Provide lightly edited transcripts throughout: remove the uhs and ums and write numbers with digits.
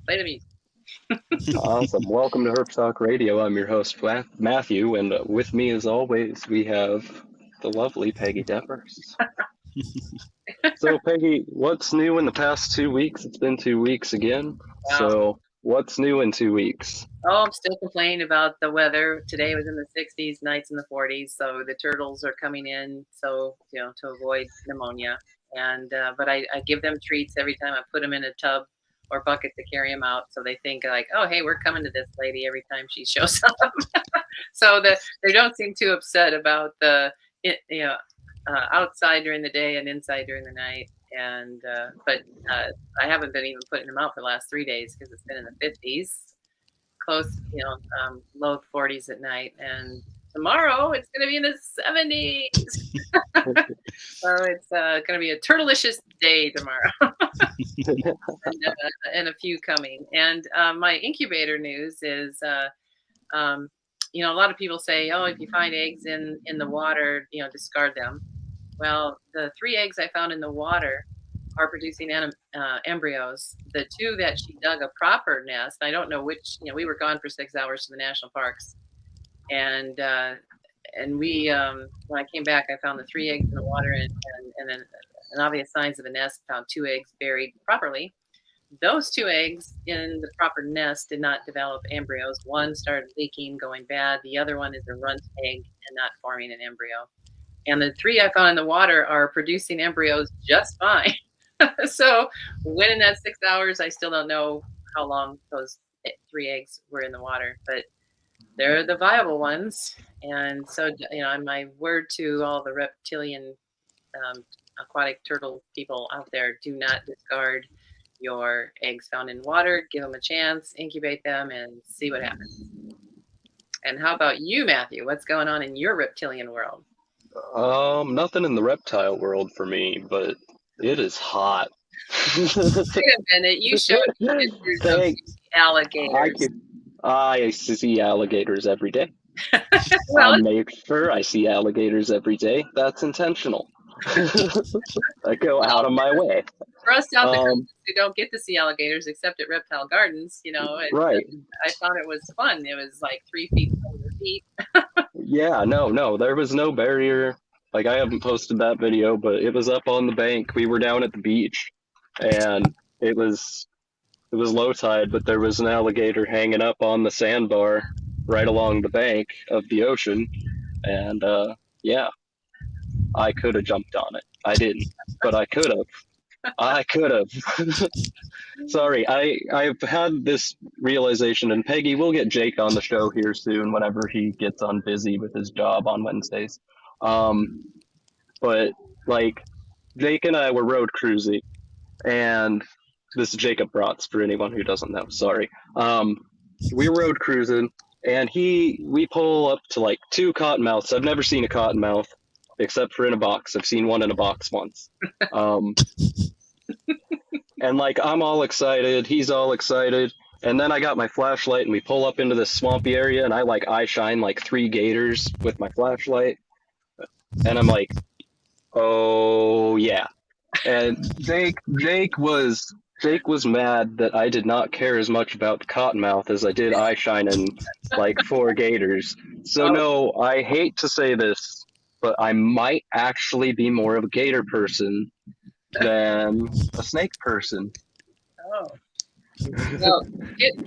Play the music. Awesome. Welcome to Herp Talk Radio. I'm your host, Matthew, and with me, as always, we have the lovely Peggy Devers. So, Peggy, what's new in the past 2 weeks? It's been 2 weeks again. Wow. So, what's new in 2 weeks? Oh, I'm still complaining about the weather. Today was in the 60s, nights in the 40s. So the turtles are coming in, so to avoid pneumonia. And but I give them treats every time I put them in a tub or bucket to carry them out. So they think like, oh, hey, we're coming to this lady every time she shows up. So they don't seem too upset about outside during the day and inside during the night. And but I haven't been even putting them out for the last 3 days because it's been in the 50s, close, low 40s at night. And tomorrow it's going to be in the 70s. So it's going to be a turtlicious day tomorrow. and a few coming. And my incubator news is, a lot of people say, oh, if you find eggs in the water, discard them. Well, the 3 eggs I found in the water are producing embryos. The 2 that she dug a proper nest, I don't know which, we were gone for 6 hours to the national parks. And we, when I came back, I found the 3 eggs in the water and then an obvious signs of a nest, found 2 eggs buried properly. Those 2 eggs in the proper nest did not develop embryos. One started leaking, going bad. The other one is a runt egg and not forming an embryo. And the 3 I found in the water are producing embryos just fine. So when in that 6 hours, I still don't know how long those 3 eggs were in the water, but they're the viable ones. And so, my word to all the reptilian aquatic turtle people out there, do not discard your eggs found in water. Give them a chance, incubate them, and see what happens. And how about you, Matthew? What's going on in your reptilian world? Nothing in the reptile world for me, but it is hot. Wait a minute, you showed me pictures of alligators. I see alligators every day. Well, I make sure I see alligators every day. That's intentional. I go out of my way. For us South Dakotans who don't get to see alligators except at Reptile Gardens, right. I found it was fun. It was like 3 feet under feet. Yeah, no, there was no barrier. Like, I haven't posted that video, but it was up on the bank. We were down at the beach, and it was low tide, but there was an alligator hanging up on the sandbar right along the bank of the ocean. And yeah, I could have jumped on it. I didn't, but I could have. Sorry, I've had this realization, and Peggy, we'll get Jake on the show here soon whenever he gets on busy with his job on Wednesdays. But like, Jake and I were road cruising, and this is Jacob Bratz for anyone who doesn't know. Sorry. We were road cruising, and we pull up to like 2 cottonmouths. I've never seen a cottonmouth except for in a box. I've seen one in a box once. And like, I'm all excited, he's all excited, and then I got my flashlight and we pull up into this swampy area, and I eye shine like 3 gators with my flashlight, and I'm like, oh yeah. And Jake was mad that I did not care as much about the cottonmouth as I did eye shining like 4 gators. So no, I hate to say this, but I might actually be more of a gator person than a snake person. Oh. Well,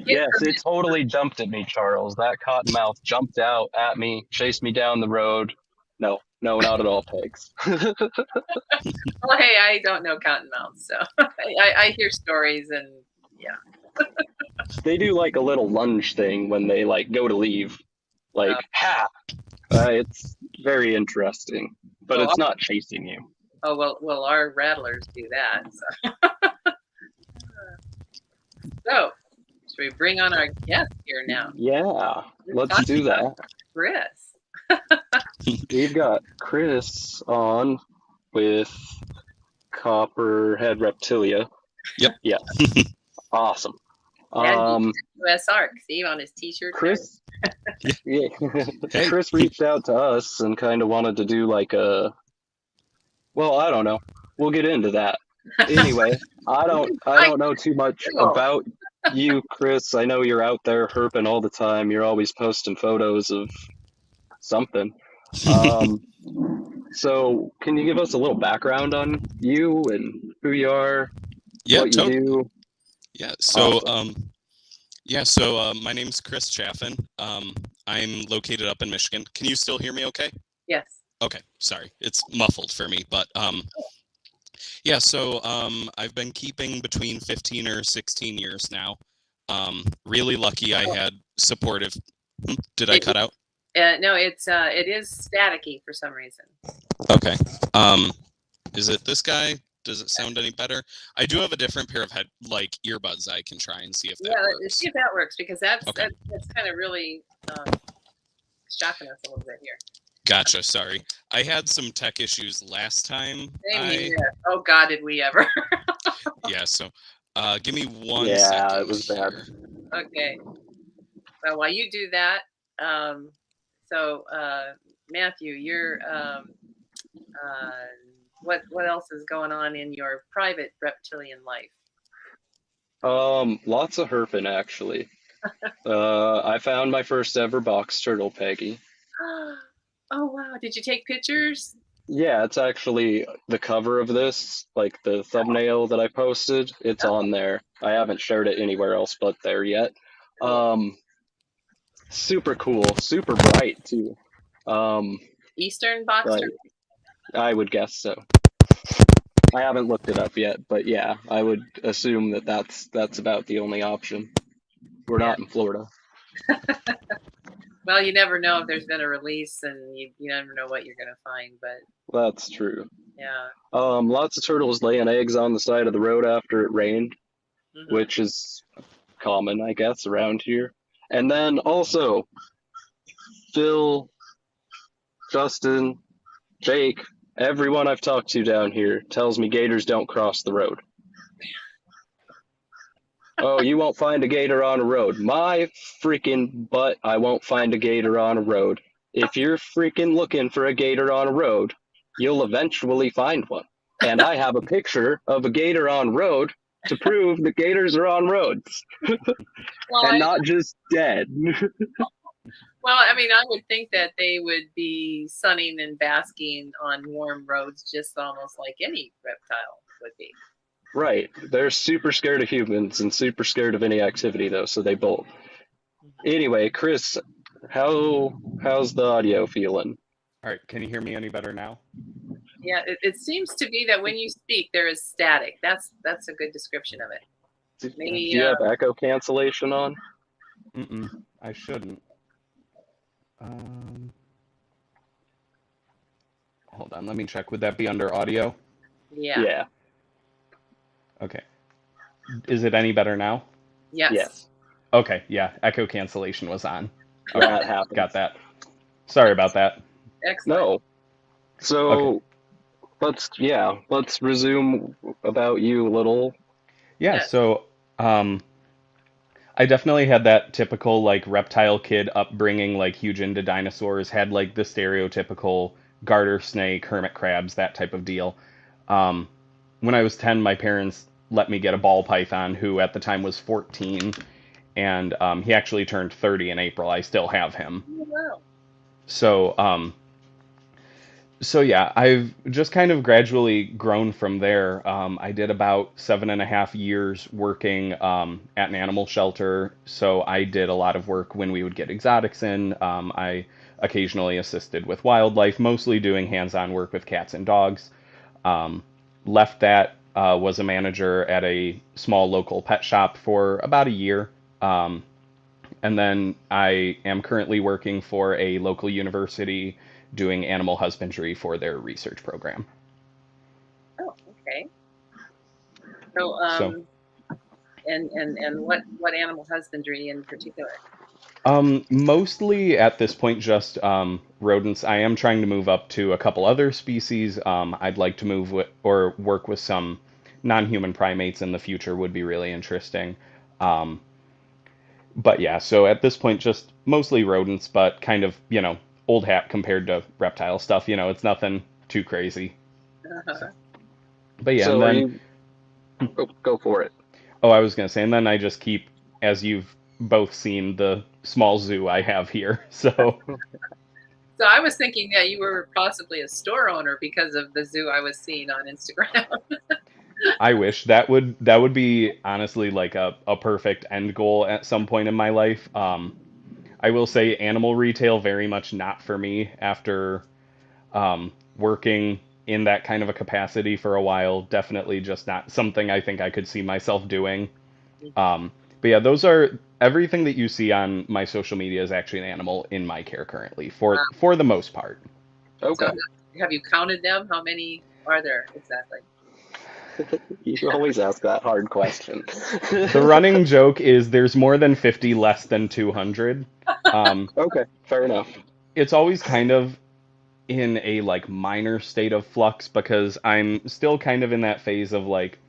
yes, it totally jumped at me, Charles. That cottonmouth jumped out at me, chased me down the road. No, not at all, Pegs. Well, hey, I don't know cottonmouths, so I hear stories, and yeah. They do like a little lunge thing when they go to leave, ha! It's very interesting, but it's not chasing you. Oh, well, our rattlers do that. So, should we bring on our guest here now? Yeah, let's do that. Chris. We've got Chris on with Copperhead Reptilia. Yep. Yeah. Awesome. And US Arc, see, on his t-shirt. Chris, yeah. Chris reached out to us and kind of wanted to do well, I don't know. We'll get into that. Anyway, I don't know too much about you, Chris, I know you're out there herping all the time. You're always posting photos of something. Um, so can you give us a little background on you and who you are, Yeah, what you totally. do? Yeah. Awesome. My name's Chris Chaffin. I'm located up in Michigan. Can you still hear me okay? Yes. Okay, sorry. It's muffled for me, but yeah, so I've been keeping between 15 or 16 years now. Really lucky I Oh, had supportive. Did I it, cut out? no, it is staticky for some reason. Okay. Um, is it this guy? Does it sound any better? I do have a different pair of earbuds I can try and see if that Yeah, works. see if that works because Okay. that's kind of really shocking us a little bit here. Gotcha, sorry. I had some tech issues last time. Same here. Oh God, did we ever? Yeah, so give me one Yeah, it second was bad. here. Okay. Well, while you do that, um, so Matthew, you're what else is going on in your private reptilian life? Lots of herping actually. I found my first ever box turtle, Peggy. Oh wow! Did you take pictures? Yeah, it's actually the cover of this, like the thumbnail that I posted. It's Oh, on there. I haven't shared it anywhere else but there yet. cool. Um, Super cool, super bright too. Um, Eastern box like turtle. I would guess so. I haven't looked it up yet, but yeah, I would assume that that's about the only option. We're Yeah. not in Florida. Well, you never know if there's been a release, and you never know what you're gonna find. But That's true. yeah. Lots of turtles laying eggs on the side of the road after it rained, Hmm. which is common, I guess, around here. And then also, Phil, Justin, Jake, everyone I've talked to down here tells me gators don't cross the road. Oh, you won't find a gator on a road. My freaking butt, I won't find a gator on a road. If you're freaking looking for a gator on a road, you'll eventually find one. And I have a picture of a gator on road to prove that gators are on roads Well, and not just dead. I mean, I would think that they would be sunning and basking on warm roads, just almost like any reptile would be. Right. They're super scared of humans and super scared of any activity though, so they bolt. Anyway, Chris, how's the audio feeling? All right, can you hear me any better now? Yeah, it seems to be that when you speak, there is static. That's a good description of it. Do Maybe you have echo cancellation on? I shouldn't. Um, Hold on, let me check. Would that be under audio? yeah, Yeah. Okay. Is it any better now? yes, Yes. Okay, yeah, echo cancellation was on. Okay, That happens. got that. Sorry about that. excellent. No. Okay. So let's resume about you a little. Yeah, Yes, so um I definitely had that typical like reptile kid upbringing, like huge into dinosaurs, had like the stereotypical garter snake, hermit crabs, that type of deal. Um, when I was 10, my parents let me get a ball python, who at the time was 14, and he actually turned 30 in April. I still have him. oh, wow. So, so yeah, I've just kind of gradually grown from there. I did about 7.5 years working at an animal shelter. So I did a lot of work when we would get exotics in. I occasionally assisted with wildlife, mostly doing hands-on work with cats and dogs. Um, Left that, was a manager at a small local pet shop for about a year. Um, and then I am currently working for a local university doing animal husbandry for their research program. Oh, okay. So, So, and what animal husbandry in particular? mostly at this point, just rodents. I am trying to move up to a couple other species. I'd like to move with or work with some non-human primates in the future would be really interesting. Um, but yeah, so at this point, just mostly rodents, but kind of, old hat compared to reptile stuff. It's nothing too crazy. So, Uh-huh. but yeah, and So are then you go for it. oh, I was gonna say, and then I just keep as you've both seen the small zoo I have here. So So I was thinking that you were possibly a store owner because of the zoo I was seeing on Instagram. I wish that would be honestly like a perfect end goal at some point in my life. I will say animal retail very much not for me after working in that kind of a capacity for a while. Definitely just not something I think I could see myself doing. Um, but yeah, those are everything that you see on my social media is actually an animal in my care currently for the most part. So Okay. have you counted them? How many are there exactly? You always ask that hard question. The running joke is there's more than 50, less than 200. Um, Okay, fair enough. it's always kind of in a like minor state of flux because I'm still kind of in that phase of like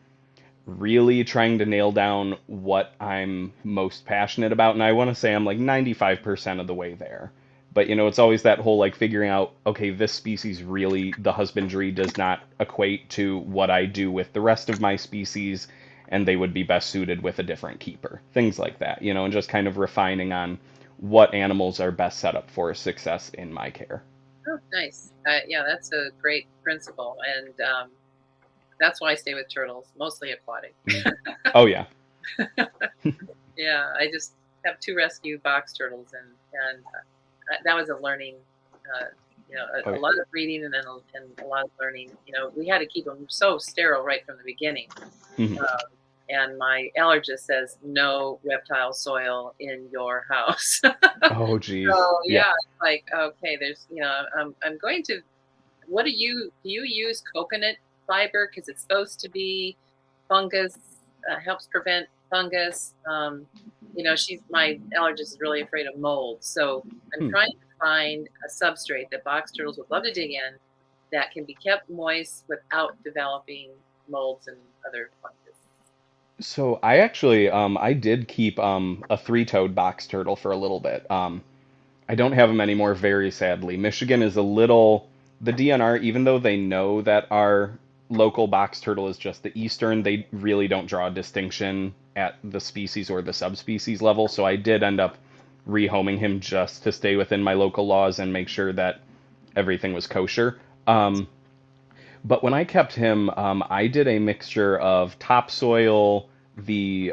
really trying to nail down what I'm most passionate about. And I want to say I'm like 95% of the way there. But it's always that whole like figuring out, okay, this species really, the husbandry does not equate to what I do with the rest of my species, and they would be best suited with a different keeper. Things like that, and just kind of refining on what animals are best set up for success in my care. Oh, nice. Yeah, that's a great principle, and that's why I stay with turtles, mostly aquatic. Oh, yeah. Yeah, I just have 2 rescue box turtles, and that was a learning, uh, Oh, a lot of reading and then a lot of learning. We had to keep them so sterile right from the beginning. yeah. And my allergist says no reptile soil in your house. Oh, geez. So Yeah. yeah, it's like okay, there's I'm going to. What do you use coconut fiber because it's supposed to be fungus, helps prevent fungus. She's my allergist is really afraid of mold, so I'm Hmm. trying to find a substrate that box turtles would love to dig in that can be kept moist without developing molds and other fungus. So I actually I did keep a three-toed box turtle for a little bit. I don't have them anymore, very sadly. Michigan is a little the DNR, even though they know that our local box turtle is just the eastern, they really don't draw a distinction at the species or the subspecies level. So I did end up rehoming him just to stay within my local laws and make sure that everything was kosher. But when I kept him, I did a mixture of topsoil, the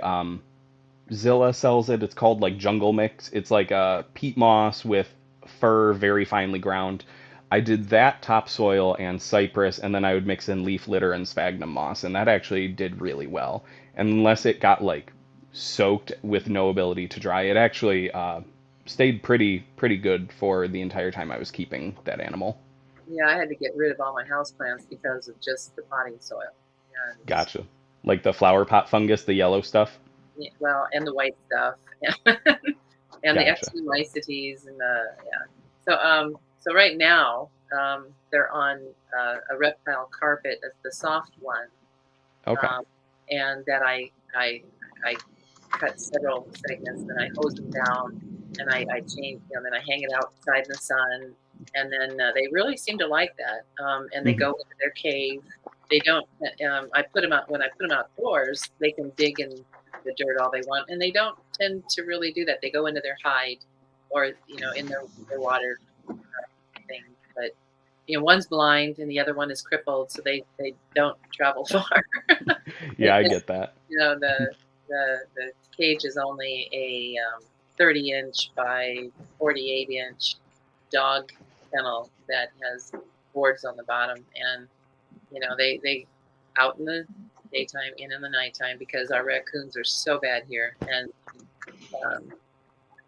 Zilla sells it. It's called like Jungle Mix. It's like a peat moss with fur very finely ground. I did that topsoil and cypress, and then I would mix in leaf litter and sphagnum moss, and that actually did really well. And unless it got like soaked with no ability to dry, it actually stayed pretty good for the entire time I was keeping that animal. Yeah, I had to get rid of all my houseplants because of just the potting soil. And Gotcha. Like the flower pot fungus, the yellow stuff. yeah, well, and the white stuff, and the Gotcha. extra niceties, and the yeah. So right now, they're on a reptile carpet, that's the soft one, Okay. um, and that I cut several segments, and I hose them down, and I change them, and I hang it outside in the sun, and then they really seem to like that, and they Mhm. go into their cave. They don't. I put them out when I put them outdoors. They can dig in the dirt all they want, and they don't tend to really do that. They go into their hide, or in their water thing. But one's blind and the other one is crippled, so they don't travel far. Yeah, I It's, get that. the cage is only a 30-inch by 48-inch dog kennel that has boards on the bottom, and they out in the daytime and in the nighttime because our raccoons are so bad here, and um,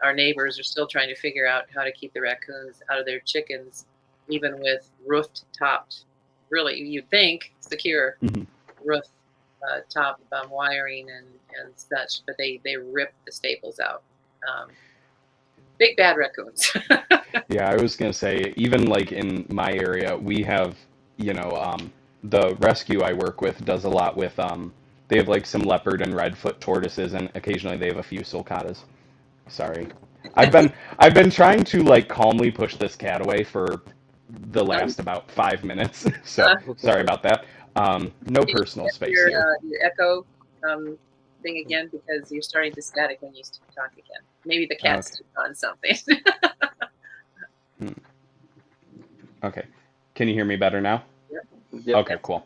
our neighbors are still trying to figure out how to keep the raccoons out of their chickens, even with roofed topped, really you'd think secure Mhm. roof top wiring and such, but they rip the staples out. Um, Big bad raccoons. Yeah, I was gonna say, even like in my area, we have, the rescue I work with does a lot with, they have like some leopard and redfoot tortoises, and occasionally they have a few sulcatas. Sorry. I've been trying to like calmly push this cat away for the Um, last about 5 minutes, so sorry about that. No Can you personal get space here. your echo um, thing again because you're starting to static when you talk again. Maybe the Okay. cat's on something. Okay. Can you hear me better now? Yep. Yep. Okay, cool.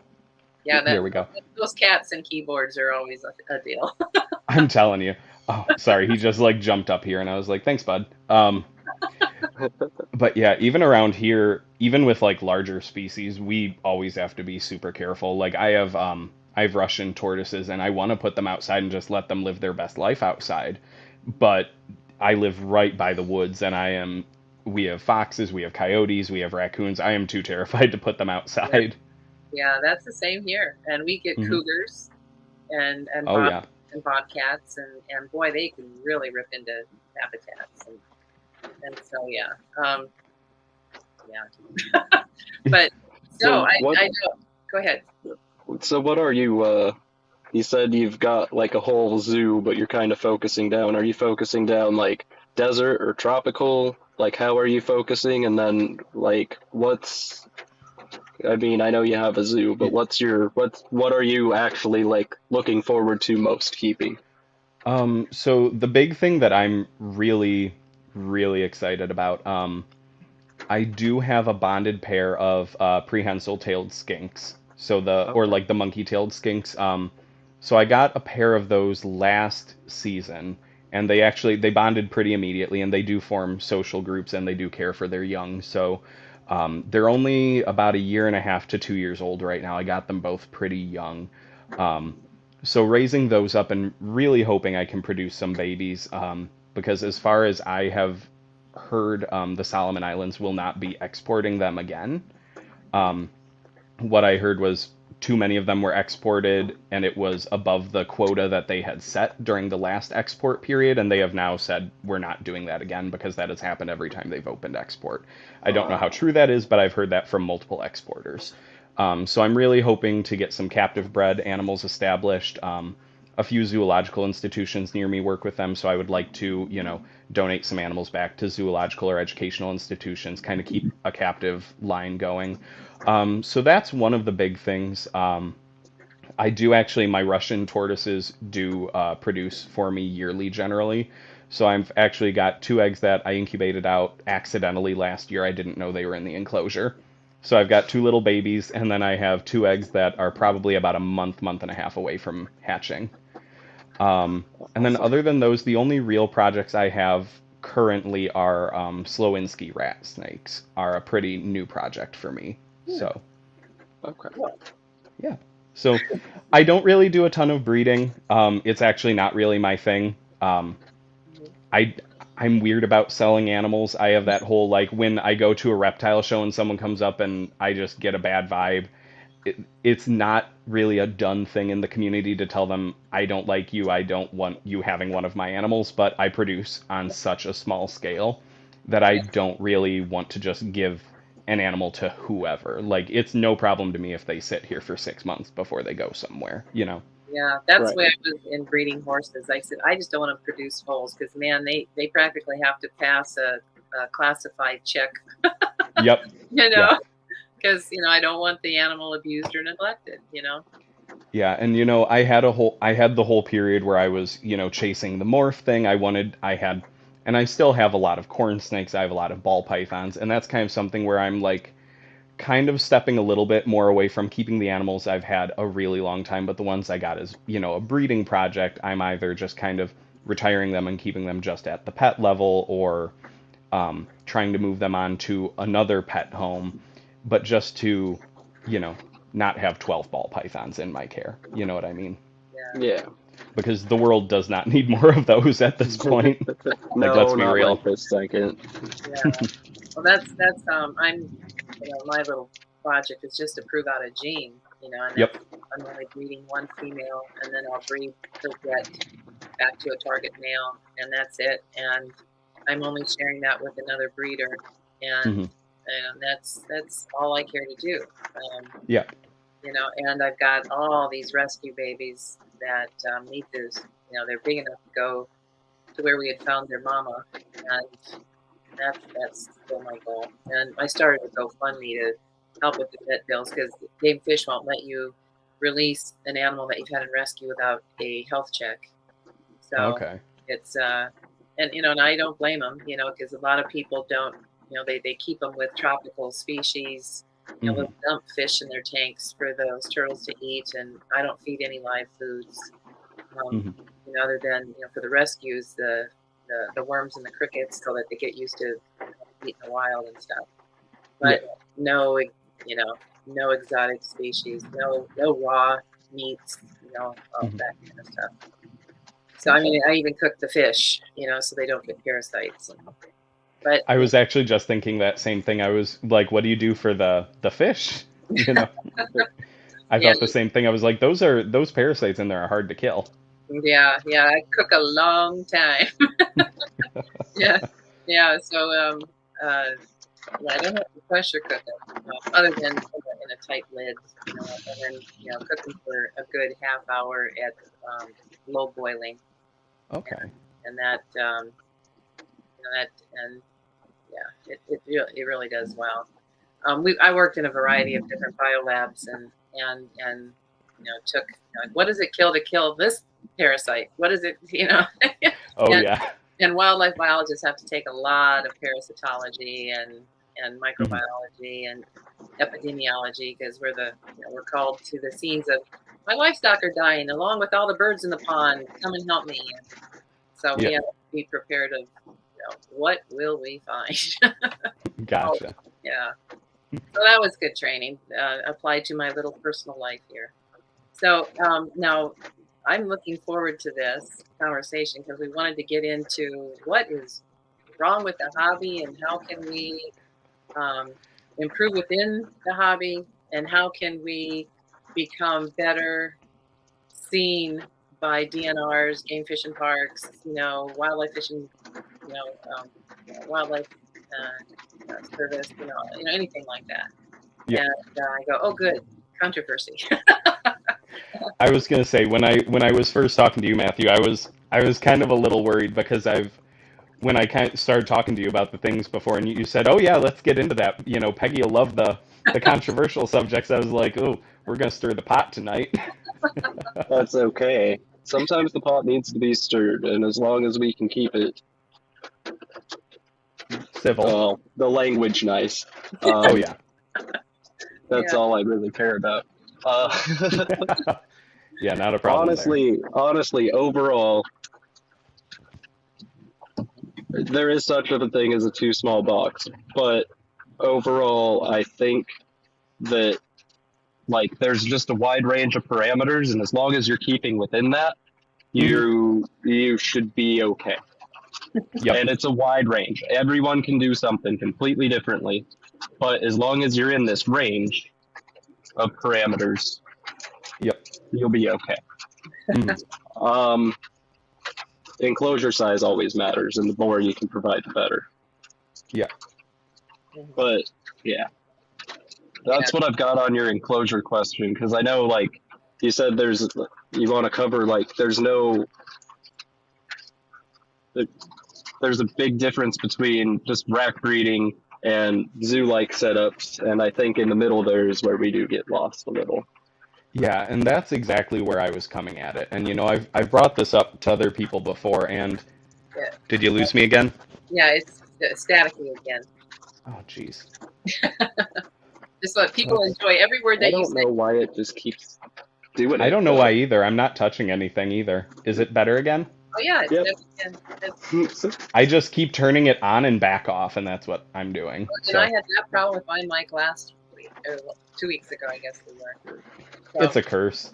Yeah, Here we go. those cats and keyboards are always a deal. I'm telling you. Oh, sorry. He just like jumped up here and I was like, thanks, bud. But yeah, even around here, even with like larger species, we always have to be super careful. Like I have Russian tortoises and I want to put them outside and just let them live their best life outside. But I live right by the woods and we have foxes, we have coyotes, we have raccoons. I am too terrified to put them outside. Yeah, that's the same here. And we get Mhm. cougars and Oh yeah. bobcats and boy, they can really rip into habitats and so yeah. Yeah. But So I what? know. Go ahead. So what are you? You said you've got like a whole zoo, but you're kind of focusing down. Are you focusing down like desert or tropical? Like how are you focusing? And then like what's? I mean, I know you have a zoo, but what are you actually like looking forward to most keeping? So the big thing that I'm really, really excited about, I do have a bonded pair of prehensile-tailed skinks. So or Okay. like the monkey-tailed skinks. So I got a pair of those last season, and they bonded pretty immediately, and they do form social groups, and they do care for their young. So they're only about a year and a half to 2 years old right now. I got them both pretty young. Um, so raising those up and really hoping I can produce some babies, because as far as I have heard, the Solomon Islands will not be exporting them again. Um, what I heard was too many of them were exported, and it was above the quota that they had set during the last export period, and they have now said we're not doing that again because that has happened every time they've opened export. I don't know how true that is, but I've heard that from multiple exporters. So I'm really hoping to get some captive bred animals established. A few zoological institutions near me work with them, so I would like to, donate some animals back to zoological or educational institutions, kind of keep a captive line going. So that's one of the big things. I do actually, my Russian tortoises do produce for me yearly generally. So I've actually got 2 eggs that I incubated out accidentally last year. I didn't know they were in the enclosure. So I've got 2 little babies, and then I have 2 eggs that are probably about a month and a half away from hatching. And then Awesome. other than those, the only real projects I have currently are Slowinski rat snakes are a pretty new project for me. So Okay. yeah. So I don't really do a ton of breeding. It's actually not really my thing. I I'm weird about selling animals. I have that whole like when I go to a reptile show and someone comes up and I just get a bad vibe. It's not really a done thing in the community to tell them I don't like you. I don't want you having one of my animals, but I produce on such a small scale that I Yeah. don't really want to just give an animal to whoever. Like it's no problem to me if they sit here for 6 months before they go somewhere. Yeah, that's the Right. way I was in breeding horses. I said I just don't want to produce foals because man, they practically have to pass a classified check, Yep. you Yeah. know, because I don't want the animal abused or neglected. Yeah, and I had the whole period where I was, chasing the morph thing. And I still have a lot of corn snakes. I have a lot of ball pythons, and that's kind of something where I'm like kind of stepping a little bit more away from keeping the animals I've had a really long time, but the ones I got as, a breeding project, I'm either just kind of retiring them and keeping them just at the pet level or trying to move them on to another pet home, but just to, you know, not have 12 ball pythons in my care. You know what I mean? Yeah, Yeah. Because the world does not need more of those at this point. Like, let's No, be not real. right this second. yeah. Well, that's my little project is just to prove out a gene, and Yep. I'm only breeding one female, and then I'll breed her get back to a target male, and that's it. And I'm only sharing that with another breeder, and Hmm. and that's all I care to do. Um, Yeah. and I've got all these rescue babies that need to, they're big enough to go to where we had found their mama, and that's still my goal. And I started a GoFundMe to help with the vet bills because Game Fish won't let you release an animal that you've had in rescue without a health check. So Okay. it's and and I don't blame them, because a lot of people don't, they keep them with tropical species. Hmm. They'll dump fish in their tanks for those turtles to eat, and I don't feed any live foods, um, Hmm. other than for the rescues, the worms and the crickets, so that they get used to eating the wild and stuff. Yeah. But no, no exotic species, no raw meats, all Hmm. that kind of stuff. So I mean, I even cook the fish, so they don't get parasites. But I was actually just thinking that same thing. I was like, what do you do for the fish? You know, I yeah, thought the same thing. I was like, those parasites in there are hard to kill. yeah, I cook a long time. Yeah, yeah. So yeah, I don't have to pressure cook it, other than in a tight lid, and then cook them for a good half hour at low boiling, Okay. and that that and yeah, it really does well. I worked in a variety of different biolabs, and took, like, what does it kill this parasite? What is it, Oh and yeah. and wildlife biologists have to take a lot of parasitology and Hmm. microbiology and epidemiology, because we're called to the scenes of, my livestock are dying along with all the birds in the pond. Come and help me. And so we Yeah. have to be prepared of, what will we find? Oh, Gotcha. yeah. So that was good training, applied to my little personal life here. So now I'm looking forward to this conversation, because we wanted to get into what is wrong with the hobby, and how can we um, improve within the hobby, and how can we become better seen by DNRs, game fishing parks, wildlife fishing, wildlife service, anything like that. Yeah. And I go, oh, good, controversy. I was gonna say when I was first talking to you, Matthew, I was kind of a little worried because when I kind of started talking to you about the things before, and you said, "Oh yeah, let's get into that." Peggy will love the controversial subjects. I was like, "Oh, we're gonna stir the pot tonight." That's okay. Sometimes the pot needs to be stirred, and as long as we can keep it, Civil. the language nice, Oh yeah. that's Yeah, all I really care about. Yeah, not a problem there. Honestly, overall, there is such a thing as a too small box, but overall, I think that there's just a wide range of parameters, and as long as you're keeping within that, Hmm. you should be okay. Yep. And it's a wide range. Everyone can do something completely differently, but as long as you're in this range of parameters, Yep. you'll be okay. Hmm. Um, Enclosure size always matters, and the more you can provide, the better. Yeah. But yeah, yeah, that's what I've got on your enclosure question, because I know, you said you want to cover, there's a big difference between just rack breeding and zoo-like setups, and I think in the middle there is where we do get lost a little. Yeah, and that's exactly where I was coming at it. And I've brought this up to other people before, and yeah, did you lose me again? yeah. It's staticky again. Oh, jeez. Just let people enjoy every word I that you don't say. know why it just keeps doing I it, don't know though. why either. I'm not touching anything either. Is it better again? Oh yeah, it's Yep. steady again. I just keep turning it on and back off, and that's what I'm doing. And I So had that problem with my mic last week, or 2 weeks ago, I guess we were. it's So a curse.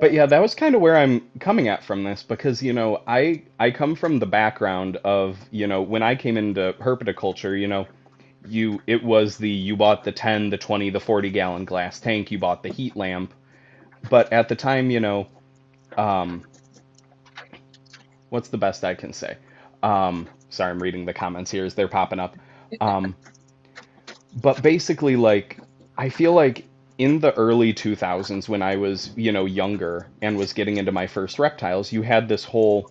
But yeah, that was kind of where I'm coming at from this because, I come from the background of, when I came into herpetoculture, it was you bought the 10, the 20, the 40 gallon glass tank, you bought the heat lamp. But at the time, um, what's the best I can say? Sorry, I'm reading the comments here as they're popping up. Um, but basically, I feel like in the early 2000s when I was, younger and was getting into my first reptiles, you had this whole,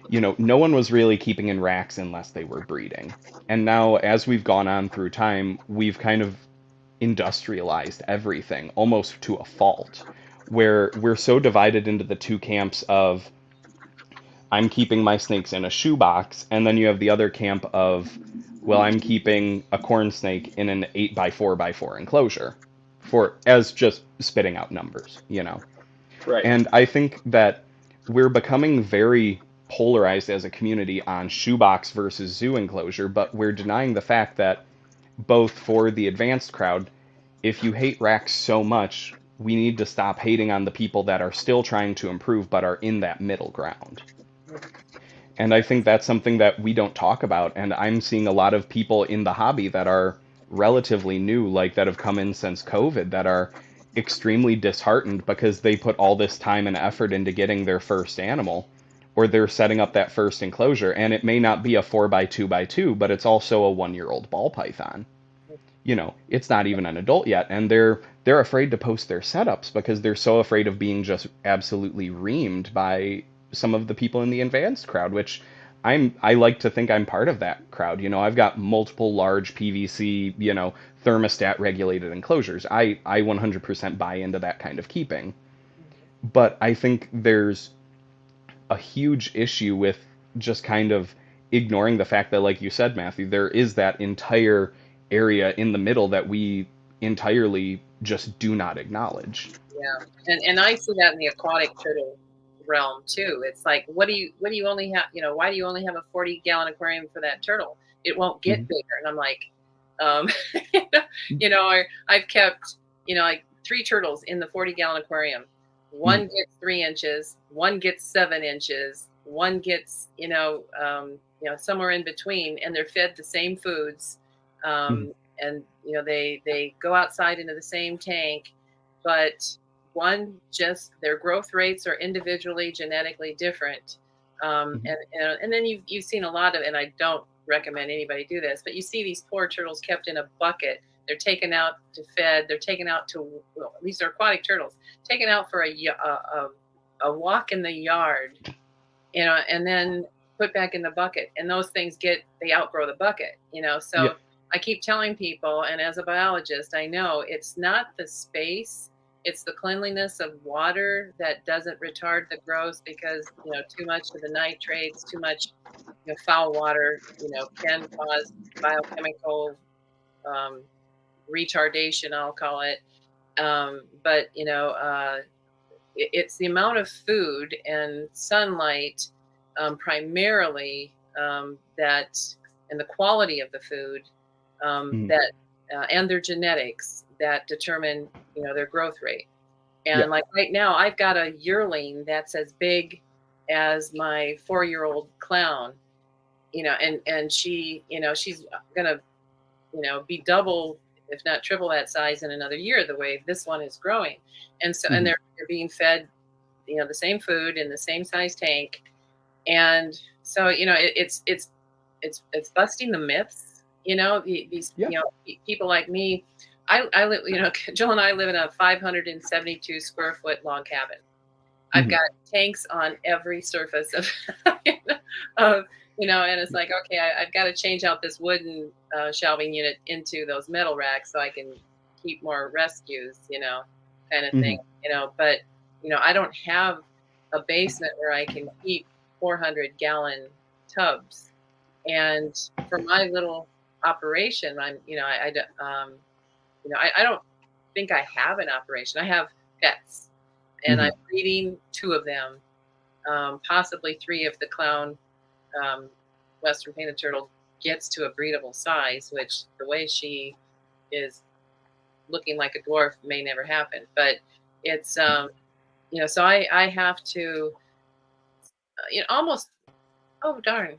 no one was really keeping in racks unless they were breeding. And now, as we've gone on through time, we've kind of industrialized everything almost to a fault, where we're so divided into the two camps of I'm keeping my snakes in a shoebox, and then you have the other camp of, well, I'm keeping a corn snake in an 8 by 4 by 4 enclosure for as just spitting out numbers, you know. Right. And I think that we're becoming very polarized as a community on shoebox versus zoo enclosure, but we're denying the fact that both for the advanced crowd, if you hate racks so much, we need to stop hating on the people that are still trying to improve but are in that middle ground. And I think that's something that we don't talk about. And I'm seeing a lot of people in the hobby that are relatively new, like that have come in since COVID, that are extremely disheartened because they put all this time and effort into getting their first animal, or they're setting up that first enclosure. And it may not be a 4 by 2 by 2, but it's also a 1 year old ball python. You know, it's not even an adult yet. And they're afraid to post their setups because they're so afraid of being just absolutely reamed by some of the people in the advanced crowd, which I like to think I'm part of that crowd. You know, I've got multiple large PVC, you know, thermostat regulated enclosures. I 100% buy into that kind of keeping. But I think there's a huge issue with just kind of ignoring the fact that, like you said, Matthew, there is that entire area in the middle that we entirely just do not acknowledge. Yeah, and I see that in the aquatic turtle realm too. It's like, what do you only have? You know, why do you only have a 40-gallon aquarium for that turtle? It won't get Mhm. bigger. And I'm like, um, you know, I've kept, you know, like 3 turtles in the 40-gallon aquarium. One Mhm. gets 3 inches, one gets 7 inches, one gets, you know, somewhere in between, and they're fed the same foods. Mhm. And you know, they go outside into the same tank, but one, just their growth rates are individually genetically different. Mhm. And then you've seen a lot of, and I don't recommend anybody do this, but you see these poor turtles kept in a bucket. They're taken out to fed. They're taken out to, well, these are aquatic turtles, taken out for a walk in the yard, you know, and then put back in the bucket. And those things they outgrow the bucket, you know. Yeah. So I keep telling people, and as a biologist, I know it's not the space, it's the cleanliness of water that doesn't retard the growth, because, you know, too much of the nitrates, too much, you know, foul water, you know, can cause biochemical um, retardation, I'll call it. But, you know, it's the amount of food and sunlight, primarily, that, and the quality of the food, Mhm. that and their genetics that determine, you know, their growth rate. Yeah. And like right now, I've got a yearling that's as big as my 4-year-old clown, you know, and she, you know, she's gonna, you know, be double, if not triple that size in another year, the way this one is growing. And so, and Mhm. they're being fed, you know, the same food in the same size tank. And so, you know, it's busting the myths, you know, these, Yeah. you know, people like me. I live, you know, Jill and I live in a 572 square foot log cabin. I've Mhm. got tanks on every surface of, of, you know, and it's like, okay, I've got to change out this wooden shelving unit into those metal racks so I can keep more rescues, you know, kind of thing, Mhm. you know. But, you know, I don't have a basement where I can keep 400-gallon tubs. And for my little operation, you know, you know, I don't think I have an operation. I have pets, and I'm Mhm. breeding 2 of them, possibly 3 if the clown, um, Western painted turtle, gets to a breedable size, which the way she is looking like a dwarf may never happen. But it's, you know, so I have to, you know, almost, oh darn,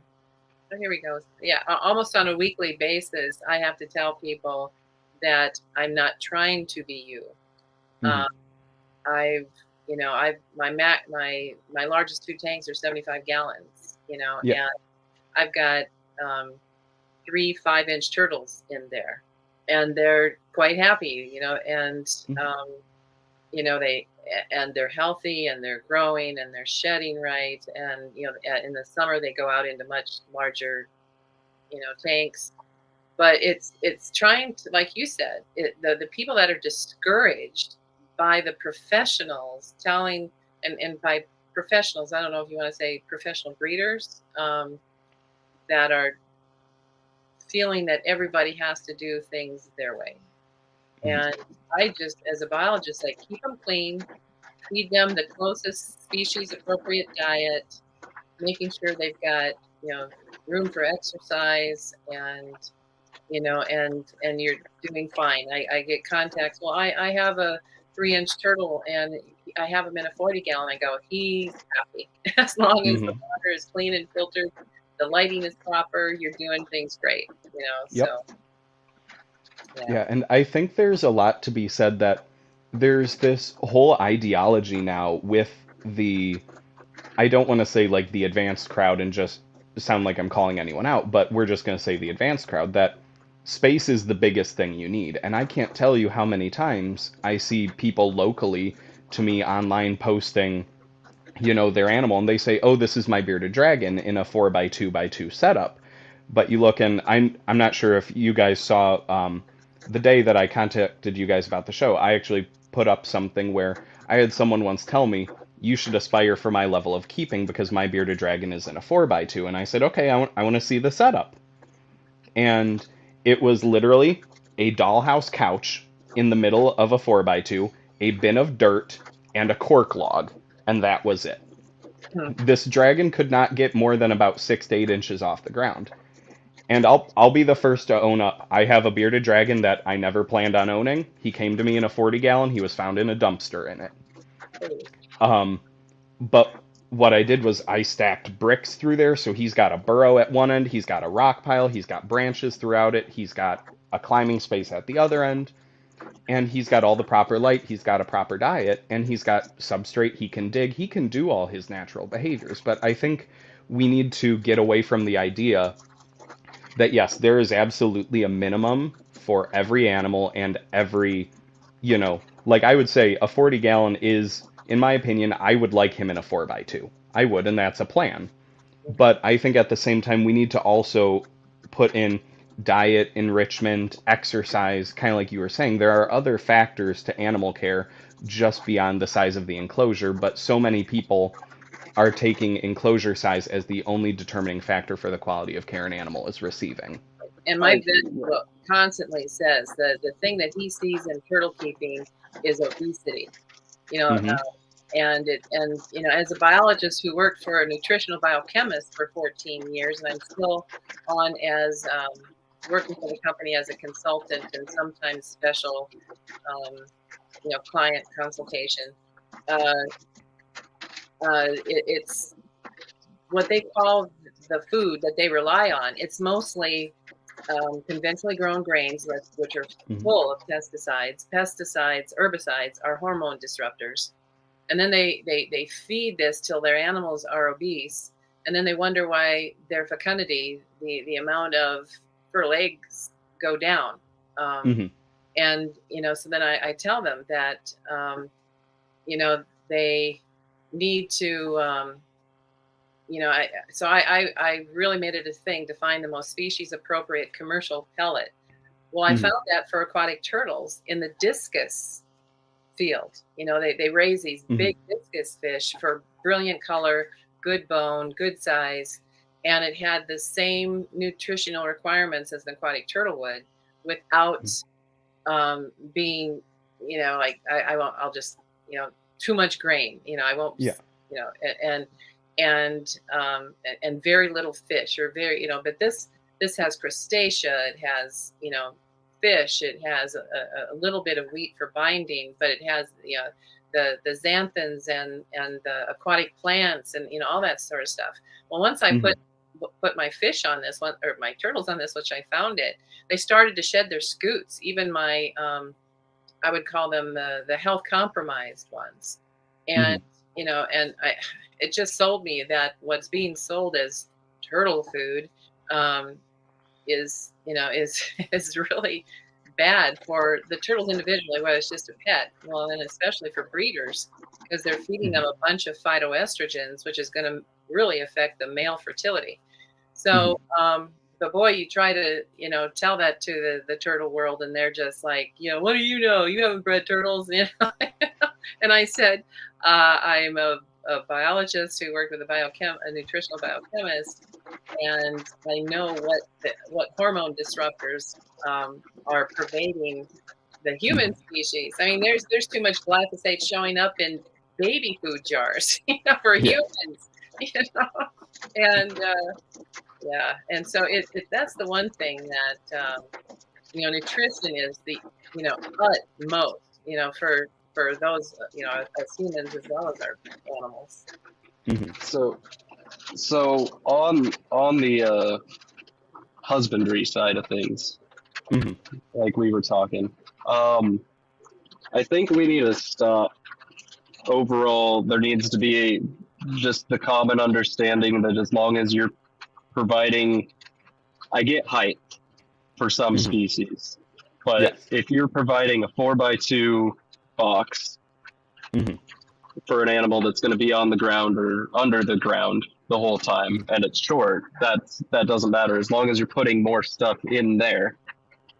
oh, here we go. Yeah, almost on a weekly basis, I have to tell people that I'm not trying to be you. Mhm. Um, I've, you know, my largest 2 tanks are 75 gallons, you know, Yeah. and I've got, um, 3 5-inch turtles in there, and they're quite happy, you know, and, Mhm. um, you know, and they're healthy and they're growing and they're shedding right. And, you know, in the summer, they go out into much larger, you know, tanks. but it's trying to, like you said, the people that are discouraged by the professionals telling, and by professionals, I don't know if you want to say professional breeders, that are feeling that everybody has to do things their way. And I just, as a biologist, I keep them clean, feed them the closest species appropriate diet, making sure they've got, room for exercise, and you're doing fine. I get contacts. Well, I have a 3-inch turtle and I have him in a 40-gallon. I go, he's happy as long as the water is clean and filtered, the lighting is proper, you're doing things great. Yep. So Yeah, and I think there's a lot to be said that there's this whole ideology now with the, I don't want to say like the advanced crowd and just sound like I'm calling anyone out, but we're just going to say the advanced crowd, that space is the biggest thing you need. And I can't tell you how many times I see people locally to me online posting, their animal, and they say, "Oh, this is my bearded dragon in a 4x2x2 setup." But you look, and I'm not sure if you guys saw the day that I contacted you guys about the show. I actually put up something where I had someone once tell me, "You should aspire for my level of keeping because my bearded dragon is in a 4x2." And I said, "Okay, I want to see the setup." And it was literally a dollhouse couch in the middle of a 4x2, a bin of dirt, and a cork log, and that was it. This dragon could not get more than about 6 to 8 inches off the ground. And I'll be the first to own up. I have a bearded dragon that I never planned on owning. He came to me in a 40-gallon. He was found in a dumpster in it. But what I did was I stacked bricks through there. So he's got a burrow at one end. He's got a rock pile. He's got branches throughout it. He's got a climbing space at the other end. And he's got all the proper light. He's got a proper diet. And he's got substrate. He can dig. He can do all his natural behaviors. But I think we need to get away from the idea that yes, there is absolutely a minimum for every animal and every, like I would say a 40-gallon is, in my opinion, I would like him in a 4x2. I would, and that's a plan. But I think at the same time, we need to also put in diet, enrichment, exercise, kind of like you were saying. There are other factors to animal care just beyond the size of the enclosure, but so many people are taking enclosure size as the only determining factor for the quality of care an animal is receiving. And my vet constantly says that the thing that he sees in turtle keeping is obesity. And as a biologist who worked for a nutritional biochemist for 14 years, and I'm still on as working for the company as a consultant and sometimes special, client consultation. It's what they call the food that they rely on. It's mostly conventionally grown grains, which are full of pesticides. Pesticides, herbicides are hormone disruptors. And then they feed this till their animals are obese. And then they wonder why their fecundity, the amount of fertile eggs, go down. And, so then I tell them that, they need to, I really made it a thing to find the most species appropriate commercial pellet. Well, I found that for aquatic turtles in the discus field. They raise these big discus fish for brilliant color, good bone, good size, and it had the same nutritional requirements as an aquatic turtle would, without being, I'll just, too much grain. I won't, and very little fish, or very, but this has crustacea, it has, fish, it has a little bit of wheat for binding, but it has, the xanthans and the aquatic plants and, all that sort of stuff. Well, once I put my fish on this one, or my turtles on this, which I found it, they started to shed their scutes. Even my, I would call them the health compromised ones. And, it just sold me that what's being sold as turtle food is really bad for the turtles individually, whether it's just a pet. Well, and especially for breeders, because they're feeding them a bunch of phytoestrogens, which is going to really affect the male fertility. So But boy, you try to, tell that to the turtle world, and they're just like, what do you know? You haven't bred turtles, And I said, I'm a biologist who worked with a nutritional biochemist, and I know what hormone disruptors are pervading the human species. I mean, there's too much glyphosate showing up in baby food jars, for Yeah. humans, and yeah, and so that's the one thing that nutrition is the utmost, for those as humans as well as our animals. Hmm. So on the husbandry side of things, Hmm. like we were talking, I think we need to stop. Overall, there needs to be just the common understanding that as long as you're providing, I get height for some Hmm. species, but Yes. if you're providing a 4x2 box Hmm. for an animal that's going to be on the ground or under the ground the whole time and it's short, that doesn't matter as long as you're putting more stuff in there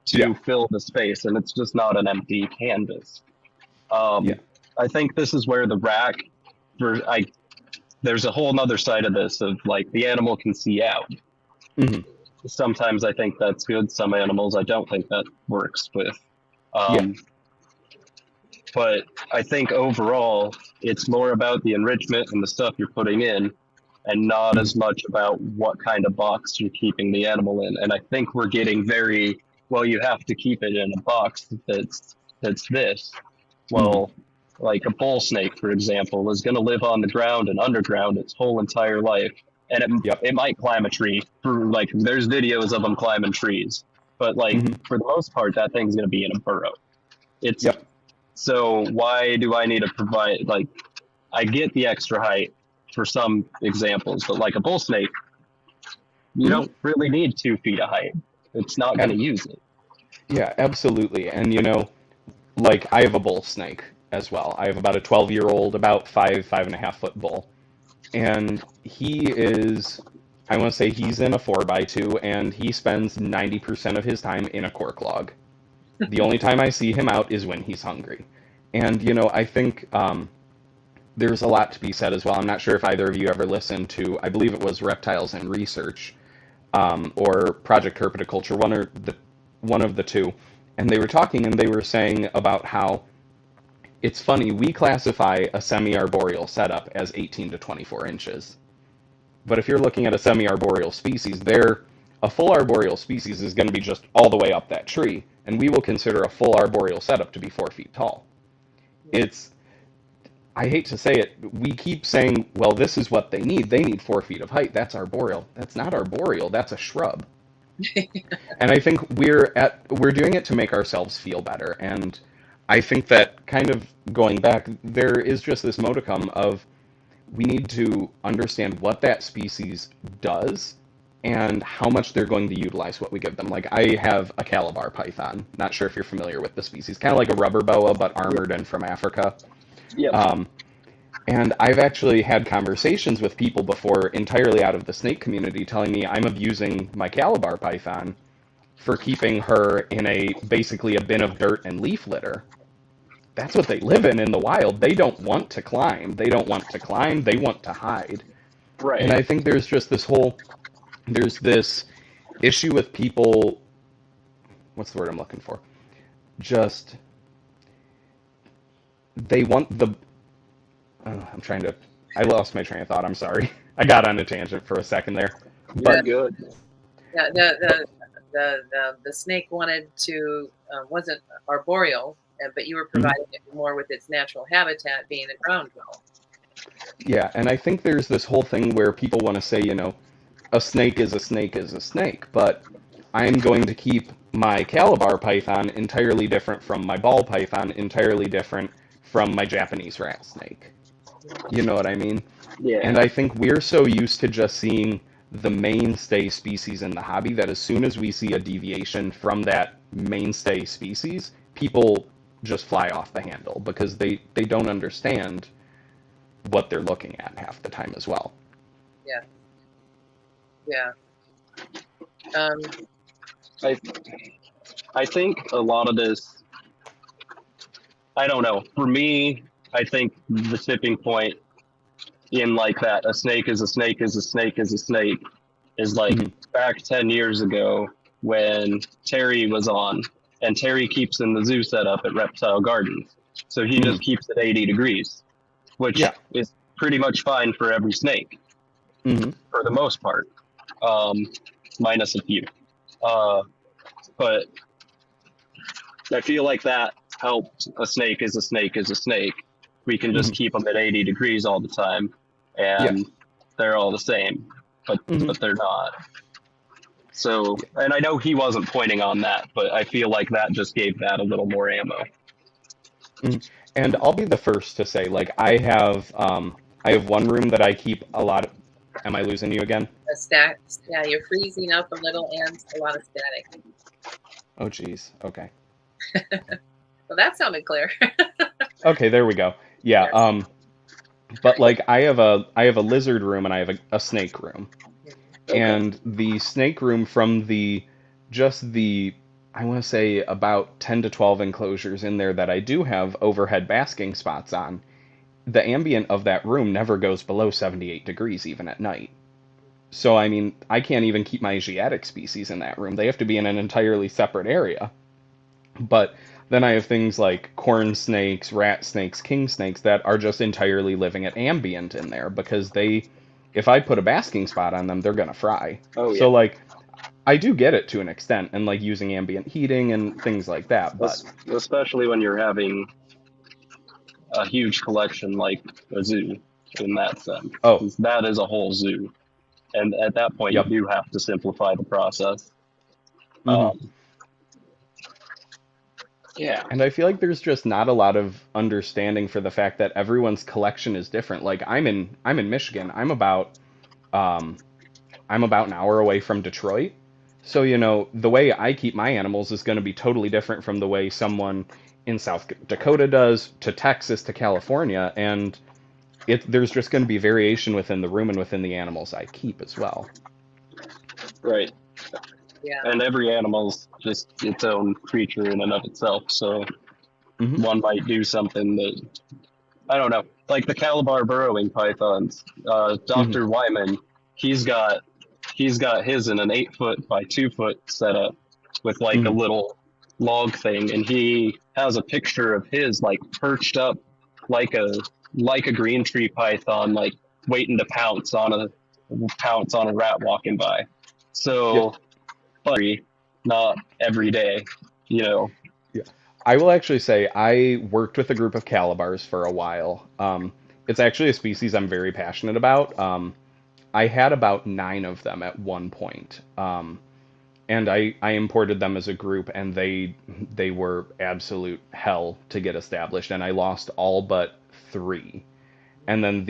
Yeah. to fill the space and it's just not an empty canvas. Yeah. I think this is where the rack, there's a whole nother side of this of like the animal can see out. Hmm. Sometimes I think that's good. Some animals I don't think that works with. Yeah. Um, but I think overall it's more about the enrichment and the stuff you're putting in and not Hmm. as much about what kind of box you're keeping the animal in. And I think we're getting very, well, you have to keep it in a box that's this. Hmm. Well, like a bull snake, for example, is going to live on the ground and underground its whole entire life. And Yep. it might climb a tree. Like, there's videos of them climbing trees. But, like, Hmm. for the most part, that thing's going to be in a burrow. It's Yep. So why do I need to provide, like, I get the extra height for some examples, but like a bull snake, you Hmm. don't really need 2 feet of height. It's not going to use it. Yeah, absolutely. And like I have a bull snake as well. I have about a 12-year-old, about 5.5 foot bull. And he is, I want to say he's in a 4x2, and he spends 90% of his time in a cork log. The only time I see him out is when he's hungry. And, I think there's a lot to be said as well. I'm not sure if either of you ever listened to, I believe it was Reptiles and Research, or Project Herpetoculture, one of the two. And they were talking and they were saying about how it's funny, we classify a semi-arboreal setup as 18 to 24 inches. But if you're looking at a semi-arboreal species, a full arboreal species is going to be just all the way up that tree, and we will consider a full arboreal setup to be 4 feet tall. It's, I hate to say it, we keep saying, well, this is what they need. They need 4 feet of height. That's arboreal. That's not arboreal. That's a shrub. And I think we're doing it to make ourselves feel better. And I think that kind of going back, there is just this modicum of we need to understand what that species does and how much they're going to utilize what we give them. Like I have a Calabar python. Not sure if you're familiar with the species. Kind of like a rubber boa, but armored and from Africa. Yep. And I've actually had conversations with people before entirely out of the snake community telling me I'm abusing my Calabar python for keeping her in basically a bin of dirt and leaf litter. That's what they live in the wild. They don't want to climb. They don't want to climb. They want to hide. Right. And I think there's just there's this issue with people, what's the word I'm looking for? Just, they want I lost my train of thought. I'm sorry. I got on a tangent for a second there. You're But good. Yeah, the snake wanted to wasn't arboreal, but you were providing it more with its natural habitat being a ground dwell. yeah, and I think there's this whole thing where people want to say, a snake is a snake is a snake, but I'm going to keep my Calabar python entirely different from my ball python, entirely different from my Japanese rat snake. You know what I mean? Yeah. And I think we're so used to just seeing the mainstay species in the hobby that as soon as we see a deviation from that mainstay species, people just fly off the handle because they don't understand what they're looking at half the time as well. Yeah. Yeah. Um, I I think a lot of this, I don't know. For me, I think the tipping point in like that a snake is a snake is a snake is a snake is like Mhm. back 10 years ago when Terry was on, and Terry keeps in the zoo setup at Reptile Gardens. So he Mhm. just keeps it 80 degrees, which Yeah. is pretty much fine for every snake Mhm. for the most part, um, minus a few. Uh, but I feel like that helped a snake is a snake is a snake. We can just Mhm. keep them at 80 degrees all the time, Yeah. and they're all the same, Mhm. but they're not. So, Yeah. and I know he wasn't pointing on that, but I feel like that just gave that a little more ammo. Mhm. And I'll be the first to say, like, I have one room that I keep a lot of, am I losing you again? a stack. Yeah, you're freezing up a little and a lot of static. Oh, geez. Okay. Well, that sounded clear. Okay, there we go. Yeah. Yes. But like I have a lizard room and I have a snake room. Okay. And the snake room from the just the I want to say about 10 to 12 enclosures in there that I do have overhead basking spots on. The ambient of that room never goes below 78 degrees even at night. So I mean, I can't even keep my Asiatic species in that room. They have to be in an entirely separate area. But then I have things like corn snakes, rat snakes, king snakes that are just entirely living at ambient in there because if I put a basking spot on them, they're gonna fry. Oh yeah. So like, I do get it to an extent, and like using ambient heating and things like that. But Especially when you're having a huge collection like a zoo in that sense. oh, 'Cause that is a whole zoo. And at that point, you yep. do have to simplify the process. Hmm. Um, yeah. And I feel like there's just not a lot of understanding for the fact that everyone's collection is different. Like I'm in Michigan. Um, I'm about an hour away from Detroit. So, you know, the way I keep my animals is going to be totally different from the way someone in South Dakota does, to Texas, to California. And there's just going to be variation within the room and within the animals I keep as well. Right. Yeah. And every animal's just its own creature in and of itself. So Hmm. one might do something that, I don't know, like the Calabar burrowing pythons. Hmm. Dr. Wyman, he's got he's got his in an 8 foot by 2 foot setup with like a Hmm. little log thing, and he has a picture of his like perched up like a green tree python, like waiting to pounce on a rat walking by. Yeah. So, but not every day, you know. Yeah. I will actually say I worked with a group of calibars for a while. It's actually a species I'm very passionate about. I had about 9 of them at one point. And I imported them as a group, and they were absolute hell to get established, and I lost all but 3. And then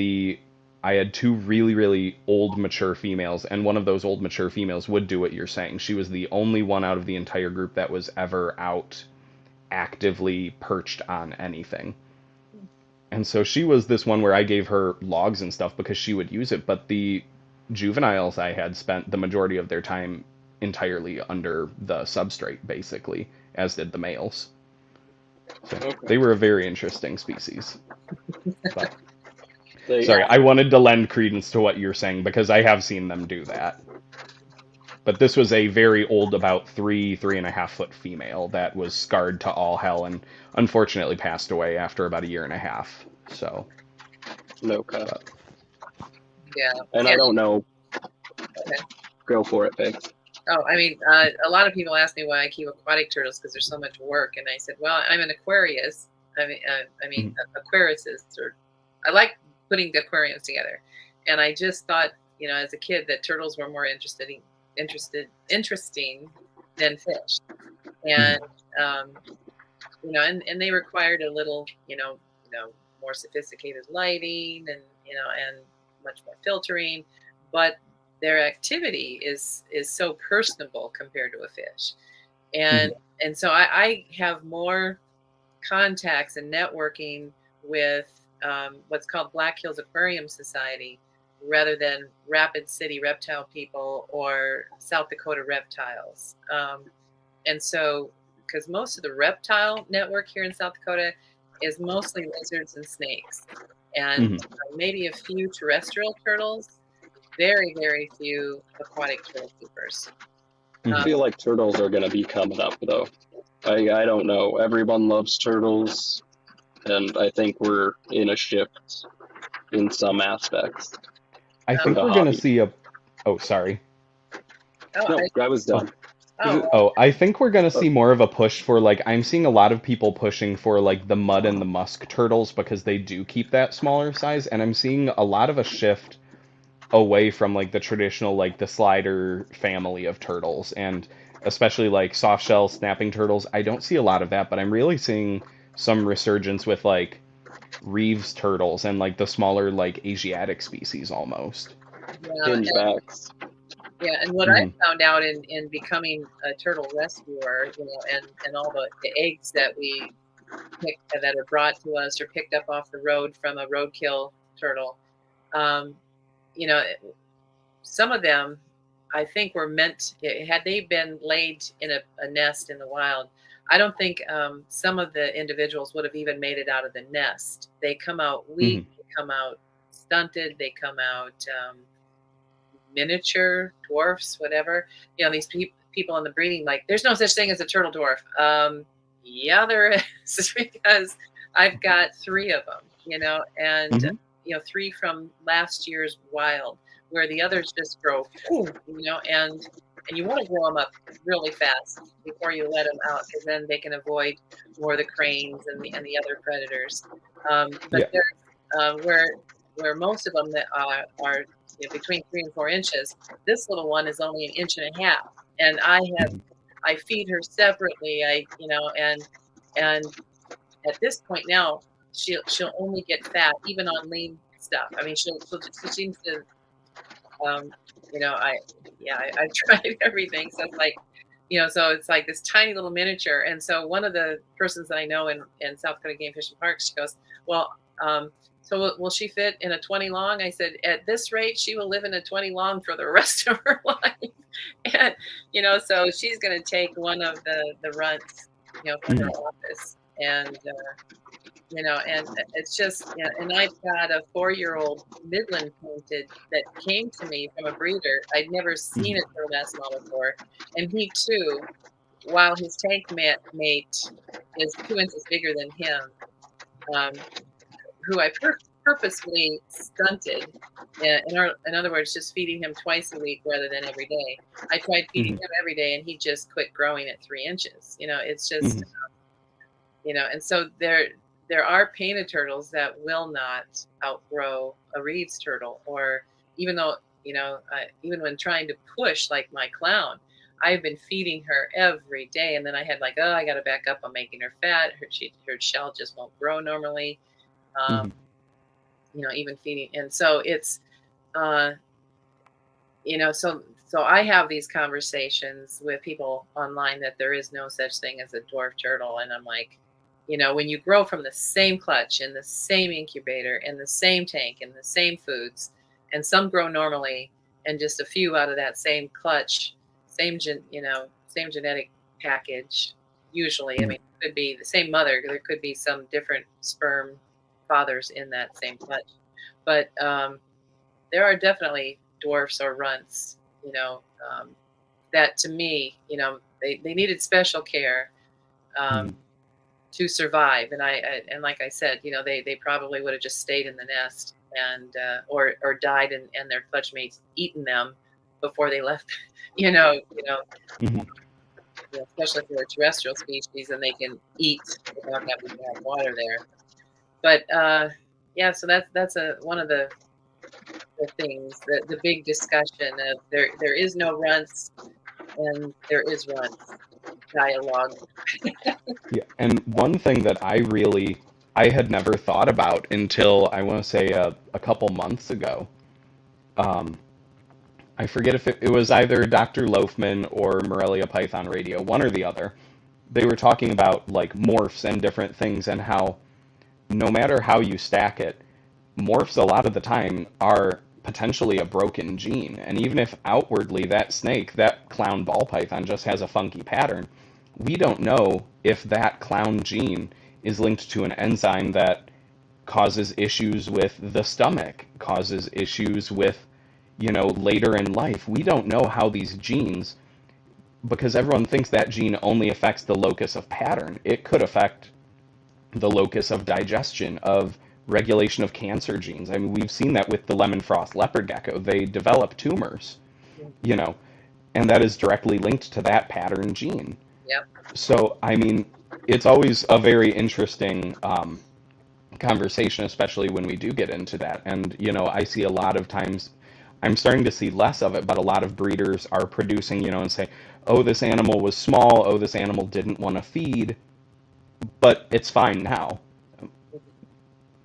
I had 2 really really old mature females, and one of those old mature females would do what you're saying. She was the only one out of the entire group that was ever out actively perched on anything. And so she was this one where I gave her logs and stuff because she would use it, but the juveniles I had spent the majority of their time entirely under the substrate, basically, as did the males. So Okay. they were a very interesting species. But They, sorry, Yeah. I wanted to lend credence to what you're saying because I have seen them do that. But this was a very old, about 3.5 foot female that was scarred to all hell and unfortunately passed away after about a year and a half. So, no cut. but Yeah. And Yeah. I don't know. Okay. Go for it, Biggs. Oh, I mean, a lot of people ask me why I keep aquatic turtles because there's so much work, and I said, well, I'm an Aquarius. mhm, Aquariuses, or I like putting the aquariums together, and I just thought, as a kid, that turtles were more interesting than fish, mhm, and um, and they required a little, more sophisticated lighting, and much more filtering, but their activity is so personable compared to a fish, and mhm, and so I have more contacts and networking with what's called Black Hills Aquarium Society, rather than Rapid City reptile people or South Dakota reptiles. And so, because most of the reptile network here in South Dakota is mostly lizards and snakes, and maybe a few terrestrial turtles, very, very few aquatic turtle keepers. I feel like turtles are going to be coming up, though. I don't know. Everyone loves turtles, and I think we're in a shift in some aspects. I think we're going to see a. Oh, sorry. No, I was done. I think we're going to see more of a push for, like, I'm seeing a lot of people pushing for, like, the mud and the musk turtles because they do keep that smaller size, and I'm seeing a lot of a shift away from, like, the traditional, like, the slider family of turtles, and especially, like, soft shell snapping turtles. I don't see a lot of that, but I'm really seeing some resurgence with, like, Reeves turtles and, like, the smaller, like, Asiatic species almost. Hingebacks. Yeah, and what I found out in becoming a turtle rescuer, and all the eggs that we that are brought to us or picked up off the road from a roadkill turtle, some of them, I think, were meant, had they been laid in a nest in the wild, I don't think some of the individuals would have even made it out of the nest. They come out weak, they come out stunted, they come out miniature dwarfs, whatever. These people in the breeding, like, there's no such thing as a turtle dwarf. Yeah, there is, because I've got 3 of them, and 3 from last year's wild, where the others just grow, and you want to grow them up really fast before you let them out, because then they can avoid more of the cranes and the other predators. But there's where most of them that are between 3 and 4 inches, this little one is only 1.5 inches, and I feed her separately. And at this point now, she'll only get fat even on lean stuff. I mean, she seems to, I've tried everything. So it's like, so it's like this tiny little miniature. And so one of the persons that I know in South Dakota Game Fish and Parks, she goes, well, so will she fit in a 20 long? I said, at this rate, she will live in a 20 long for the rest of her life. And, so she's going to take one of the runts, from her office. And, and it's just, and I've got a 4-year-old Midland painted that came to me from a breeder. I'd never seen a turtle that small before. And he too, while his tank mate is 2 inches bigger than him, who I purposefully stunted, in other words, just feeding him twice a week rather than every day. I tried feeding him every day, and he just quit growing at 3 inches. It's just, and so there are painted turtles that will not outgrow a Reeves turtle, or even though, even when trying to push, like my clown, I've been feeding her every day, and then I had I got to back up on making her fat. Her shell just won't grow normally. Even feeding. And so it's, so I have these conversations with people online that there is no such thing as a dwarf turtle. And I'm like, when you grow from the same clutch in the same incubator in the same tank in the same foods, and some grow normally, and just a few out of that same clutch, same genetic package, usually. I mean, it could be the same mother. There could be some different sperm fathers in that same clutch, but there are definitely dwarfs or runts, that to me, they needed special care to survive. And like I said, they probably would have just stayed in the nest and or died and their clutch mates eaten them before they left. Especially if they're a terrestrial species and they can eat without having to have water there. But so that's one of the things, the big discussion of there is no runts and there is runts dialogue. Yeah, and one thing that I had never thought about until, I want to say, a couple months ago. I forget if it was either Dr. Loafman or Morelia Python Radio, one or the other. They were talking about, like, morphs and different things, and how no matter how you stack it, morphs a lot of the time are potentially a broken gene. And even if outwardly that snake, that clown ball python, just has a funky pattern, we don't know if that clown gene is linked to an enzyme that causes issues with the stomach, causes issues with, later in life. We don't know how these genes, because everyone thinks that gene only affects the locus of pattern. It could affect the locus of digestion, of regulation of cancer genes. I mean, we've seen that with the lemon frost leopard gecko. They develop tumors, you know, and that is directly linked to that pattern gene. Yep. So, I mean, it's always a very interesting conversation, especially when we do get into that. And, I see a lot of times, I'm starting to see less of it, but a lot of breeders are producing, and say, oh, this animal was small, oh, this animal didn't want to feed, but it's fine now.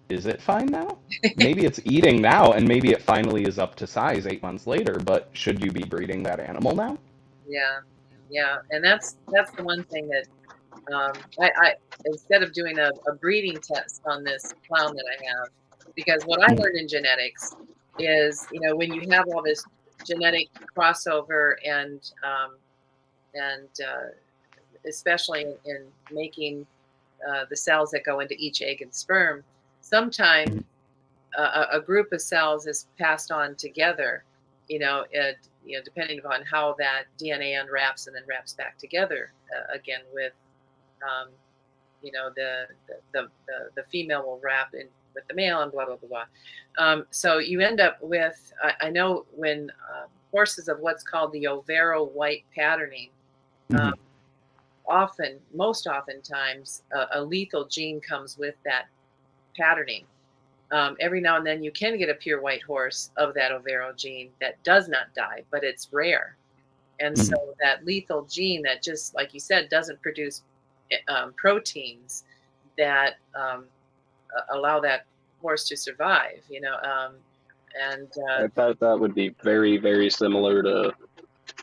Is it fine now? Maybe it's eating now, and maybe it finally is up to size 8 months later, but should you be breeding that animal now? Yeah, and that's the one thing that I instead of doing a breeding test on this clown that I have, because what I learned in genetics is, when you have all this genetic crossover and especially in making the cells that go into each egg and sperm, sometimes a group of cells is passed on together, depending upon how that DNA unwraps and then wraps back together again with, the female will wrap in with the male and blah, blah, blah, blah. So you end up with, I know when horses of what's called the overo-white patterning, most oftentimes, a lethal gene comes with that patterning. Every now and then you can get a pure white horse of that overo gene that does not die, but it's rare. And so that lethal gene that, just like you said, doesn't produce proteins that allow that horse to survive, I thought that would be very, very similar to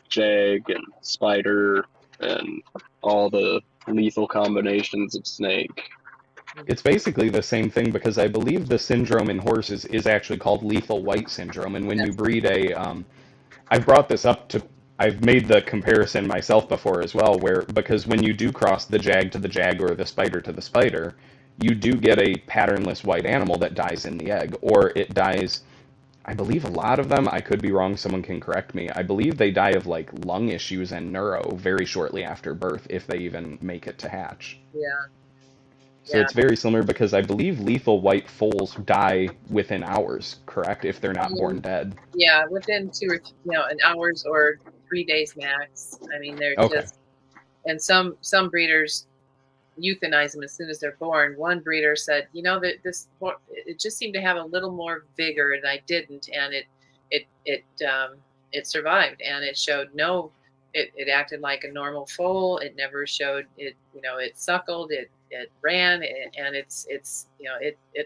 jag and spider and all the lethal combinations of snake. It's basically the same thing, because I believe the syndrome in horses is actually called lethal white syndrome. And when you breed I've brought this up I've made the comparison myself before as well, because when you do cross the jag to the jag or the spider to the spider, you do get a patternless white animal that dies in the egg, or it dies, I believe a lot of them, I could be wrong, someone can correct me, I believe they die of like lung issues and neuro very shortly after birth, if they even make it to hatch. Yeah. So it's very similar, because I believe lethal white foals die within hours, correct? If they're not born dead. Yeah, within 2 or an hours or 3 days max. I mean, they're just, and some breeders euthanize them as soon as they're born. One breeder said, that it just seemed to have a little more vigor, and I didn't, and it survived, and it showed it acted like a normal foal. It never showed it, it suckled, it ran, and it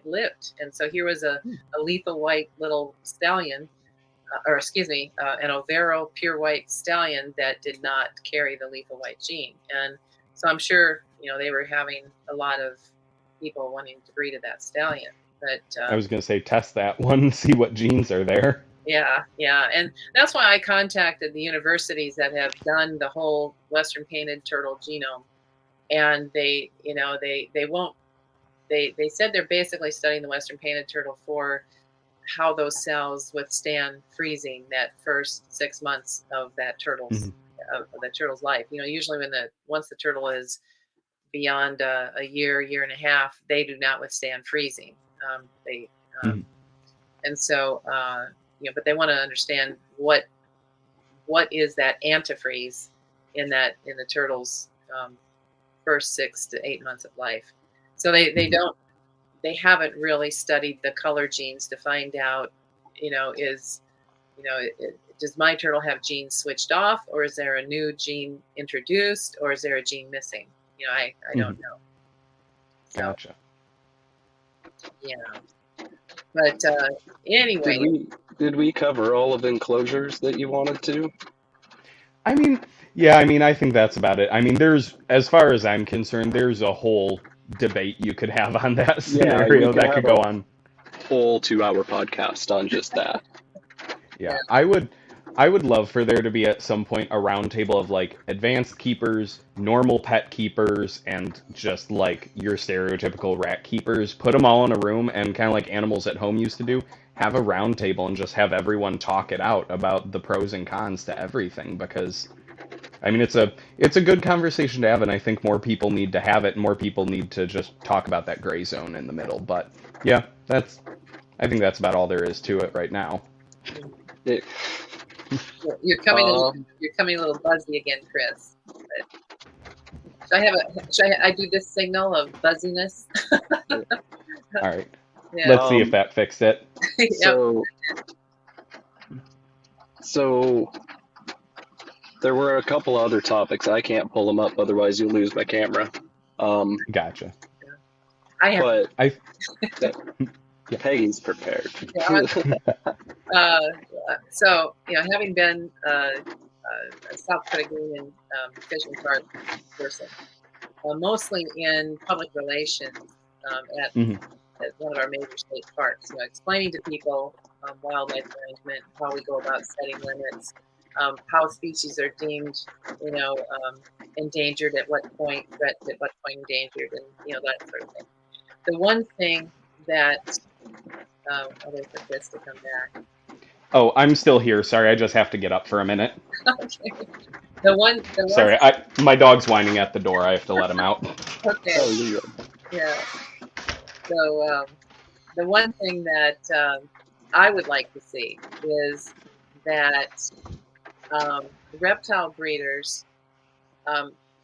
lived. And so here was a lethal white little stallion, an overo pure white stallion that did not carry the lethal white gene. And so I'm sure, they were having a lot of people wanting to breed of that stallion. But I was going to say, test that one, see what genes are there. Yeah. And that's why I contacted the universities that have done the whole Western painted turtle genome. And they said they're basically studying the Western painted turtle for how those cells withstand freezing that first 6 months of that turtle's of the turtle's life. Usually once the turtle is beyond a year and a half, they do not withstand freezing. And so but they want to understand what is that antifreeze in the turtle's first 6 to 8 months of life. So they haven't really studied the color genes to find out, does my turtle have genes switched off, or is there a new gene introduced, or is there a gene missing? I don't know. So, gotcha. Yeah. But anyway. Did we cover all of the enclosures that you wanted to? I mean, yeah, I think that's about it. I mean, as far as I'm concerned, there's a whole debate you could have on that scenario that could go on. Whole 2-hour podcast on just that. Yeah, I would love for there to be at some point a round table of like advanced keepers, normal pet keepers, and just like your stereotypical rat keepers. Put them all in a room and kind of like Animals at Home used to do, have a round table and just have everyone talk it out about the pros and cons to everything because I mean it's a good conversation to have and I think more people need to have it and more people need to just talk about that gray zone in the middle. But yeah, I think that's about all there is to it right now. It, You're coming um, you're coming a little buzzy again, Chris. Should I do this signal of buzziness? All right. Yeah. Let's see if that fixed it. Yep. so so there were a couple other topics. I can't pull them up, otherwise you'll lose my camera. Gotcha. I have. But I yeah. Peggy's prepared. Yeah, so having been a South Caribbean fishing park person, mostly in public relations at Mhm. one of our major state parks, explaining to people wildlife management, how we go about setting limits, how species are deemed, endangered at what point, threatened at what point endangered, and that sort of thing. The one thing that I'll wait for Chris to come back. Oh, I'm still here. Sorry, I just have to get up for a minute. Okay. The one. Sorry, my dog's whining at the door. I have to let him out. Okay. Oh, you go. Yeah. So the one thing that I would like to see is that reptile breeders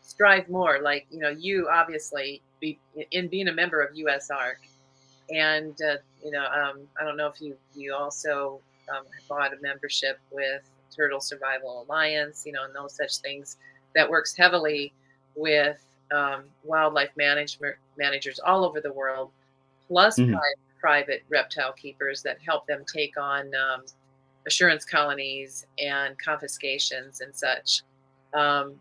strive more. Like you obviously in being a member of USARK, and I don't know if you also bought a membership with Turtle Survival Alliance, and those such things that works heavily with wildlife managers all over the world, plus Mhm. private reptile keepers that help them take on assurance colonies and confiscations and such. Um,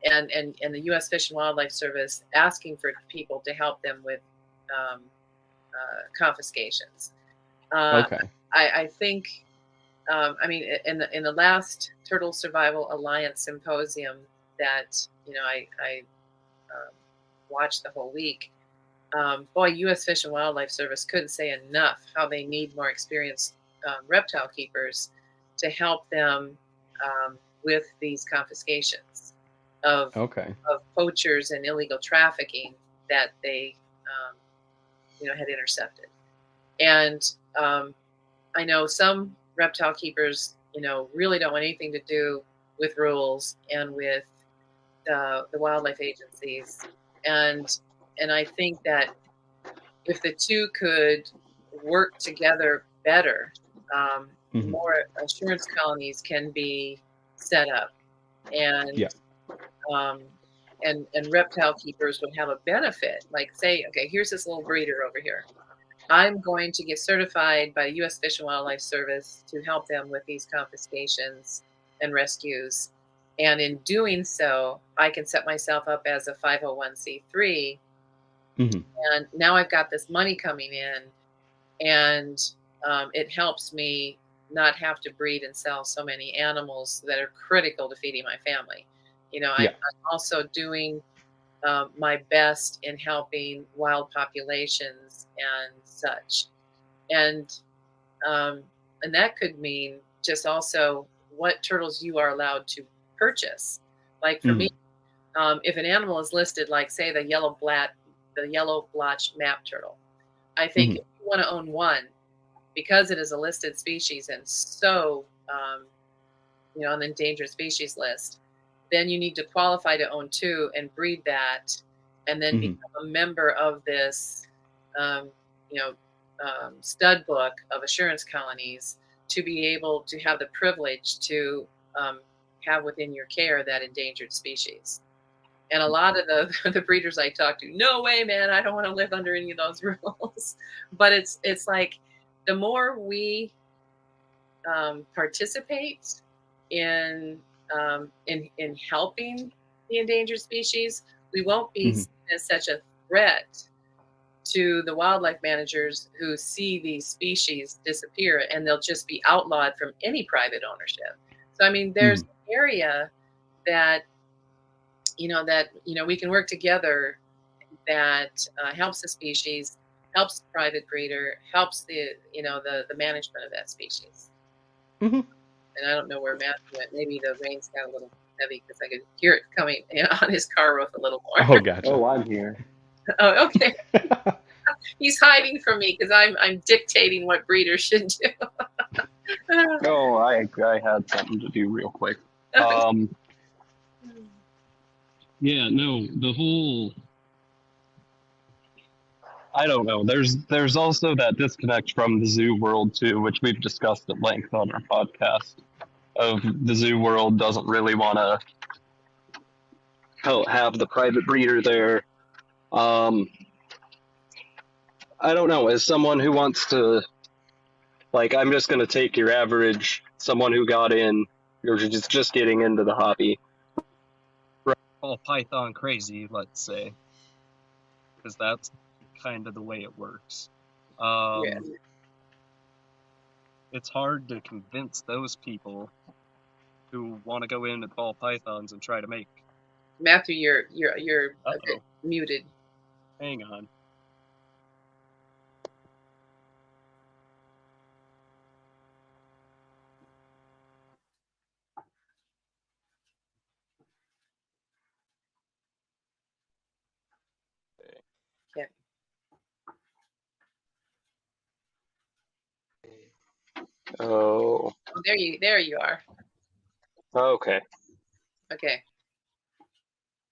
and the U.S. Fish and Wildlife Service asking for people to help them with um, confiscations. Okay. I think, I mean, in the last Turtle Survival Alliance symposium that I watched the whole week, boy, U.S. Fish and Wildlife Service couldn't say enough how they need more experienced reptile keepers to help them with these confiscations Okay. of poachers and illegal trafficking that they had intercepted. And I know some reptile keepers, really don't want anything to do with rules and with the wildlife agencies. And I think that if the two could work together better, Mhm. more assurance colonies can be set up, and Yeah. um, and reptile keepers would have a benefit. Like, say, okay, here's this little breeder over here. I'm going to get certified by U.S. Fish and Wildlife Service to help them with these confiscations and rescues. And in doing so, I can set myself up as a 501c3. Mhm. And now I've got this money coming in, and it helps me not have to breed and sell so many animals that are critical to feeding my family. I'm Yeah. also doing my best in helping wild populations and such. And and that could mean just also what turtles you are allowed to purchase. Like for me, Mhm. if an animal is listed, like say the yellow blotched map turtle, I think Mhm. if you want to own one, because it is a listed species and so on the endangered species list, then you need to qualify to own two and breed that, and then Mhm. become a member of this, um, stud book of assurance colonies to be able to have the privilege to have within your care that endangered species. And a lot of the breeders I talk to, no way, man, I don't want to live under any of those rules. But it's like the more we participate in helping the endangered species, we won't be Mhm. seen as such a threat to the wildlife managers who see these species disappear, and they'll just be outlawed from any private ownership. So I mean, there's an area that we can work together that helps the species, helps the private breeder, helps the management of that species. Mm-hmm. And I don't know where Matthew went. Maybe the rain's got a little heavy because I could hear it coming on his car roof a little more. Oh, gotcha. Oh, I'm here. Oh, okay. He's hiding from me because I'm dictating what breeders should do. No, I had something to do real quick. Yeah, no, the whole, I don't know. There's also that disconnect from the zoo world too, which we've discussed at length on our podcast. Of the zoo world doesn't really want to have the private breeder there. I don't know. As someone who wants to, like, I'm just gonna take your average someone who got in, or just getting into the hobby. All Python crazy, let's say, because that's kind of the way it works. Yeah. It's hard to convince those people who want to go in at ball pythons and try to make. Matthew, you're a bit muted. Hang on. Okay. Oh. There you are. Okay. Okay.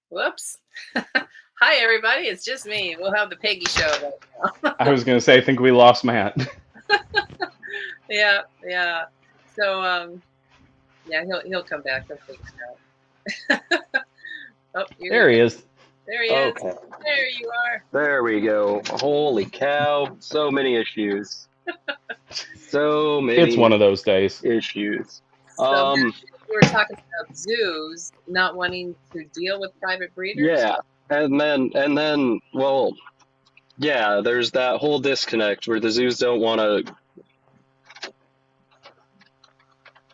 Whoops. Hi everybody, it's just me. We'll have the Peggy show right now. I was gonna say, I think we lost Matt. Yeah. So yeah, he'll come back. He'll figure it out. Oh, There he is. There he is. Okay. There you are. There we go. Holy cow! So many issues. So many. It's one of those days. Issues. So we were talking about zoos not wanting to deal with private breeders. Yeah, and then, well, yeah, there's that whole disconnect where the zoos don't want to.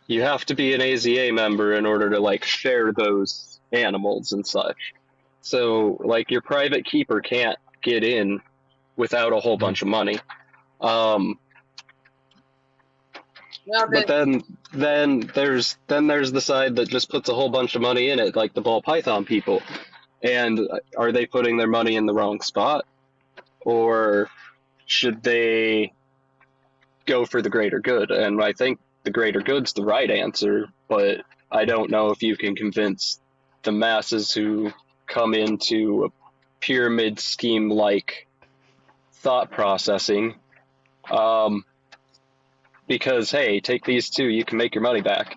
You have to be an AZA member in order to like share those animals and such. So like your private keeper can't get in without a whole bunch of money. Well, but then there's the side that just puts a whole bunch of money in it, like the ball python people. And are they putting their money in the wrong spot, or should they go for the greater good? And I think the greater good's the right answer, but I don't know if you can convince the masses who come into a pyramid scheme like thought processing. Because hey, take these two, you can make your money back.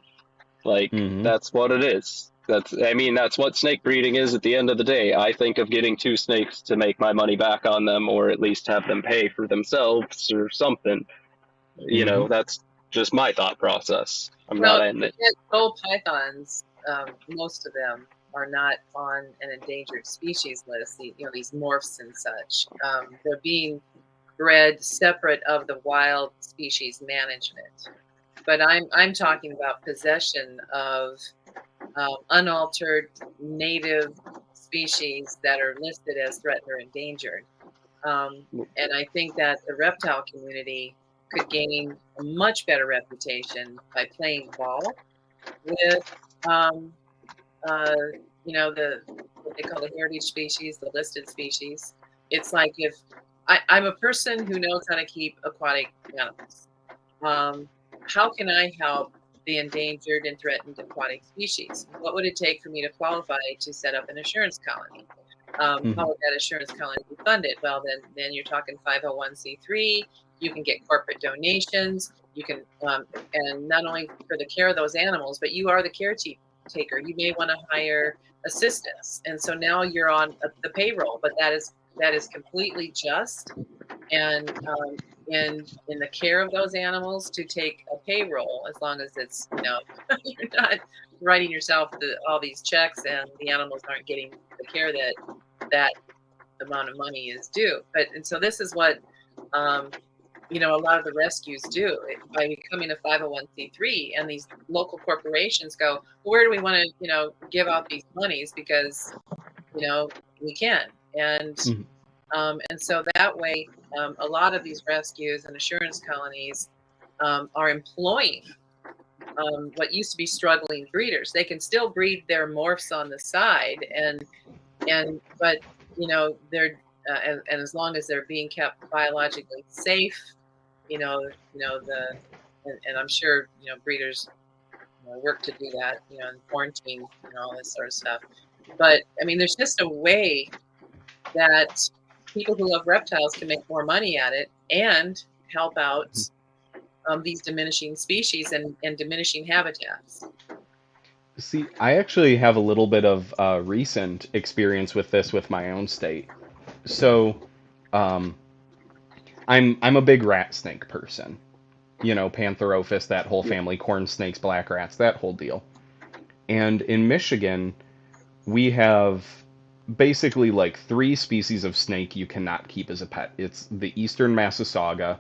Like that's what it is. That's what snake breeding is at the end of the day. I think of getting two snakes to make my money back on them, or at least have them pay for themselves or something. You know, that's just my thought process. I'm not in it. Bull pythons, most of them are not on an endangered species list. These morphs and such. They're being bred separate of the wild species management. But I'm talking about possession of unaltered native species that are listed as threatened or endangered. And I think that the reptile community could gain a much better reputation by playing ball with, what they call the heritage species, the listed species. It's like if I'm a person who knows how to keep aquatic animals. How can I help the endangered and threatened aquatic species? What would it take for me to qualify to set up an assurance colony? How would that assurance colony be funded? Well, then you're talking 501c3. You can get corporate donations. You can, and not only for the care of those animals, but you are the caretaker. You may want to hire assistants, and so now you're on the payroll. But that is completely just, and in the care of those animals to take a payroll, as long as it's you're not writing yourself all these checks and the animals aren't getting the care that amount of money is due. And so this is what you know, a lot of the rescues do by becoming a 501c3, and these local corporations go, well, where do we want to, you know, give out these monies, because, you know, we can. Mhm. And so that way, a lot of these rescues and assurance colonies are employing what used to be struggling breeders. They can still breed their morphs on the side, but you know, they're and as long as they're being kept biologically safe, and I'm sure, you know, breeders, you know, work to do that, you know, and quarantine, you know, all this sort of stuff. But I mean, there's just a way that people who love reptiles can make more money at it and help out these diminishing species and diminishing habitats. See, I actually have a little bit of recent experience with this with my own state. So, um, I'm a big rat snake person. You know, Pantherophis, that whole family, corn snakes, black rats, that whole deal. And in Michigan, we have basically like three species of snake you cannot keep as a pet. It's the eastern Massasauga,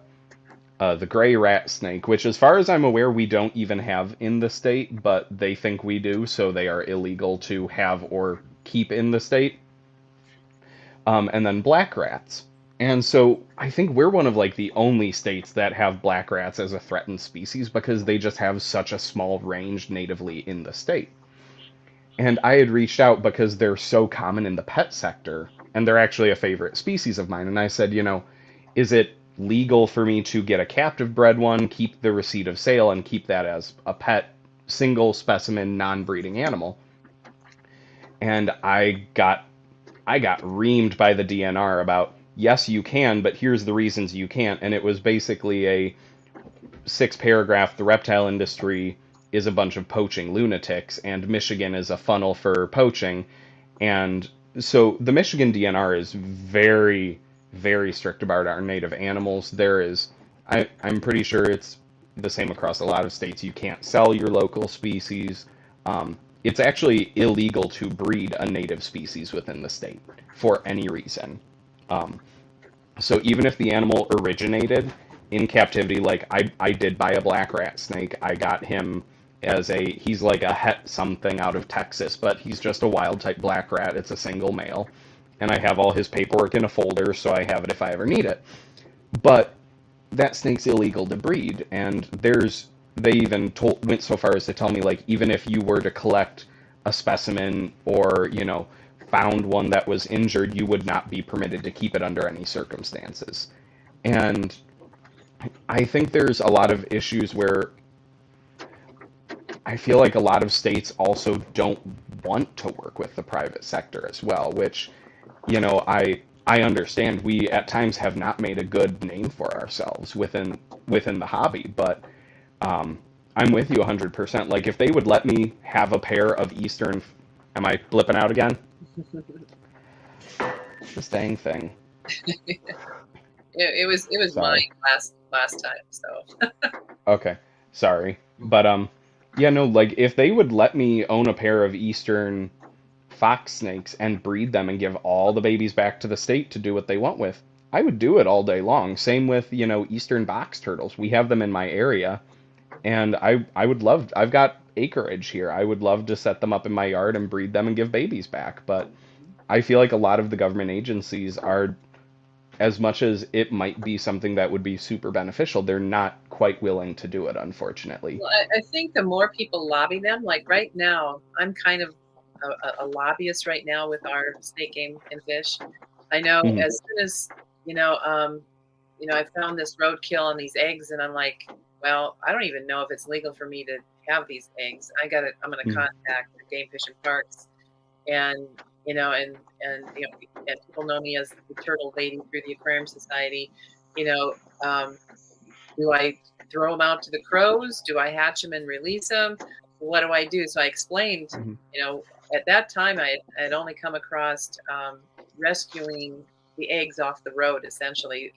the gray rat snake, which, as far as I'm aware, we don't even have in the state, but they think we do, so they are illegal to have or keep in the state. And then black rats. And so I think we're one of like the only states that have black rats as a threatened species because they just have such a small range natively in the state. And I had reached out because they're so common in the pet sector, and they're actually a favorite species of mine. And I said, you know, is it legal for me to get a captive bred one, keep the receipt of sale, and keep that as a pet, single specimen, non-breeding animal? And I got reamed by the DNR about, yes, you can, but here's the reasons you can't. And it was basically a 6 paragraph, the reptile industry is a bunch of poaching lunatics, and Michigan is a funnel for poaching. And so the Michigan DNR is very, very strict about our native animals. I'm pretty sure it's the same across a lot of states. You can't sell your local species. It's actually illegal to breed a native species within the state for any reason. Um, so even if the animal originated in captivity, like I did buy a black rat snake, I got him he's like a het something out of Texas, but he's just a wild type black rat. It's a single male. And I have all his paperwork in a folder, so I have it if I ever need it. But that snake's illegal to breed, and they even went so far as to tell me, like, even if you were to collect a specimen or, you know, found one that was injured, you would not be permitted to keep it under any circumstances. And I think there's a lot of issues where I feel like a lot of states also don't want to work with the private sector as well, which, you know, I understand we at times have not made a good name for ourselves within the hobby, but I'm with you 100%. Like, if they would let me have a pair of Eastern, am I blipping out again? This dang thing. It was mine Sorry. last time. So Okay. Sorry. But yeah, no, like if they would let me own a pair of Eastern fox snakes and breed them and give all the babies back to the state to do what they want with, I would do it all day long. Same with, you know, Eastern box turtles. We have them in my area, and I would love, I've got acreage here. I would love to set them up in my yard and breed them and give babies back. But I feel like a lot of the government agencies are, as much as it might be something that would be super beneficial, they're not quite willing to do it, unfortunately. well, I think the more people lobby them, like right now, I'm kind of a lobbyist right now with our state game and fish. I know Mhm. as soon as I found this roadkill on these eggs, and I'm like, well, I don't even know if it's legal for me to have these eggs. I'm going to Mhm. contact the Game Fish and Parks, and and people know me as the turtle lady through the Aquarium Society. You know, do I throw them out to the crows? Do I hatch them and release them? What do I do? So I explained, Mhm. at that time I had only come across rescuing the eggs off the road, essentially,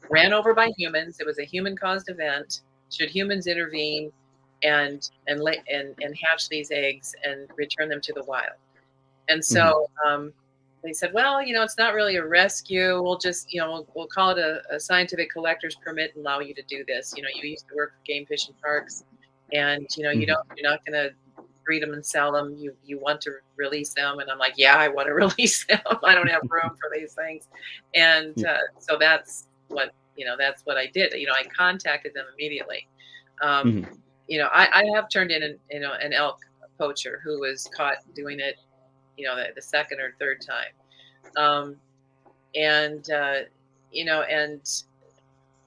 ran over by humans. It was a human caused event. Should humans intervene and hatch these eggs and return them to the wild? And Mhm. so they said, well, it's not really a rescue. We'll just, we'll call it a scientific collector's permit and allow you to do this. You used to work for game fish and parks, and Mhm. you're not going to breed them and sell them. You want to release them, and I'm like, yeah, I want to release them. I don't have room for these things, and Yeah. so that's what I did. I contacted them immediately. Mhm. I have turned in an elk poacher who was caught doing it, the second or third time. Um, and and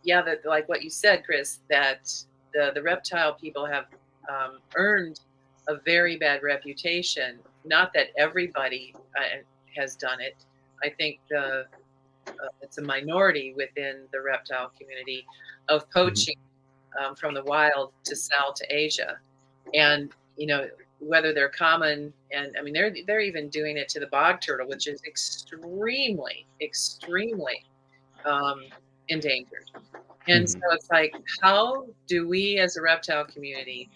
yeah, that, like what you said, Chris, that the reptile people have earned a very bad reputation. Not that everybody has done it. I think it's a minority within the reptile community of Mhm. poaching from the wild to sell to Asia, and whether they're common, and I mean they're even doing it to the bog turtle, which is extremely, extremely endangered. And so Mhm. it's like, how do we as a reptile community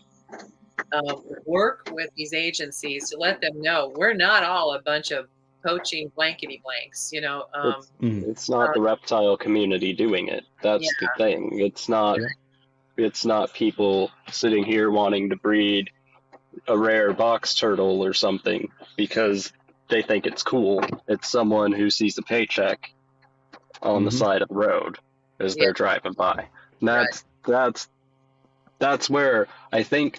work with these agencies to let them know we're not all a bunch of poaching blankety blanks, It's Mhm. it's not the reptile community doing it. yeah, That's the thing. Yeah. It's not people sitting here wanting to breed a rare box turtle or something because they think it's cool. It's someone who sees a paycheck on the Mhm. side of the road as yeah, they're driving by. And right, that's where I think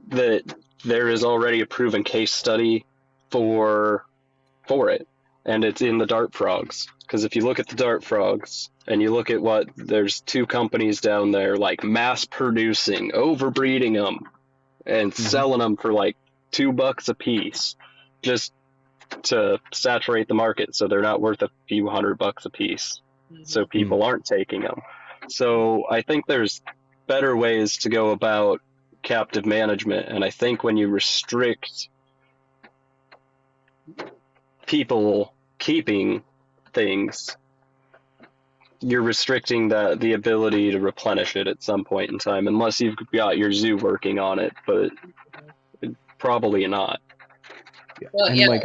that there is already a proven case study for for it, and it's in the dart frogs. Because if you look at the dart frogs and you look at what there's two companies down there like mass producing, overbreeding them, and Mhm. selling them for like $2 a piece, just to saturate the market, so they're not worth a few $100 a piece. So hmm Mhm. people aren't taking them. So I think there's better ways to go about captive management, and I think when you restrict people keeping things, you're restricting the ability to replenish it at some point in time, unless you've got your zoo working on it, but probably not. Yeah. well, And yeah, like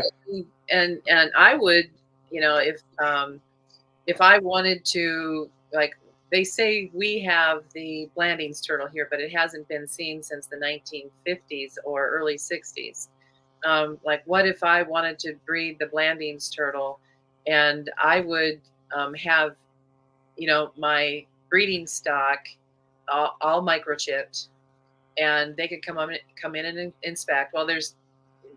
and I would, if I wanted to, like, they say we have the Blandings turtle here, but it hasn't been seen since the 1950s or early 60s. Like, what if I wanted to breed the Blandings turtle, and I would have, my breeding stock all microchipped, and they could come in and inspect. Well, there's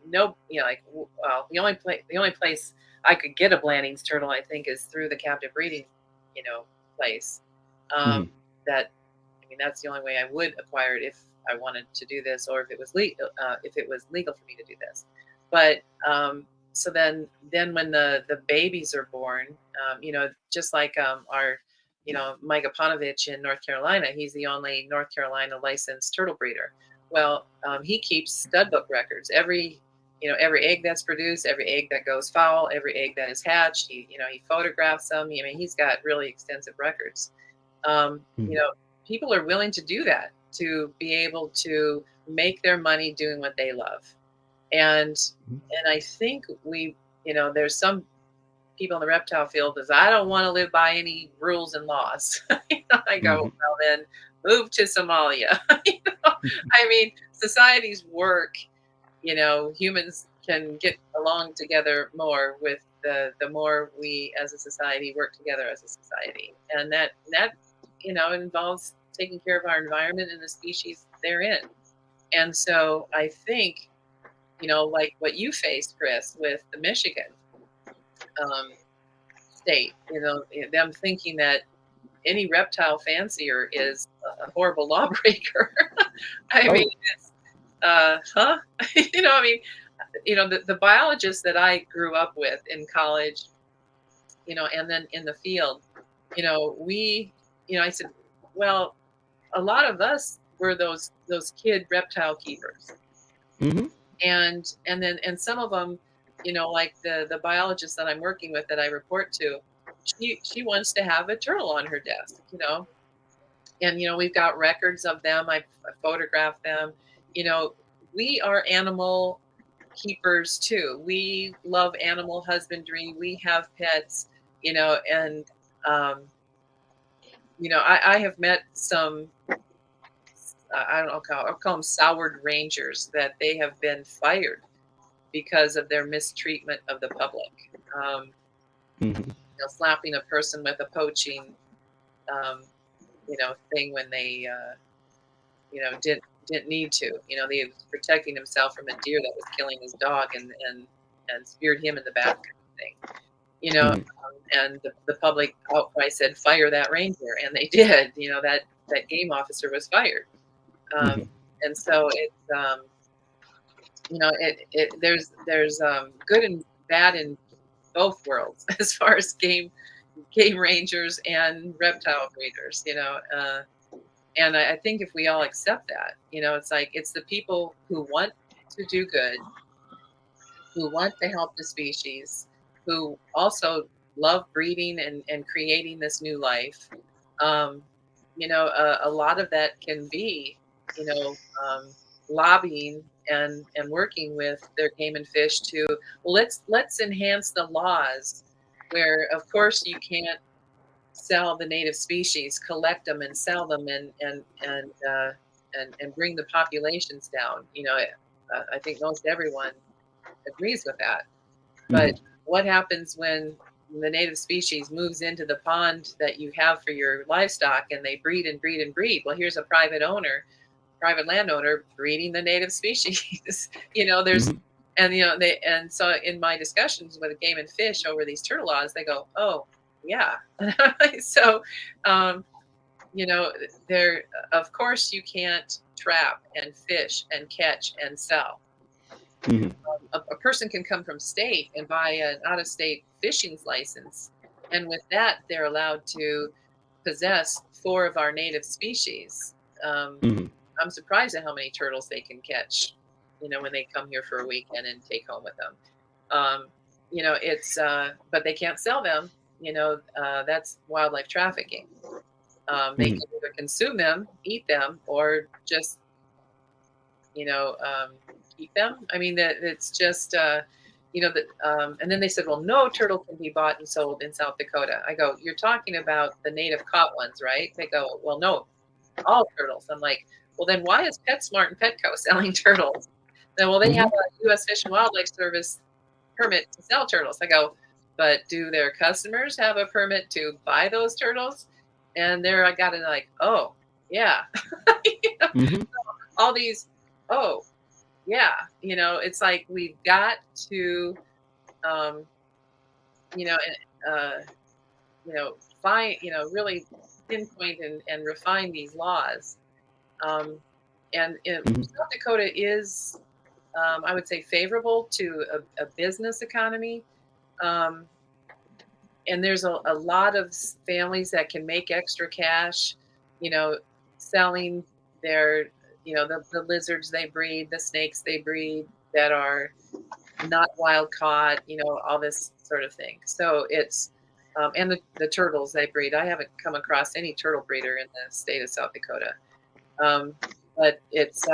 no, like, well, the only place I could get a Blandings turtle, I think, is through the captive breeding, place. Um, Mhm. that I mean, that's the only way I would acquire it if I wanted to do this, or if it was legal for me to do this. But so then when the babies are born, just like our Mike Aponovich in North Carolina, he's the only North Carolina licensed turtle breeder. Well, he keeps stud book records. Every egg that's produced, every egg that goes foul, every egg that is hatched. He photographs them. I mean, he's got really extensive records. Um, you Mhm. know, People are willing to do that to be able to make their money doing what they love. And Mhm. I think there's some people in the reptile field is, I don't want to live by any rules and laws. I go, Mhm. well then move to Somalia. I mean, societies work, humans can get along together more with the more we as a society work together as a society. And that involves taking care of our environment and the species they're in. And so I think, like what you faced, Chris, with the Michigan um, state, them thinking that any reptile fancier is a horrible lawbreaker. I mean, Oh. it's, huh? I mean, the biologists that I grew up with in college, and then in the field, I said, well, a lot of us were those kid reptile keepers, Mhm. and some of them, like the biologist that I'm working with that I report to, she wants to have a turtle on her desk, and we've got records of them. I photographed them. you know we are animal keepers too. We love animal husbandry. We have pets, and I have met some. I don't know. I'll call them soured rangers that they have been fired because of their mistreatment of the public. Mm-hmm. Slapping a person with a poaching, thing when they, didn't need to. They was protecting himself from a deer that was killing his dog and speared him in the back, kind of thing. Mm-hmm. And the public outcry said, "Fire that ranger," and they did. That game officer was fired. Mm-hmm. And so it's there's good and bad in both worlds as far as game rangers and reptile breeders. And I think if we all accept that, it's like it's the people who want to do good, who want to help the species, who also love breeding and creating this new life. A lot of that can be, lobbying and working with their game and fish to, well, let's enhance the laws where, of course, you can't sell the native species, collect them and sell them and bring the populations down. I think most everyone agrees with that. But what happens when the native species moves into the pond that you have for your livestock and they breed and breed and breed? Well, here's a private landowner breeding the native species. There's and so in my discussions with Game and Fish over these turtle laws, they go, "Oh, yeah." So, there, of course, you can't trap and fish and catch and sell. Mm-hmm. A person can come from state and buy an out-of-state fishing license, and with that, they're allowed to possess 4 of our native species. Mm-hmm. I'm surprised at how many turtles they can catch, when they come here for a weekend and take home with them. It's but they can't sell them. That's wildlife trafficking. They can either consume them, eat them, or just keep them. I mean, that it's just and then they said, well, no turtle can be bought and sold in South Dakota. I go, you're talking about the native caught ones, right? They go, well, no, all turtles. I'm like, well, then why is PetSmart and Petco selling turtles? Then, well, they have a U.S. Fish and Wildlife Service permit to sell turtles. I go, but do their customers have a permit to buy those turtles? And there I got it like, oh, yeah. All these, oh, yeah. It's like we've got to, find, really pinpoint and refine these laws. And South Dakota is, I would say, favorable to a business economy. And there's a lot of families that can make extra cash, selling their, the lizards they breed, the snakes they breed that are not wild caught, all this sort of thing. So it's, and the turtles they breed. I haven't come across any turtle breeder in the state of South Dakota. But it's,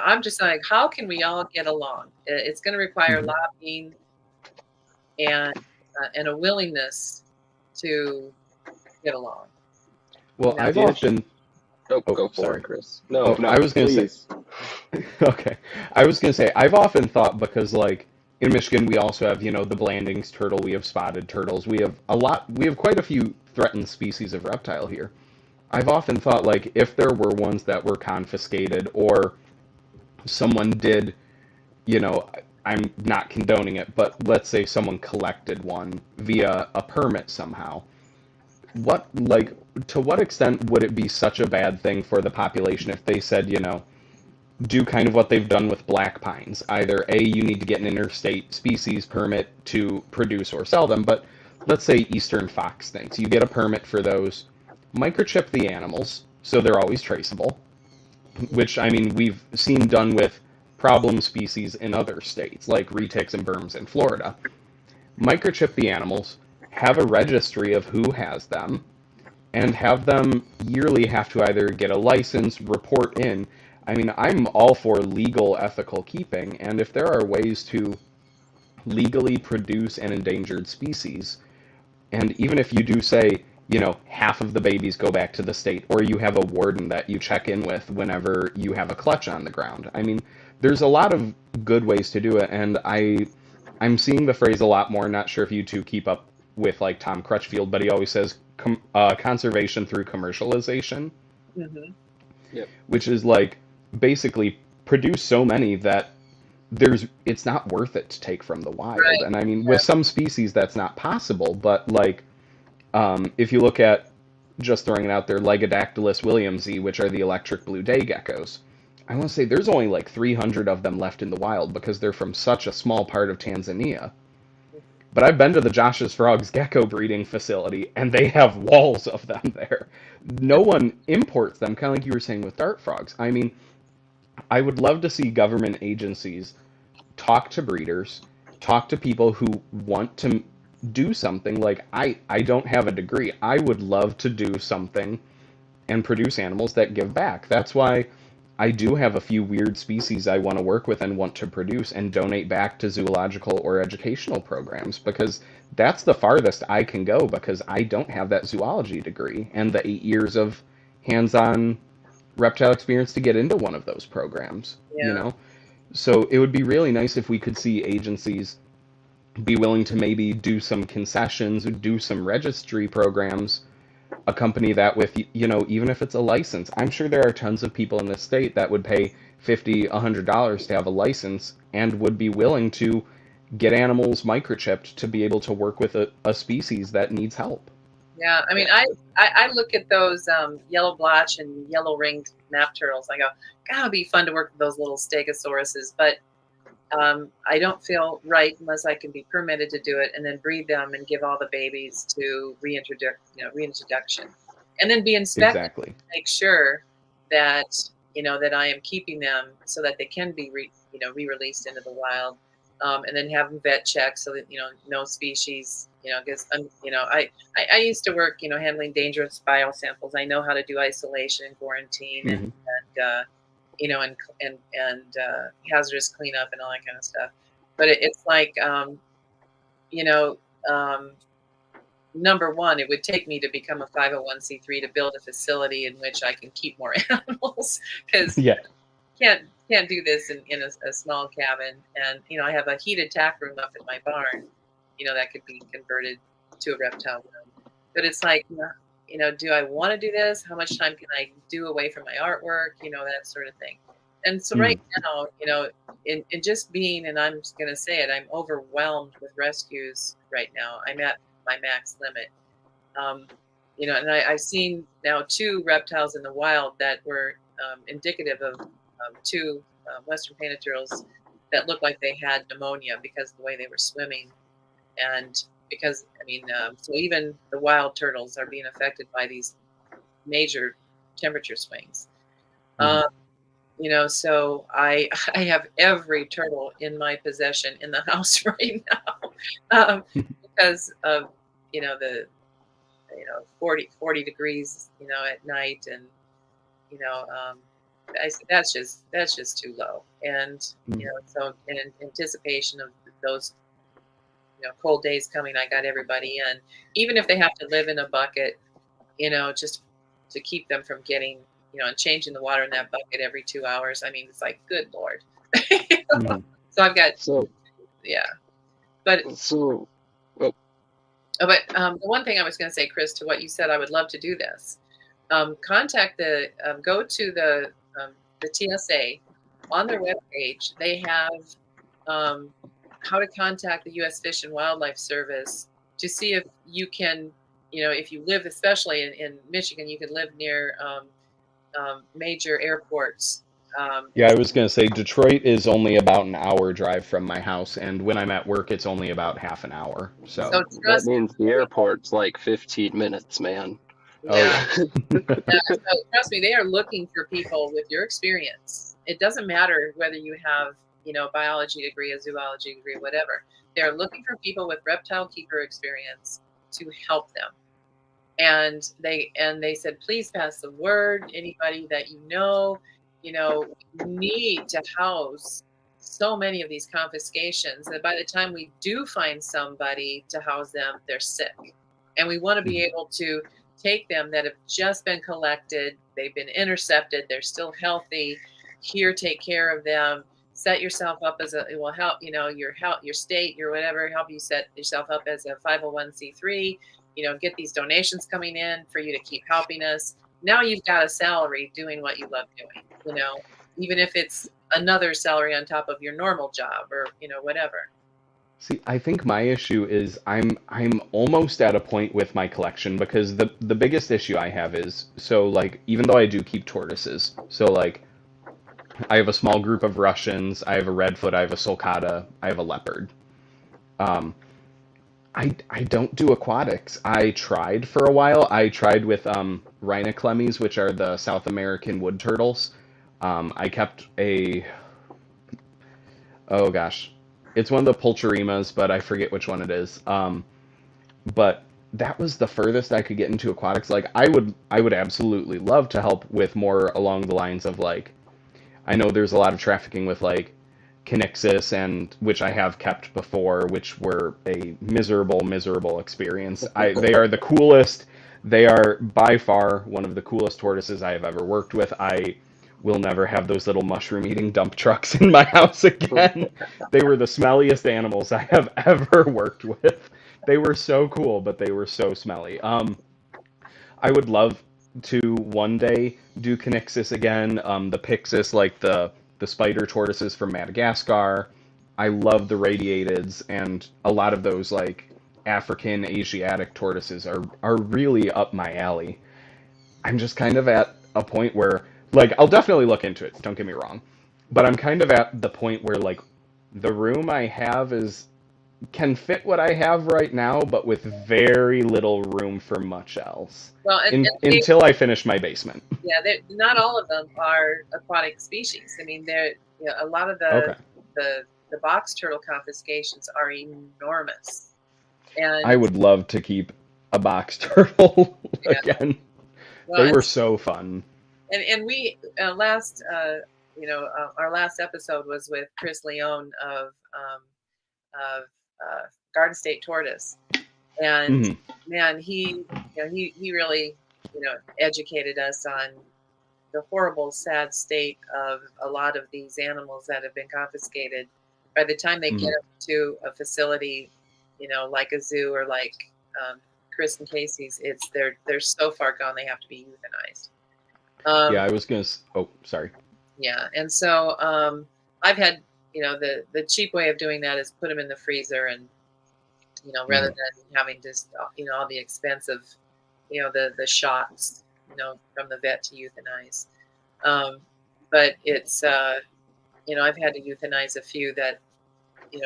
I'm just like, how can we all get along? It's going to require lobbying and a willingness to get along. Well, I've often. Go for it, Chris. No, I was going to say. Okay, I was going to say I've often thought, because like in Michigan we also have the Blandings turtle, we have spotted turtles, we have quite a few threatened species of reptile here. I've often thought, like, if there were ones that were confiscated, or someone did, I'm not condoning it, but let's say someone collected one via a permit somehow, to what extent would it be such a bad thing for the population if they said, do kind of what they've done with black pines? Either A, you need to get an interstate species permit to produce or sell them, but let's say eastern fox snakes, you get a permit for those, microchip the animals so they're always traceable, which, I mean, we've seen done with problem species in other states, like retics and berms in Florida. Microchip the animals, have a registry of who has them, and have them yearly have to either get a license, report in. I mean, I'm all for legal, ethical keeping, and if there are ways to legally produce an endangered species, and even if you do say, half of the babies go back to the state, or you have a warden that you check in with whenever you have a clutch on the ground. I mean, there's a lot of good ways to do it, and I'm seeing the phrase a lot more. Not sure if you two keep up with like Tom Crutchfield, but he always says conservation through commercialization, Hmm. Yep. which is like basically produce so many that it's not worth it to take from the wild. Right. And I mean, with some species that's not possible, but like if you look at, just throwing it out there, Legodactylus williamsi, which are the electric blue day geckos, I want to say there's only like 300 of them left in the wild because they're from such a small part of Tanzania. But I've been to the Josh's Frogs gecko breeding facility, and they have walls of them there. No one imports them, kind of like you were saying with dart frogs. I mean, I would love to see government agencies talk to breeders, talk to people who want to do something. Like, I don't have a degree. I would love to do something and produce animals that give back. That's why I do have a few weird species I want to work with and want to produce and donate back to zoological or educational programs, because that's the farthest I can go, because I don't have that zoology degree and the 8 years of hands-on reptile experience to get into one of those programs, Yeah. So it would be really nice if we could see agencies be willing to maybe do some concessions, do some registry programs, accompany that with, even if it's a license. I'm sure there are tons of people in this state that would pay $50, $100 to have a license and would be willing to get animals microchipped to be able to work with a species that needs help. Yeah, I mean, I look at those yellow blotch and yellow ringed nap turtles. I go, God, it'd be fun to work with those little stegosauruses, but I don't feel right unless I can be permitted to do it and then breed them and give all the babies to reintroduction, and then be inspected Exactly. to make sure that that I am keeping them so that they can be re-released into the wild, and then have them vet checked so that no species because I used to work handling dangerous biosamples. I know how to do isolation and quarantine and, Hmm. hazardous cleanup and all that kind of stuff. But it's like, you know, um, number one, it would take me to become a 501c3 to build a facility in which I can keep more animals, because Yeah. can't do this in a small cabin. And I have a heated tack room up in my barn, that could be converted to a reptile room. But it's like, do I want to do this? How much time can I do away from my artwork? That sort of thing. And so right now, in just being, and I'm just going to say it, I'm overwhelmed with rescues right now. I'm at my max limit. And I've seen now 2 reptiles in the wild that were indicative of 2 Western painted turtles that looked like they had pneumonia because of the way they were swimming. And because, so even the wild turtles are being affected by these major temperature swings. So I I have every turtle in my possession in the house right now, because of the 40 degrees at night, and that's just too low. And so in anticipation of those cold days coming, I got everybody in, even if they have to live in a bucket, just to keep them from getting, and changing the water in that bucket every 2 hours. I mean, it's like, good Lord. So I've got, So, yeah, but so, well, the one thing I was going to say, Chris, to what you said, I would love to do this. Contact go to the TSA on their webpage. They have how to contact the U.S. Fish and Wildlife Service to see if you can, if you live, especially in Michigan, you can live near major airports. Yeah, I was going to say Detroit is only about an hour drive from my house, and when I'm at work, it's only about half an hour. So, So that trust means the airport's like 15 minutes, man. oh yeah. yeah. So trust me, they are looking for people with your experience. It doesn't matter whether you have, a biology degree, a zoology degree, whatever. They're looking for people with reptile keeper experience to help them. And they said, please pass the word. Anybody that we need to house so many of these confiscations that by the time we do find somebody to house them, they're sick. And we want to be able to take them that have just been collected, they've been intercepted, they're still healthy. Here, take care of them. Set yourself up as it will help, your state, your whatever, help you set yourself up as a 501c3, get these donations coming in for you to keep helping us. Now you've got a salary doing what you love doing, even if it's another salary on top of your normal job or, whatever. See, I think my issue is I'm almost at a point with my collection because the biggest issue I have is, so like, even though I do keep tortoises, so like I have a small group of Russians, I have a redfoot, I have a sulcata, I have a leopard. Um, I don't do aquatics. I tried for a while. I tried with rhinoclemmies, which are the South American wood turtles. I kept oh gosh, it's one of the Pulcherimas, but I forget which one it is. But that was the furthest I could get into aquatics. Like I would absolutely love to help with more along the lines of like, I know there's a lot of trafficking with like Kinexis, and which I have kept before, which were a miserable experience. They are the coolest. They are by far one of the coolest tortoises I have ever worked with. I will never have those little mushroom eating dump trucks in my house again. They were the smelliest animals I have ever worked with. They were so cool, but they were so smelly. I would love to one day do Kinexis again. The Pyxis, like the spider tortoises from Madagascar. I love the radiateds, and a lot of those like African, Asiatic tortoises are really up my alley. I'm just kind of at a point where, like, I'll definitely look into it, don't get me wrong, but I'm kind of at the point where like the room I have can fit what I have right now, but with very little room for much else. Well, Until I finish my basement. Yeah, not all of them are aquatic species. I mean, a lot of Okay. the box turtle confiscations are enormous. And I would love to keep a box turtle again. well, They were so fun. And we our last episode was with Chris Leone of Garden State Tortoise, and man, he really educated us on the horrible, sad state of a lot of these animals that have been confiscated. By the time they get up to a facility, like a zoo or like Chris and Casey's, they're so far gone they have to be euthanized. Yeah, I was gonna. Oh, sorry. Yeah, and so I've had the cheap way of doing that is put them in the freezer, and rather than having just all the expense of the shots from the vet to euthanize. But it's I've had to euthanize a few that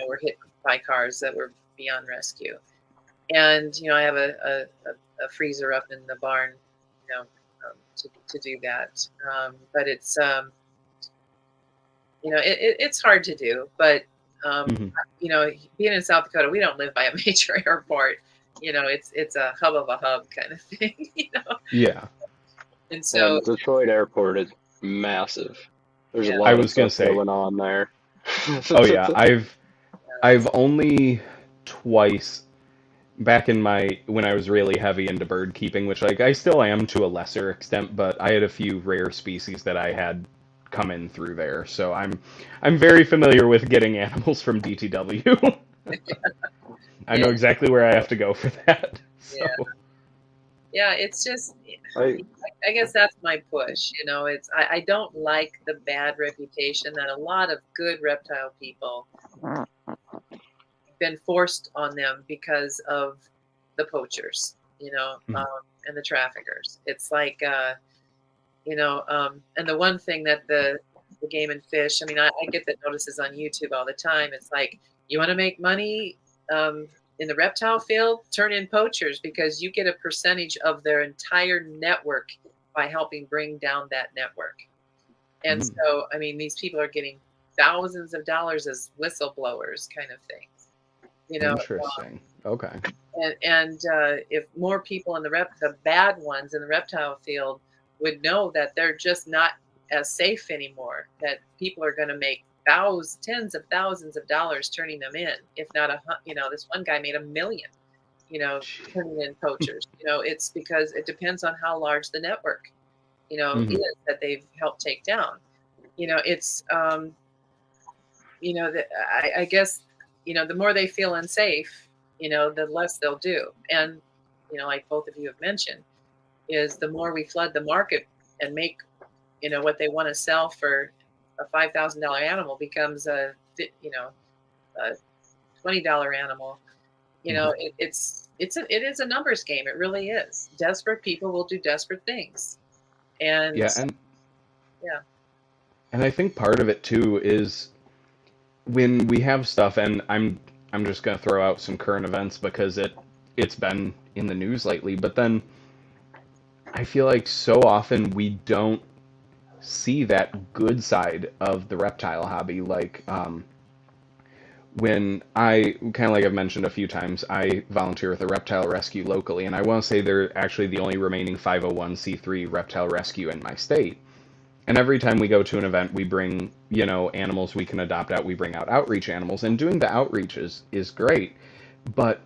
were hit by cars that were beyond rescue, and I have a freezer up in the barn to do that. But it's it's hard to do, but being in South Dakota, we don't live by a major airport. It's a hub of a hub kind of thing. Yeah. And so and Detroit Airport is massive. There's a I lot of was gonna stuff say, going on there. oh yeah, I've only twice back in when I was really heavy into bird keeping, which like I still am to a lesser extent, but I had a few rare species that I had come in through there. So I'm very familiar with getting animals from DTW. I know exactly where I have to go for that. So. Yeah, it's just I guess that's my push. I don't like the bad reputation that a lot of good reptile people been forced on them because of the poachers, and the traffickers. It's like and the one thing that the Game and Fish, I mean, I get the notices on YouTube all the time. It's like, you want to make money in the reptile field, turn in poachers, because you get a percentage of their entire network by helping bring down that network. And so, I mean, these people are getting thousands of dollars as whistleblowers kind of things. Interesting. Okay. And if more people in the bad ones in the reptile field would know that they're just not as safe anymore, that people are going to make tens of thousands of dollars turning them in, if not this one guy made $1 million, turning in poachers. It's because it depends on how large the network, Mhm. is that they've helped take down. It's, I guess, the more they feel unsafe, the less they'll do. And, like both of you have mentioned, is the more we flood the market and make, what they want to sell for a $5,000 animal becomes a $20 animal. It is a numbers game. It really is. Desperate people will do desperate things. And Yeah, and yeah. And I think part of it too is when we have stuff, and I'm just gonna throw out some current events because it's been in the news lately, but then I feel like so often we don't see that good side of the reptile hobby. Like when I kind of like I've mentioned a few times, I volunteer with a reptile rescue locally, and I want to say they're actually the only remaining 501c3 reptile rescue in my state. And every time we go to an event, we bring, animals we can adopt out. We bring out outreach animals, and doing the outreach is great. But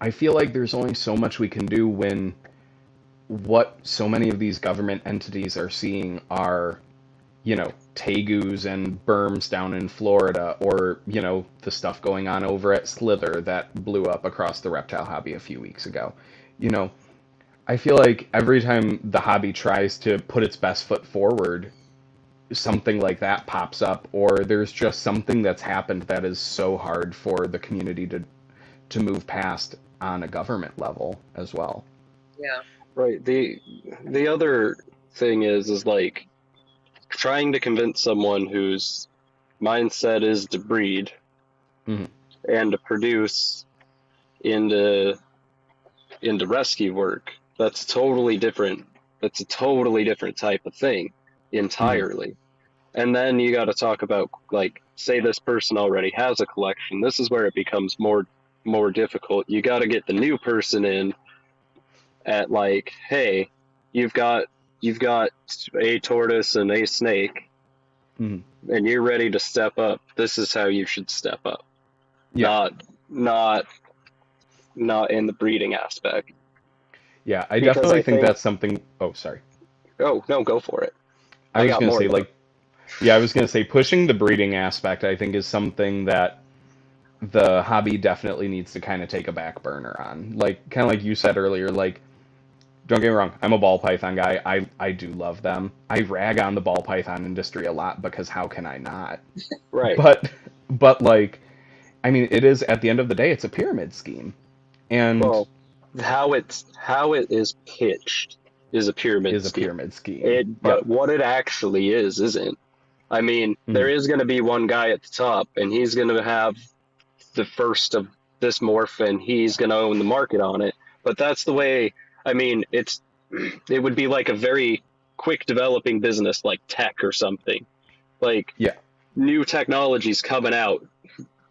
I feel like there's only so much we can do when what so many of these government entities are seeing are, tegus and berms down in Florida, or, the stuff going on over at Slither that blew up across the reptile hobby a few weeks ago. You know, I feel like every time the hobby tries to put its best foot forward, something like that pops up, or there's just something that's happened that is so hard for the community to move past on a government level as well. Yeah. Right. The other thing is like trying to convince someone whose mindset is to breed Mhm. and to produce into rescue work. That's totally different. That's a totally different type of thing entirely. And then you got to talk about, like, say this person already has a collection. This is where it becomes more difficult. You got to get the new person in at, like, hey, you've got a tortoise and a snake, Mhm. and you're ready to step up. This is how you should step up. Yeah. Not in the breeding aspect. Yeah, I Because definitely I think think, that's something. Oh, sorry. oh no, go for it. I I was got gonna more say, though. like, yeah, I was gonna say pushing the breeding aspect, I think, is something that the hobby definitely needs to kind of take a back burner on. Like, kind of like you said earlier, like, don't get me wrong, I'm a ball python guy. I do love them. I rag on the ball python industry a lot because how can I not? Right. But like, I mean, it is at the end of the day, it's a pyramid scheme, and Well, how it is pitched is a pyramid is a scheme. pyramid scheme. But Yep. what it actually is isn't. I mean, there Mhm. is going to be one guy at the top, and he's going to have the first of this morph, and he's going to own the market on it. But that's the way. I mean, it would be like a very quick developing business, like tech or something. Like Yeah. new technology's coming out,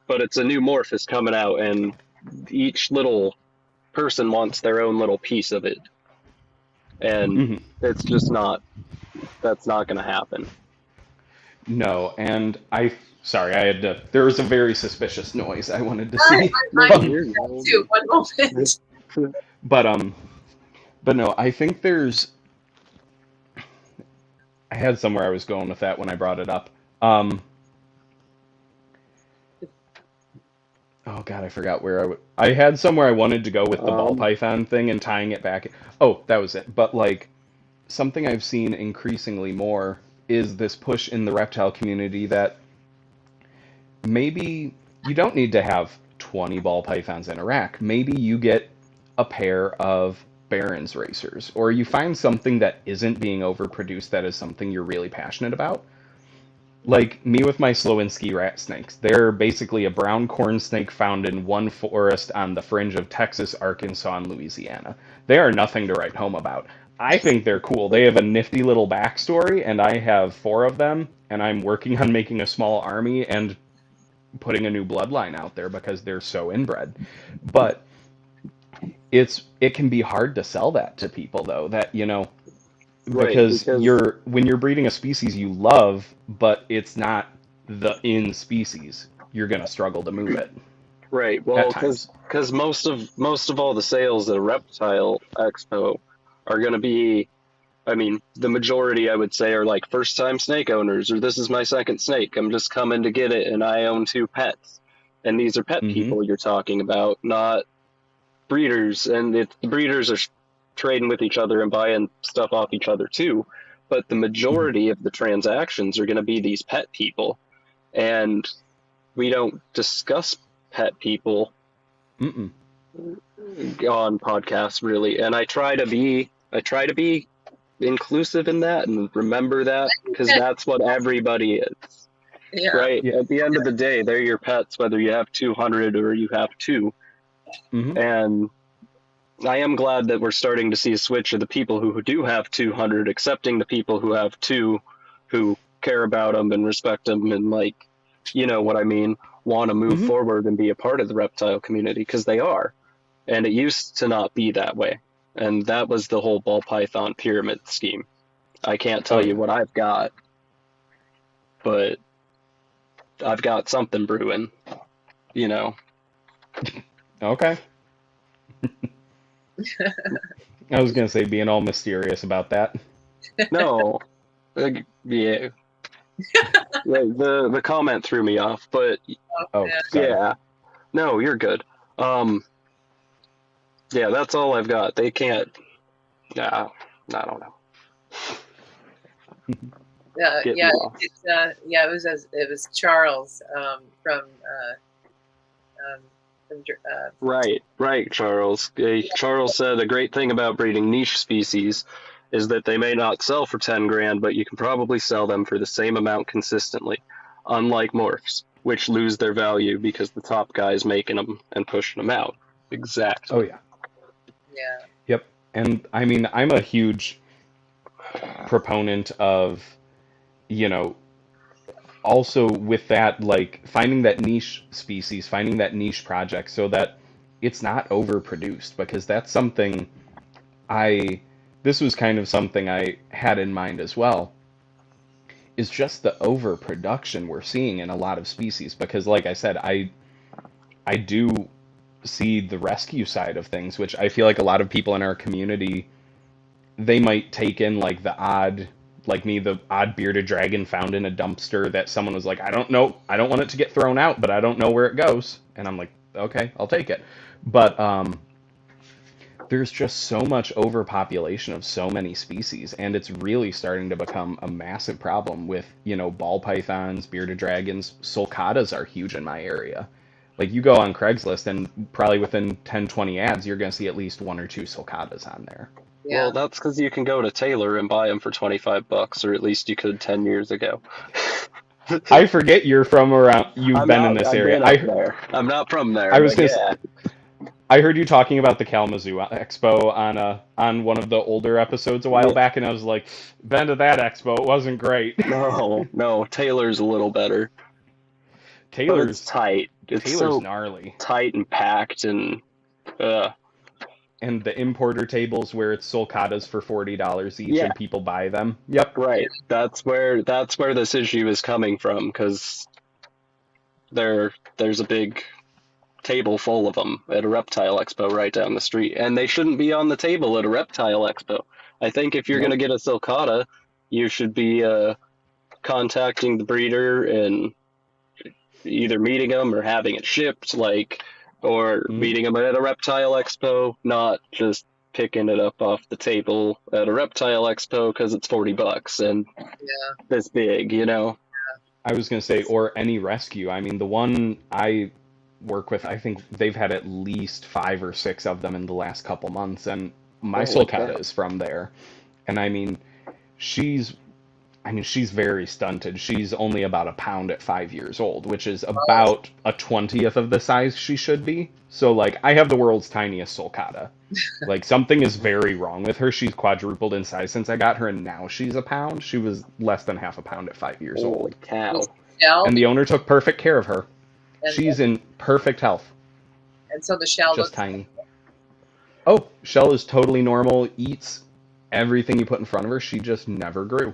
but it's a new morph is coming out, and each little person wants their own little piece of it, and Mhm. it's just not. That's not going to happen. No, and sorry, I had to. There was a very suspicious noise I wanted to I, see. No, I, I Um, you're too. One moment. but but no, I think there's. I had somewhere I was going with that when I brought it up. Um, oh God, I forgot where I had somewhere I wanted to go with the ball um, python thing and tying it back. Oh, that was it. But like something I've seen increasingly more is this push in the reptile community that maybe you don't need to have 20 ball pythons in a rack. Maybe you get a pair of Barons racers, or you find something that isn't being overproduced that is something you're really passionate about. Like me with my Slowinski rat snakes. They're basically a brown corn snake found in one forest on the fringe of Texas, Arkansas, and Louisiana. They are nothing to write home about. I think they're cool. They have a nifty little backstory, and I have 4 of them, and I'm working on making a small army and putting a new bloodline out there because they're so inbred. But it can be hard to sell that to people though, that Right, because because when you're breeding a species you love, but it's not the in species, you're gonna struggle to move it right, at well, times. because most of all the sales at a reptile expo are going to be, I mean, the majority I would say are like first time snake owners, or this is my second snake. I'm just coming to get it, and I own two pets. And these are pet Mm-hmm. people you're talking about, not breeders. And if the breeders are trading with each other and buying stuff off each other too, but the Mm-hmm. majority of the transactions are going to be these pet people. And we don't discuss pet people Mm-mm. on podcasts really. And I try to be inclusive in that and remember that because That- that's what everybody is, yeah. right? Yeah. At the end of the day, they're your pets, whether you have 200 or you have two. Mm-hmm. And I am glad that we're starting to see a switch of the people who do have 200 accepting the people who have two, who care about them and respect them and, like, you know what I mean, want to move Mm-hmm. forward and be a part of the reptile community because they are. And it used to not be that way. And that was the whole ball python pyramid scheme. I can't Oh tell you yeah. what I've got, but I've got something brewing, you know. Okay. I was gonna say being all mysterious about that. No, yeah, the comment threw me off, but Oh, Yeah. sorry. yeah, no, you're good. Um, yeah, that's all I've got. They can't. Nah, I don't know. Get Yeah, lost. yeah. It was Charles um, Right, Charles. Charles said a great thing about breeding niche species is that they may not sell for 10 grand, but you can probably sell them for the same amount consistently, unlike morphs, which lose their value because the top guy's making them and pushing them out. Oh Exactly. yeah. yeah. Yep. And I mean, I'm a huge proponent of, you know, also with that, like finding that niche species, finding that niche project so that it's not overproduced, because that's something I, this was kind of something I had in mind as well, is just the overproduction we're seeing in a lot of species. Because, like I said, I do see the rescue side of things, which I feel like a lot of people in our community, they might take in like the odd, like me, the odd bearded dragon found in a dumpster that someone was like, I don't know, I don't want it to get thrown out, but I don't know where it goes. And I'm like, okay, I'll take it. But there's just so much overpopulation of so many species, and it's really starting to become a massive problem with, you know, ball pythons, bearded dragons. Sulcatas are huge in my area. Like, you go on Craigslist and probably within 10, 20 ads, you're going to see at least one or two sulcatas on there. Well, Yeah. that's because you can go to Taylor and buy them for 25 bucks, or at least you could 10 years ago. I forget you're from around, you've I'm been in not, this I've area. been up there. I'm not from there, I was but going to yeah. I heard you talking about the Kalamazoo Expo on one of the older episodes a while Yeah. back, and I was like, been to that expo, it wasn't great. No, Taylor's a little better. But it's Taylor's tight. It's Taylor's so gnarly. tight and packed and uh And the importer tables where it's sulcatas for $40 each yeah, and people buy them. Yep. right. That's where this issue is coming from because there's a big table full of them at a reptile expo right down the street, and they shouldn't be on the table at a reptile expo. I think if you're going to Nope. get a sulcata, you should be contacting the breeder and either meeting them or having it shipped, like, or Mm-hmm. meeting them at a reptile expo, not just picking it up off the table at a reptile expo because it's $40 and Yeah. this big, you know? I was going to say, or any rescue. I mean, the one I work with, I think they've had at least 5 or 6 of them in the last couple months, and my Holy sulcata cow. is from there. And she's she's very stunted. She's only about a pound at 5 years old, which is Oh, about a 20th of the size she should be. So, like, I have the world's tiniest sulcata. Like, something is very wrong with her. She's quadrupled in size since I got her, and now she's a pound. She was less than half a pound at 5 years Holy old. was cow. shell And the owner took perfect care of her. and, She's in perfect health, and so the shell just looks tiny. Oh, Shell is totally normal, eats everything you put in front of her, she just never grew.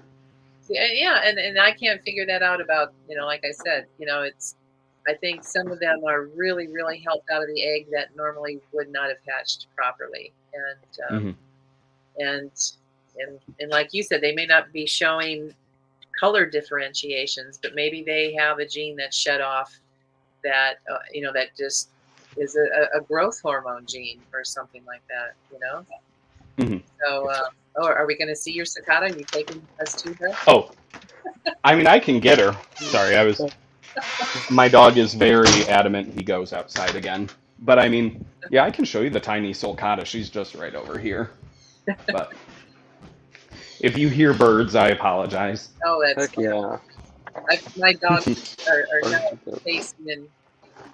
Yeah, and I can't figure that out about, like I said, it's, I think some of them are really, really helped out of the egg that normally would not have hatched properly. Hmm. And like you said, they may not be showing color differentiations, but maybe they have a gene that's shut off that, that just is a growth hormone gene or something like that. Hmm. So, are we going to see your cicada? Are you taking us to her? Oh, I mean, I can get her. Sorry, my dog is very adamant he goes outside again. But I mean, yeah, I can show you the tiny sulcata. She's just right over here. But if you hear birds, I apologize. Oh, that's Heck yeah. my dogs are now facing and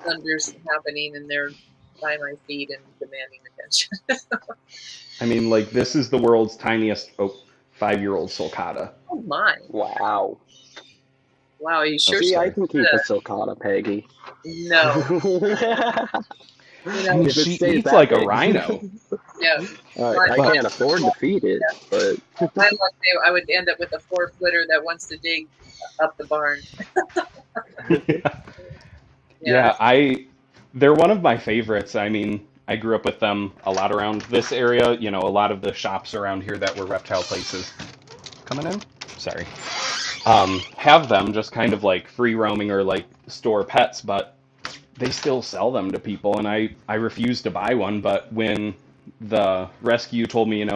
thunder's happening, and they're by my feet and demanding attention. I mean, like, this is the world's tiniest 5-year-old sulcata. Oh my! Wow. Wow, are you Oh, sure? See, I sorry. can keep a sulcata, Peggy. No, I mean, If it she stays eats that like a big. rhino. yeah. I can't afford to feed it, but I would end up with a 4-footer that wants to dig up the barn. Yeah. Yeah, they're one of my favorites. I mean, I grew up with them a lot around this area. You know, a lot of the shops around here that were reptile places. Coming in? Sorry. Have them just kind of like free roaming or like store pets, but they still sell them to people, and I refused to buy one. But when the rescue told me,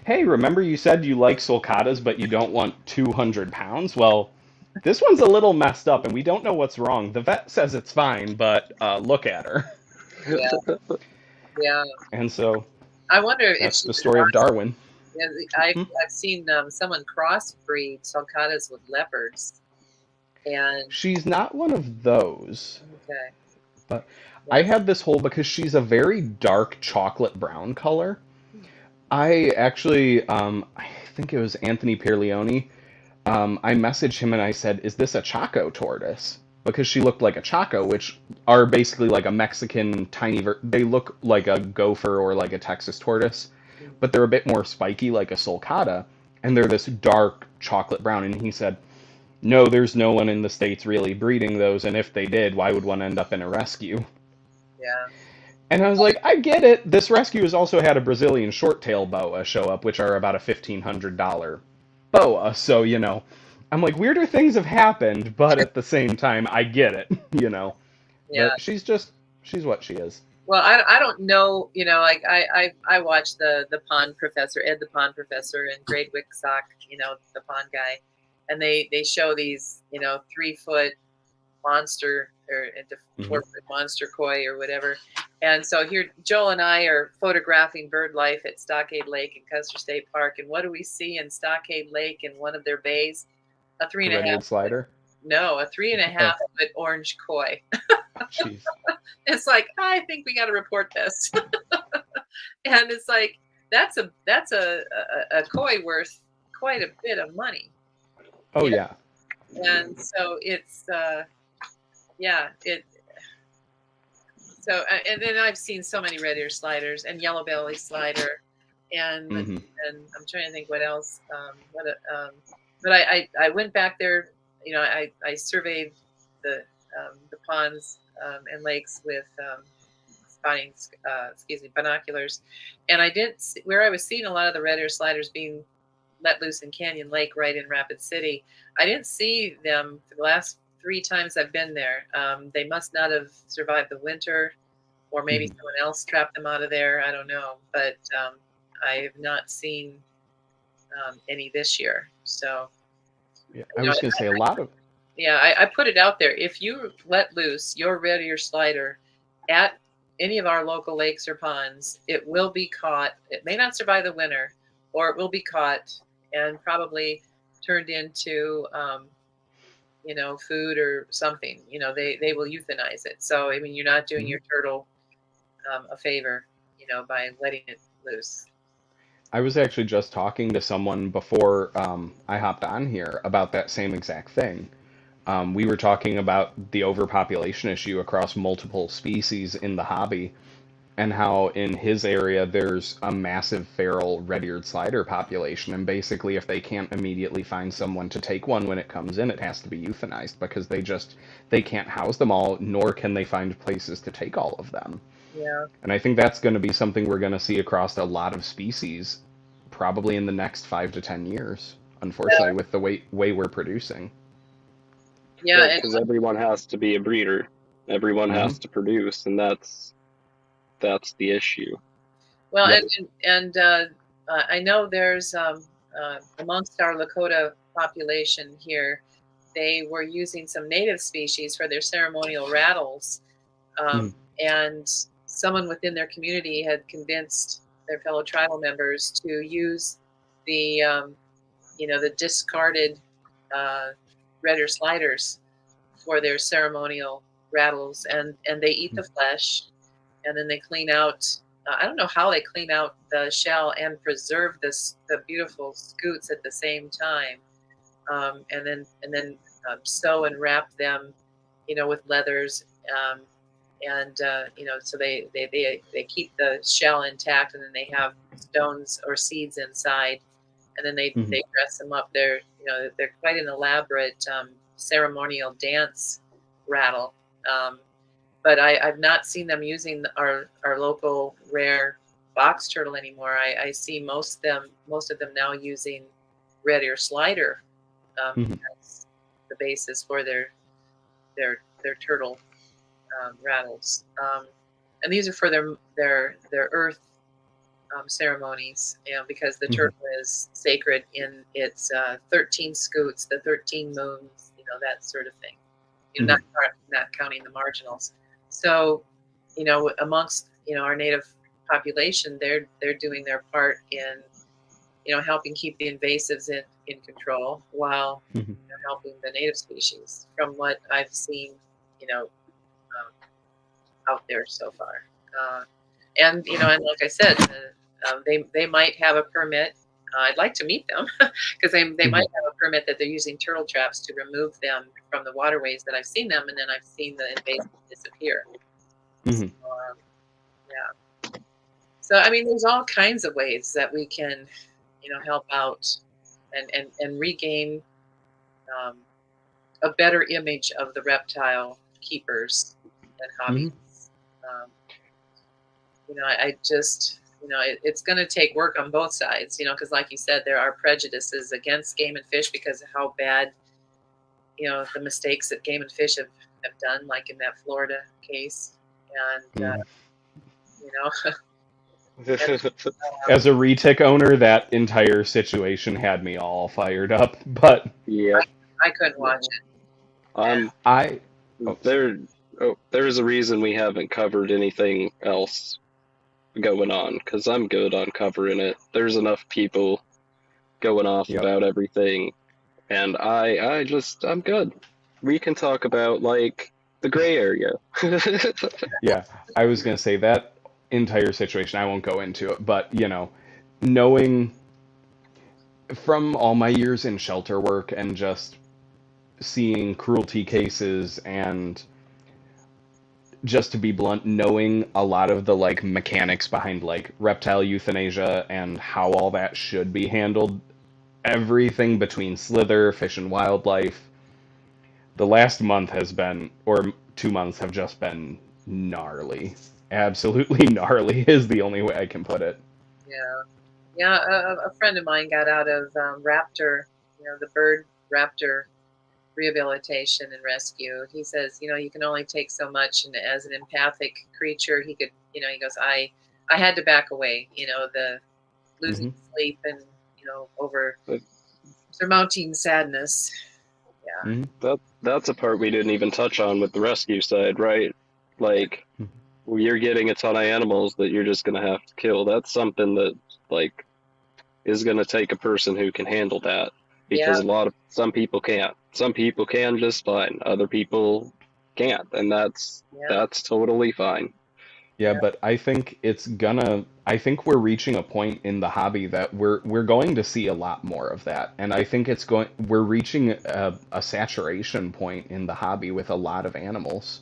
hey, remember you said you like sulcatas, but you don't want 200 pounds? Well, this one's a little messed up, and we don't know what's wrong. The vet says it's fine, but look at her. Yeah. Yeah. And so I wonder if that's she's the story of Darwin. Yeah, I've seen someone crossbreed sulcatas with leopards, and She's not one of those. okay, But I had this whole because she's a very dark chocolate brown color. I actually, I think it was Anthony Pierleone. I messaged him and I said, "Is this a Chaco tortoise?" Because she looked like a Chaco, which are basically like a Mexican tiny. They look like a gopher or like a Texas tortoise, but they're a bit more spiky, like a sulcata, and they're this dark chocolate brown. And he said, "No, there's no one in the States really breeding those, and if they did, why would one end up in a rescue?" yeah, And I was like, I get it. This rescue has also had a Brazilian short-tail boa show up, which are about a $1,500 boa. So, I'm like, weirder things have happened, but at the same time, I get it, yeah. But she's what she is. Well, I don't know, like I watched the pond professor, Ed the pond professor, and Grade Wicksock, the pond guy, and they show these 3-foot monster or into 4-foot monster koi or whatever. And so here Joel and I are photographing bird life at Stockade Lake in Custer State Park, and what do we see in Stockade Lake in one of their bays? A 3.5 slider? No, a 3.5 foot orange koi. Jeez. It's like, I think we got to report this. And it's like that's a koi worth quite a bit of money. Oh yeah. And so it's so and then I've seen so many red ear sliders and yellow belly slider, and and I'm trying to think what else. But I went back there. I surveyed the ponds and lakes with binoculars, and I didn't see, where I was seeing a lot of the red ear sliders being let loose in Canyon Lake right in Rapid City. I didn't see them for the last 3 times I've been there. They must not have survived the winter, or maybe someone else trapped them out of there. I don't know, but I have not seen any this year. So yeah, I was going to say a lot of. Yeah, I put it out there. If you let loose your red ear slider at any of our local lakes or ponds, it will be caught. It may not survive the winter, or it will be caught and probably turned into food or something. They will euthanize it. So I mean, you're not doing your turtle a favor, by letting it loose. I was actually just talking to someone before I hopped on here about that same exact thing. We were talking about the overpopulation issue across multiple species in the hobby, and how in his area there's a massive feral red-eared slider population, and basically if they can't immediately find someone to take one when it comes in, it has to be euthanized because they can't house them all, nor can they find places to take all of them. Yeah. And I think that's going to be something we're going to see across a lot of species probably in the next 5 to 10 years, unfortunately, with the way we're producing. Yeah. Because everyone has to be a breeder. Everyone Mhm. has to produce, and that's the issue. Well, Yep. and I know there's amongst our Lakota population here, they were using some native species for their ceremonial rattles, Mhm. and someone within their community had convinced their fellow tribal members to use the the discarded red ear sliders for their ceremonial rattles, and they eat the flesh, and then they clean out. I don't know how they clean out the shell and preserve the beautiful scutes at the same time, and then sew and wrap them, with leathers, and so they keep the shell intact, and then they have stones or seeds inside, and then they Mhm. dress them up. They're quite an elaborate ceremonial dance rattle. But I've not seen them using our local rare box turtle anymore. I see most of them now using red ear slider Mhm. as the basis for their turtle rattles. And these are for their earth ceremonies, because the Mhm. turtle is sacred in its 13 scoots, the 13 moons, that sort of thing. Mhm. Not counting the marginals. So, amongst our native population, they're doing their part in helping keep the invasives in control while Mhm. helping the native species. From what I've seen, out there so far, and and like I said, they might have a permit. I'd like to meet them because they Mhm. might have a permit that they're using turtle traps to remove them from the waterways that I've seen them, and then I've seen the invasives disappear. So, Mhm. yeah. So I mean, there's all kinds of ways that we can, help out and regain um, a better image of the reptile keepers and Mhm. hobbyists. Um, I just, it's going to take work on both sides, because like you said, there are prejudices against game and fish because of how bad, the mistakes that game and fish have done, like in that Florida case. And, Mhm. you know, and, As a retic owner, that entire situation had me all fired up. But Yep. I couldn't watch it. I'm I, oh, sorry. there. Oh, there's a reason we haven't covered anything else going on, because I'm good on covering it. There's enough people going off Yep. about everything, and I'm good. We can talk about like the gray area. Yeah, I was gonna say that entire situation. I won't go into it, but knowing from all my years in shelter work and just seeing cruelty cases and just to be blunt, knowing a lot of the like mechanics behind like reptile euthanasia and how all that should be handled, everything between Slither, Fish and Wildlife, the last month has been, or 2 months have just been gnarly. Absolutely gnarly is the only way I can put it. Yeah. Yeah. A friend of mine got out of raptor, the bird raptor rehabilitation and rescue. He says, you can only take so much, and as an empathic creature, he could, he goes, I had to back away, the losing Hmm. sleep and, over surmounting sadness. Yeah. Hmm. That's a part we didn't even touch on with the rescue side, right? Like, you're getting a ton of animals that you're just gonna have to kill. That's something that like is gonna take a person who can handle that, Yeah. because some people can't. Some people can just fine. Other people can't, and Yeah. that's totally fine. Yeah, but I think we're reaching a point in the hobby that we're going to see a lot more of that. And I think we're reaching a saturation point in the hobby with a lot of animals.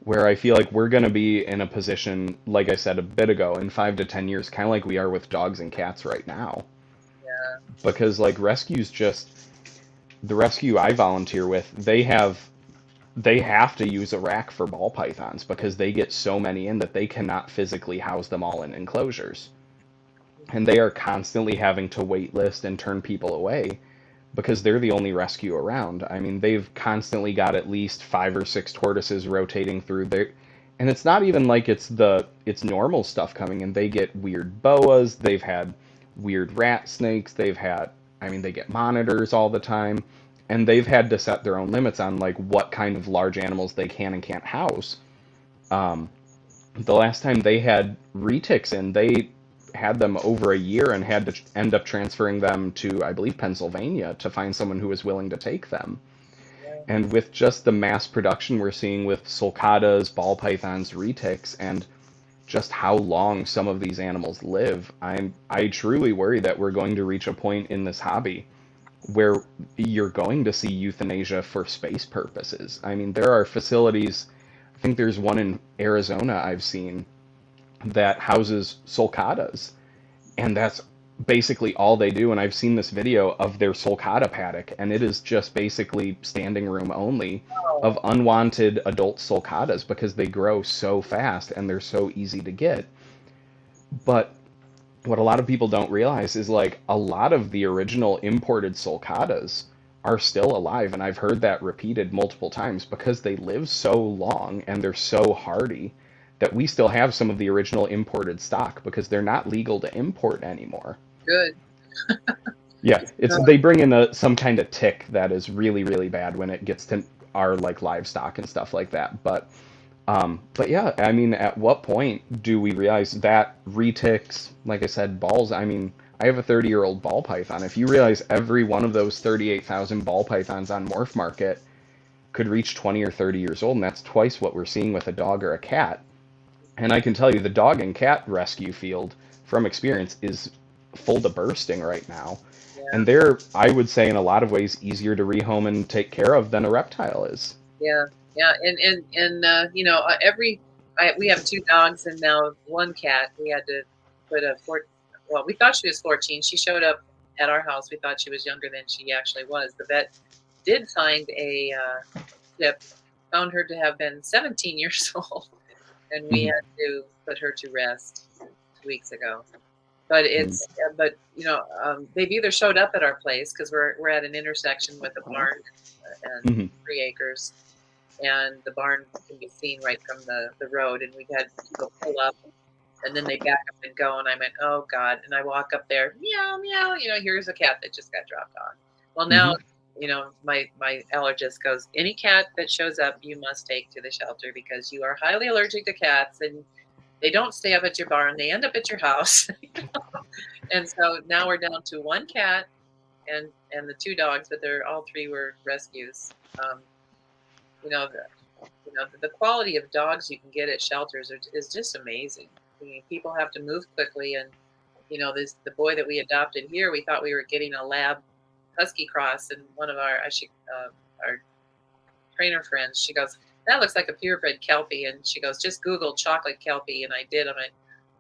where I feel like we're going to be in a position, like I said a bit ago, in 5 to 10 years, kind of like we are with dogs and cats right now. Yeah. Because like rescues, just the rescue I volunteer with, they have to use a rack for ball pythons because they get so many in that they cannot physically house them all in enclosures. And they are constantly having to wait list and turn people away because they're the only rescue around. I mean, they've constantly got at least 5 or 6 tortoises rotating through there. And it's not even like it's normal stuff coming in. They get weird boas, they've had weird rat snakes, I mean, they get monitors all the time, and they've had to set their own limits on like what kind of large animals they can and can't house. Um, the last time they had retics in, they had them over a year and had to end up transferring them to, I believe, Pennsylvania to find someone who was willing to take them. Yeah. And with just the mass production we're seeing with sulcatas, ball pythons, retics, and just how long some of these animals live, I truly worry that we're going to reach a point in this hobby where you're going to see euthanasia for space purposes. I mean, there are facilities, I think there's one in Arizona I've seen that houses sulcatas, and that's basically all they do. And I've seen this video of their sulcata paddock, and it is just basically standing room only Oh, of unwanted adult sulcatas because they grow so fast and they're so easy to get. But what a lot of people don't realize is like a lot of the original imported sulcatas are still alive, and I've heard that repeated multiple times because they live so long and they're so hardy that we still have some of the original imported stock because they're not legal to import anymore. good. Yeah, it's they bring in some kind of tick that is really really bad when it gets to our like livestock and stuff like that. But yeah, I mean, at what point do we realize that retics, like I said, balls? I mean, I have a 30-year-old ball python. If you realize every one of those 38,000 ball pythons on Morph Market could reach 20 or 30 years old, and that's twice what we're seeing with a dog or a cat. And I can tell you the dog and cat rescue field, from experience, is full to bursting right now. Yeah. And they're, I would say, in a lot of ways, easier to rehome and take care of than a reptile is. Yeah. Yeah. And you know, we have 2 dogs and now 1 cat. We had to put well, we thought she was 14. She showed up at our house. We thought she was younger than she actually was. The vet did find a tip, found her to have been 17 years old, and we had to put her to rest 2 weeks ago. But but you know, they've either showed up at our place because we're at an intersection with a barn and Mhm. 3 acres, and the barn can be seen right from the road, and we've had people pull up, and then they back up and go, and I went, oh God, and I walk up there, meow meow, you know, here's a cat that just got dropped off. Well, now, you know, my allergist goes, any cat that shows up, you must take to the shelter because you are highly allergic to cats, and they don't stay up at your barn, they end up at your house. And so now we're down to 1 cat and the 2 dogs, but they're all 3 were rescues. You know, the quality of dogs you can get at shelters is just amazing. I mean, people have to move quickly, and you know, the boy that we adopted here, we thought we were getting a lab husky cross, and one of our trainer friends, she goes, that looks like a purebred Kelpie, and she goes, just Google chocolate Kelpie, and I did. I'm like,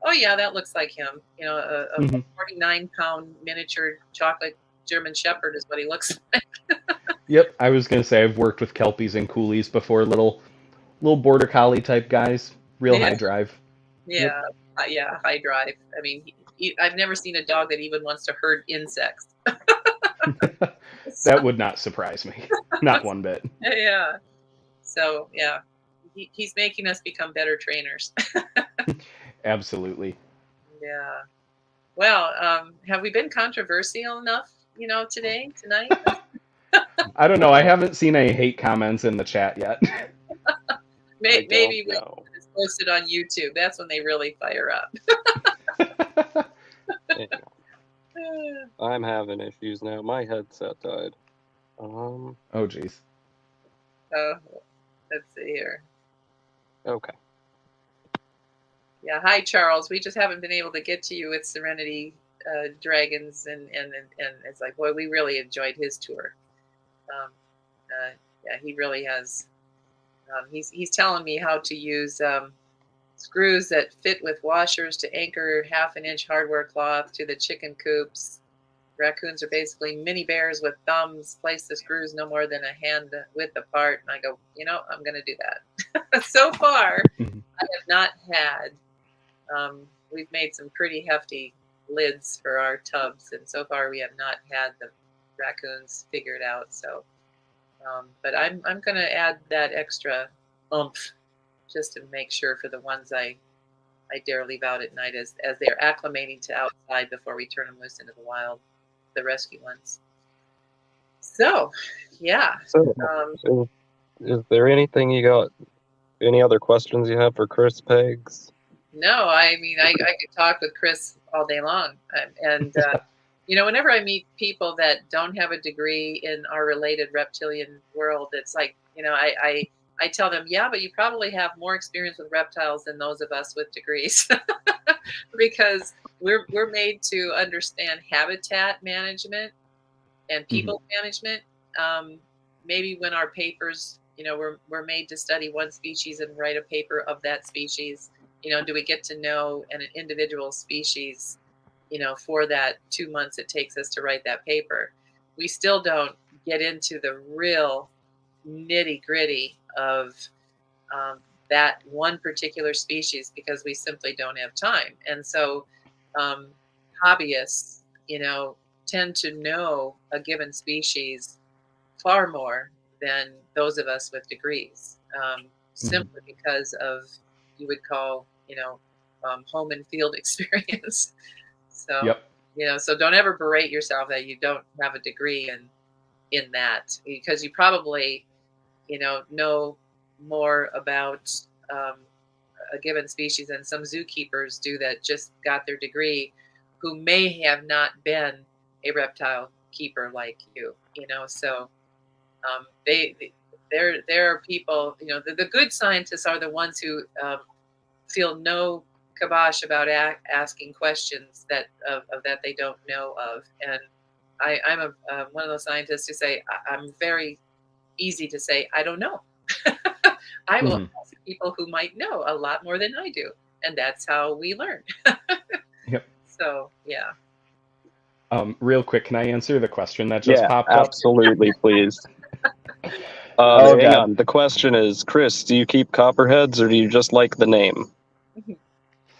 oh yeah, that looks like him. You know, a 49-pound miniature chocolate German Shepherd is what he looks like. Yep, I was gonna say I've worked with kelpies and coolies before, little border collie type guys, real Yeah, high drive. Yep. yeah, yeah, high drive. I mean, I've never seen a dog that even wants to herd insects. So, That would not surprise me, not one bit. yeah. So yeah, he's making us become better trainers. Absolutely. Yeah. Well, have we been controversial enough, you know, tonight? I don't know. I haven't seen any hate comments in the chat yet. Maybe when know. it's posted on YouTube, that's when they really fire up. Hang on. I'm having issues now. My headset died. Oh, jeez. Oh, let's see here. Okay. Yeah, hi Charles. We just haven't been able to get to you with Serenity Dragons, and it's like, boy, we really enjoyed his tour. Yeah, he really has He's telling me how to use screws that fit with washers to anchor 1/2 inch hardware cloth to the chicken coops. Raccoons are basically mini bears with thumbs. Place the screws no more than a hand width apart. And I go, I'm going to do that. So far, I have not had. We've made some pretty hefty lids for our tubs, and so far we have not had the raccoons figured out. So, but I'm going to add that extra oomph just to make sure for the ones I dare leave out at night as they're acclimating to outside before we turn them loose into the wild, the rescue ones. So, yeah. So, is there anything you got? Any other questions you have for Chris Pegs? No, I mean, I could talk with Chris all day long. And, whenever I meet people that don't have a degree in our related reptilian world, it's like, I tell them, yeah, but you probably have more experience with reptiles than those of us with degrees because we're made to understand habitat management and people management. Maybe when our papers, we're made to study one species and write a paper of that species. Do we get to know an individual species, for that 2 months it takes us to write that paper? We still don't get into the real nitty gritty of that one particular species because we simply don't have time. And so hobbyists, tend to know a given species far more than those of us with degrees, simply because of, you would call, home and field experience. So, Yep. So don't ever berate yourself that you don't have a degree in that, because you probably, know more about a given species than some zookeepers do that just got their degree, who may have not been a reptile keeper like you. So there are people. The good scientists are the ones who feel no kibosh about asking questions that they don't know of. And I'm one of those scientists who say I'm very easy to say I don't know. I will ask people who might know a lot more than I do, and that's how we learn. Yep. So yeah. Real quick, can I answer the question that just popped up? Absolutely, please. Oh, hang God. on. The question is, Chris, do you keep copperheads or do you just like the name?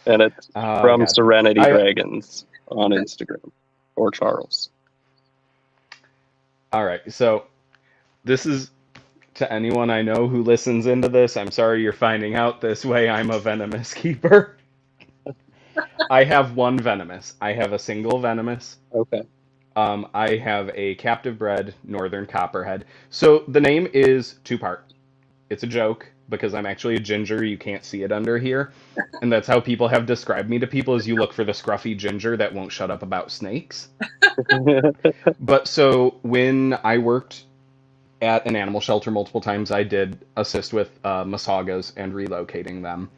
And it's from God. Serenity Dragons on Instagram, or Charles. All right, so this is to anyone I know who listens into this. I'm sorry you're finding out this way. I'm a venomous keeper. I have one venomous. I have a single venomous. Okay. I have a captive bred northern copperhead. So the name is two-part. It's a joke because I'm actually a ginger. You can't see it under here. And that's how people have described me to people, is you look for the scruffy ginger that won't shut up about snakes. But so when I worked at an animal shelter multiple times, I did assist with masagas and relocating them.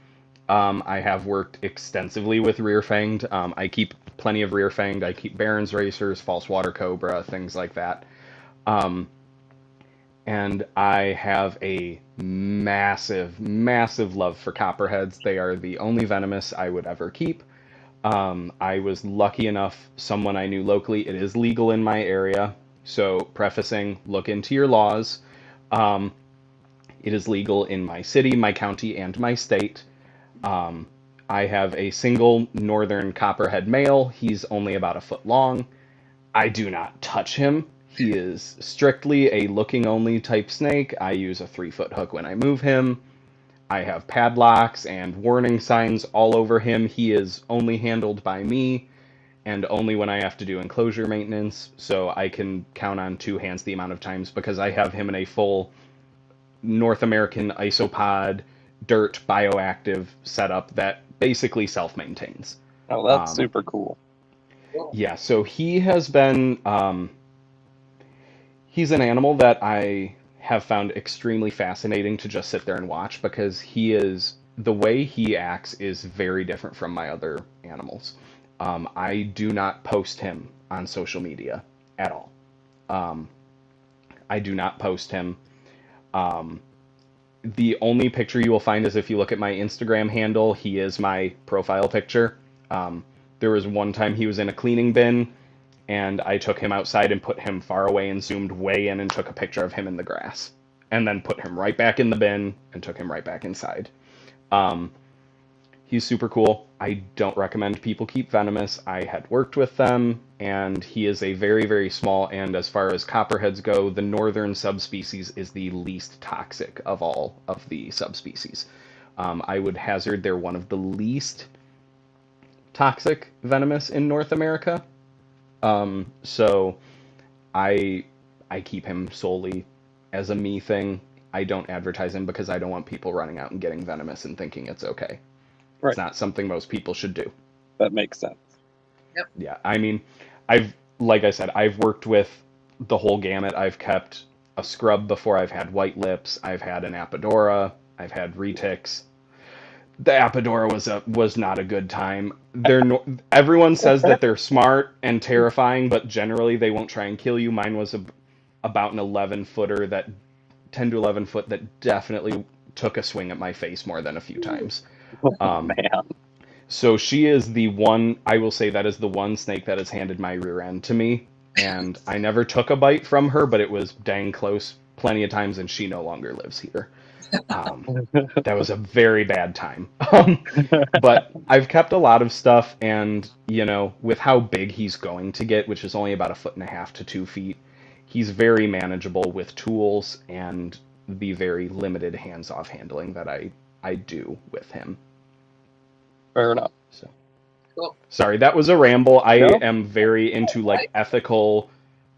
I have worked extensively with rear-fanged. I keep plenty of rear-fanged. I keep Barons racers, false water cobra, things like that. And I have a massive, massive love for copperheads. They are the only venomous I would ever keep. I was lucky enough, someone I knew locally, it is legal in my area. So prefacing, look into your laws. It is legal in my city, my county, and my state. I have a single northern copperhead male. He's only about 1 foot long. I do not touch him. He is strictly a looking only type snake. I use a 3-foot hook when I move him. I have padlocks and warning signs all over him. He is only handled by me, and only when I have to do enclosure maintenance. So I can count on 2 hands the amount of times, because I have him in a full North American isopod dirt bioactive setup that basically self-maintains. Oh, that's super cool. Yeah, so he has been, he's an animal that I have found extremely fascinating to just sit there and watch, because the way he acts is very different from my other animals. I do not post him on social media at all. I do not post him. The only picture you will find is if you look at my Instagram handle, he is my profile picture. There was one time he was in a cleaning bin, and I took him outside and put him far away and zoomed way in and took a picture of him in the grass. And then put him right back in the bin and took him right back inside. Um, he's super cool. I don't recommend people keep venomous. I had worked with them, and he is a very, very small, and as far as copperheads go, the northern subspecies is the least toxic of all of the subspecies. I would hazard they're one of the least toxic venomous in North America. So I I keep him solely as a me thing. I don't advertise him because I don't want people running out and getting venomous and thinking it's okay. Right. It's not something most people should do. That makes sense. Yeah, I mean, like I said, I've worked with the whole gamut. I've kept a scrub before. I've had white lips. I've had an apodora. I've had retics. The apodora was not a good time. Everyone says that they're smart and terrifying, but generally they won't try and kill you. Mine was about an 11-footer, that 10 to 11 foot, that definitely took a swing at my face more than a few times. Man. So she is the one, I will say that is the one snake that has handed my rear end to me. And I never took a bite from her, but it was dang close plenty of times, and she no longer lives here. That was a very bad time. But I've kept a lot of stuff, and, with how big he's going to get, which is only about 1.5 to 2 feet, he's very manageable with tools and the very limited hands-off handling that I do with him. Fair enough. So, Cool. sorry, that was a ramble. I No. am very into ethical,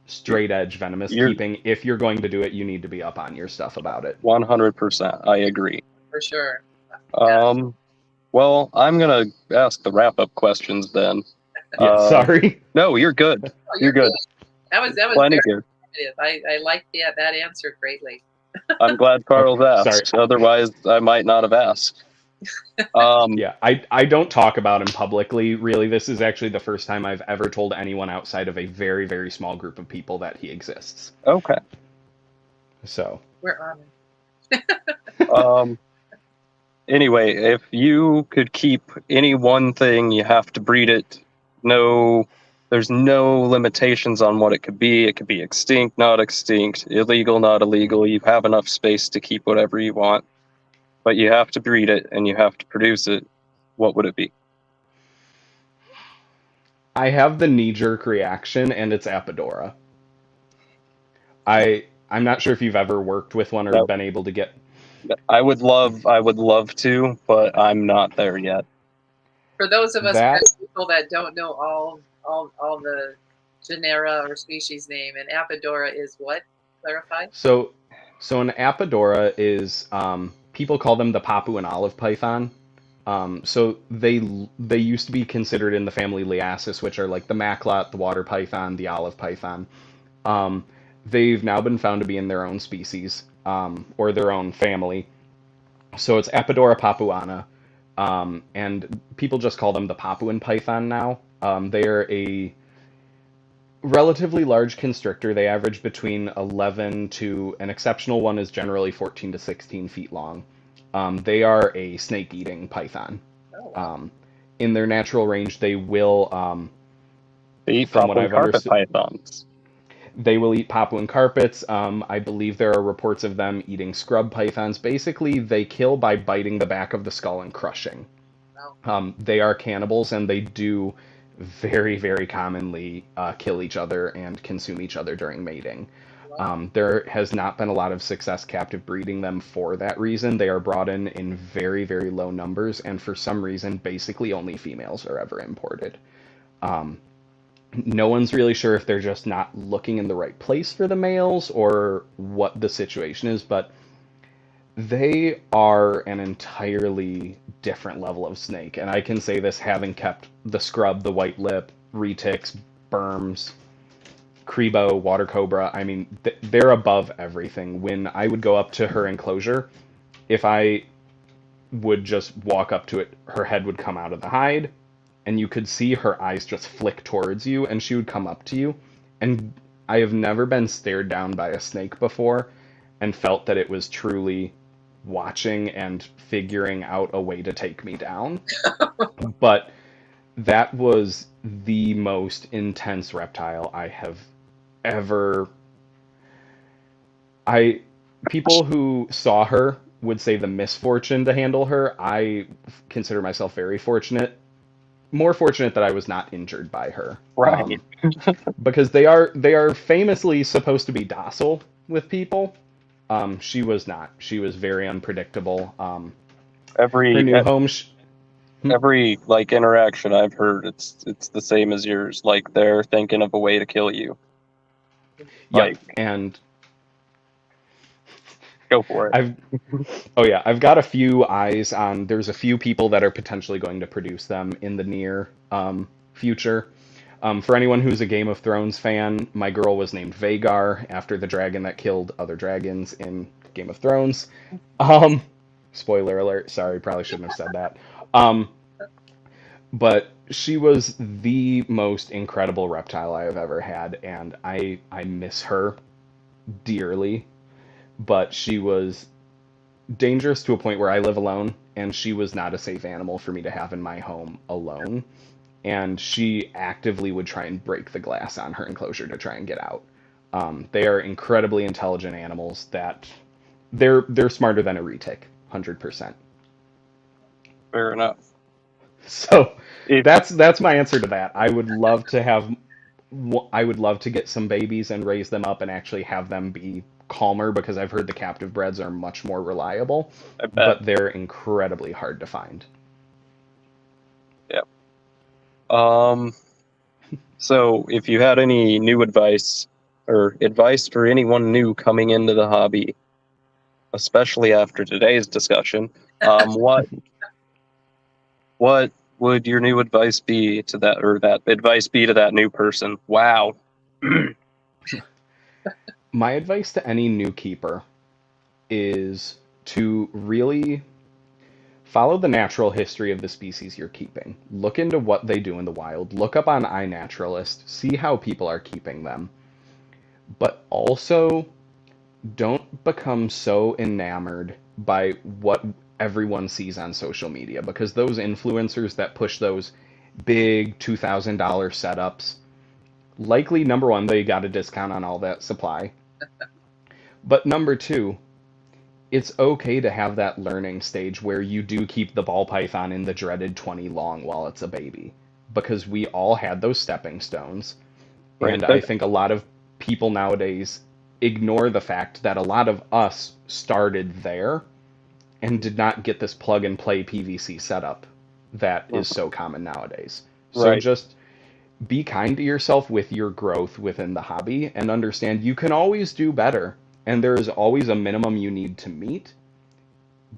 straight edge venomous keeping. If you're going to do it, you need to be up on your stuff about it. 100%. I agree. For sure. Well, I'm gonna ask the wrap-up questions then. Yeah, sorry. No, you're good. Oh, You're good. That was Plenty very good. informative. I liked that answer greatly. I'm glad Carl's asked. Sorry. Otherwise, I might not have asked. Yeah, I don't talk about him publicly, really. This is actually the first time I've ever told anyone outside of a very, very small group of people that he exists. Okay. So. We're honored. Anyway, if you could keep any one thing, you have to breed it. There's no limitations on what it could be. It could be extinct, not extinct, illegal, not illegal. You have enough space to keep whatever you want, but you have to breed it and you have to produce it. What would it be? I have the knee-jerk reaction, and it's apodora. I'm not sure if you've ever worked with one or been able to get. I would love to, but I'm not there yet. For those of us people that don't know all the genera or species name, an apodora is what? Clarify. So an apodora is, people call them the Papuan olive python. So they used to be considered in the family Liasis, which are like the macklot, the water python, the olive python. They've now been found to be in their own species, or their own family. So it's Apodora papuana, and people just call them the Papuan python now. They're a relatively large constrictor. They average between 11 to, an exceptional one is generally 14 to 16 feet long. They are a snake-eating python. Oh, wow. In their natural range, they will, They eat from what Papuan I've carpet understood, pythons. they will eat Papuan carpets. I believe there are reports of them eating scrub pythons. Basically, they kill by biting the back of the skull and crushing. Wow. They are cannibals, and they do very, very commonly kill each other and consume each other during mating. Wow. There has not been a lot of success captive breeding them for that reason. They are brought in very, very low numbers, and for some reason, basically only females are ever imported. No one's really sure if they're just not looking in the right place for the males or what the situation is, but they are an entirely different level of snake. And I can say this having kept the scrub, the white lip, retics, berms, crebo, water cobra. I mean, they're above everything. When I would go up to her enclosure, if I would just walk up to it, her head would come out of the hide, and you could see her eyes just flick towards you, and she would come up to you. And I have never been stared down by a snake before and felt that it was truly watching and figuring out a way to take me down. But that was the most intense reptile I have ever. I People who saw her would say the misfortune to handle her. I consider myself very fortunate, more fortunate that I was not injured by her. Right. Because they are famously supposed to be docile with people. She was not. She was very unpredictable. Her Every new home. every like interaction I've heard, it's the same as yours. Like they're thinking of a way to kill you. Yep, Like, and go for it. I've oh yeah, I've got a few eyes on. There's a few people that are potentially going to produce them in the near future. For anyone who's a Game of Thrones fan, my girl was named Vhagar after the dragon that killed other dragons in Game of Thrones. Um, Spoiler alert. Sorry, probably shouldn't have said that. Um, but she was the most incredible reptile I have ever had, and I miss her dearly. But she was dangerous to a point where I live alone, and she was not a safe animal for me to have in my home alone. And she actively would try and break the glass on her enclosure to try and get out. They are incredibly intelligent animals that they're smarter than a retic, 100%. Fair enough. So If that's my answer to that. I would love to get some babies and raise them up and actually have them be calmer because I've heard the captive breds are much more reliable, I bet. but they're incredibly hard to find. Yeah. So if you had any new advice or advice for anyone new coming into the hobby, especially after today's discussion, what would your new advice be to that, or that advice be to that new person? Wow. My advice to any new keeper is to really follow the natural history of the species you're keeping. Look into what they do in the wild. Look up on iNaturalist. See how people are keeping them. But also, don't become so enamored by what everyone sees on social media because those influencers that push those big $2,000 setups, likely number one, they got a discount on all that supply. But number two, it's okay to have that learning stage where you do keep the ball python in the dreaded 20 long while it's a baby because we all had those stepping stones. Right. And I think a lot of people nowadays ignore the fact that a lot of us started there and did not get this plug and play PVC setup that is so common nowadays. So Right. just be kind to yourself with your growth within the hobby and understand you can always do better and there is always a minimum you need to meet.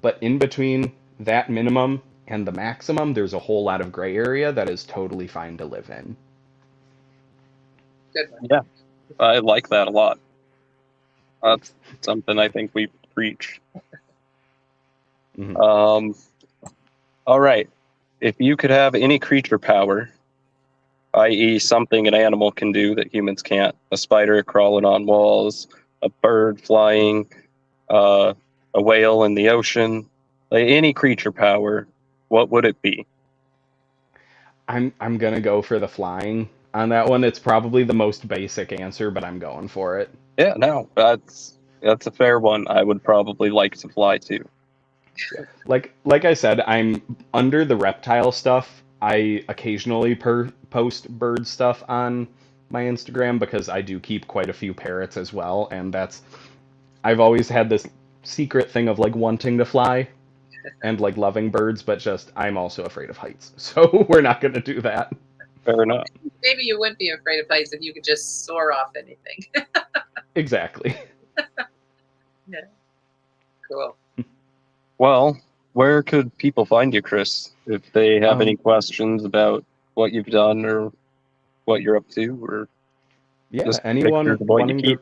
But in between that minimum and the maximum, there's a whole lot of gray area that is totally fine to live in. Good one. Yeah, I like that a lot. That's something I think we preach. Mhm. All right. If you could have any creature power, i.e., something an animal can do that humans can't, a spider crawling on walls, a bird flying, a whale in the ocean, like any creature power, what would it be? I'm gonna go for the flying on that one. It's probably the most basic answer, but I'm going for it. Yeah, no, that's a fair one. I would probably like to fly too. Like I said, I'm under the reptile stuff. I occasionally post bird stuff on my Instagram because I do keep quite a few parrots as well, and that's I've always had this secret thing of like wanting to fly and like loving birds, but just I'm also afraid of heights. So we're not going to do that. Fair enough. Maybe you wouldn't be afraid of heights if you could just soar off anything. Exactly. Yeah. Cool. Well, where could people find you, Chris, if they have any questions about what you've done or what you're up to, or Yeah, just anyone pictures of what you wanting keep? to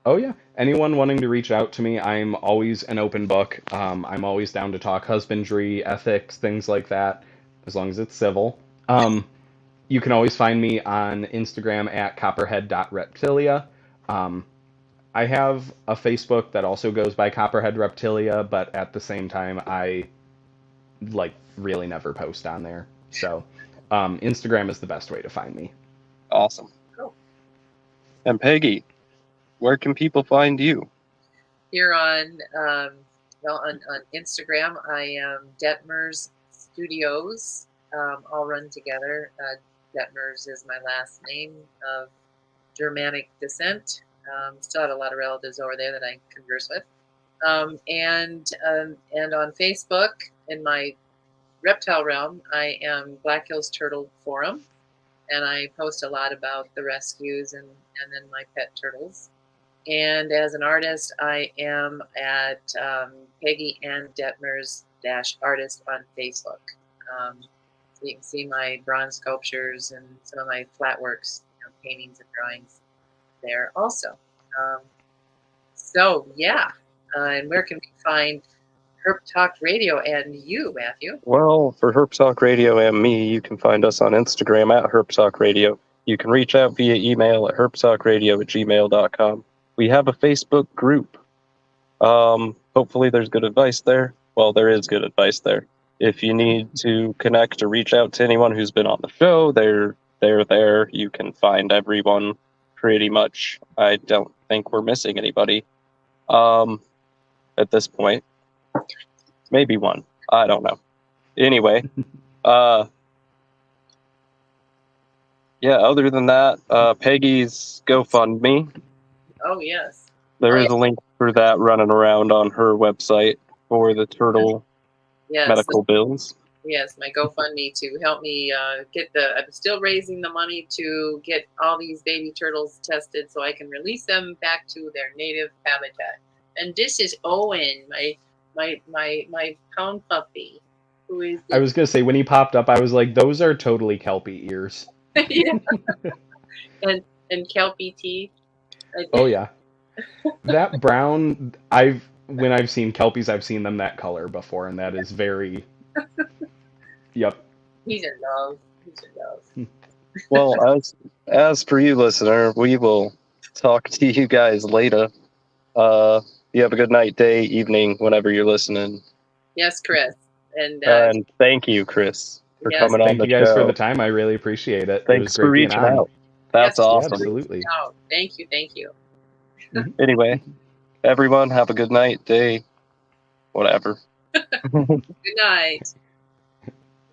Oh yeah, anyone wanting to reach out to me, I'm always an open book. I'm always down to talk husbandry, ethics, things like that, as long as it's civil. You can always find me on Instagram at copperhead.reptilia. Um, I have a Facebook that also goes by Copperhead Reptilia, but at the same time, I like really never post on there. So, Instagram is the best way to find me. Awesome. Cool. And Peggy, where can people find you? Here on on Instagram, I am Detmers Studios, all run together. Detmers is my last name of Germanic descent. Still have a lot of relatives over there that I converse with. And on Facebook, in my reptile realm, I am Black Hills Turtle Forum, and I post a lot about the rescues and then my pet turtles. And as an artist, I am at Peggy Ann Detmers -artist on Facebook. So you can see my bronze sculptures and some of my flat works, paintings and drawings there also. So yeah, and where can we find Herp Talk Radio and you, Matthew? Well, for Herp Talk Radio and me, you can find us on Instagram at Herp Talk Radio. You can reach out via email at herptalkradio@gmail.com. We have a Facebook group. Hopefully there's good advice there. Well, there is good advice there. If you need to connect or reach out to anyone who's been on the show, they're there. You can find everyone pretty much. I don't think we're missing anybody at this point. Maybe one. I don't know. Anyway, yeah, other than that, Peggy's GoFundMe. Oh yes. There Oh, is a link for that running around on her website for the turtle yes. medical bills. Yes, my GoFundMe to help me get I'm still raising the money to get all these baby turtles tested so I can release them back to their native habitat. And this is Owen, my pound puppy, who is. I was gonna say when he popped up, I was like, those are totally kelpie ears. Yeah. and kelpie teeth. Oh yeah, that brown. When I've seen kelpies, I've seen them that color before, and that is very. Yep. He's in love. He's in love. Well, as for you, listener, we will talk to you guys later. You have a good night, day, evening, whenever you're listening. Yes, Chris. And thank you, Chris, for yes, coming on Thank the you guys show. for the time. I really appreciate it. It was Thanks great for being reaching on. out. That's Yes, Yeah, awesome. absolutely. Oh, thank you. Thank you. Anyway, everyone, have a good night, day, whatever. Good night.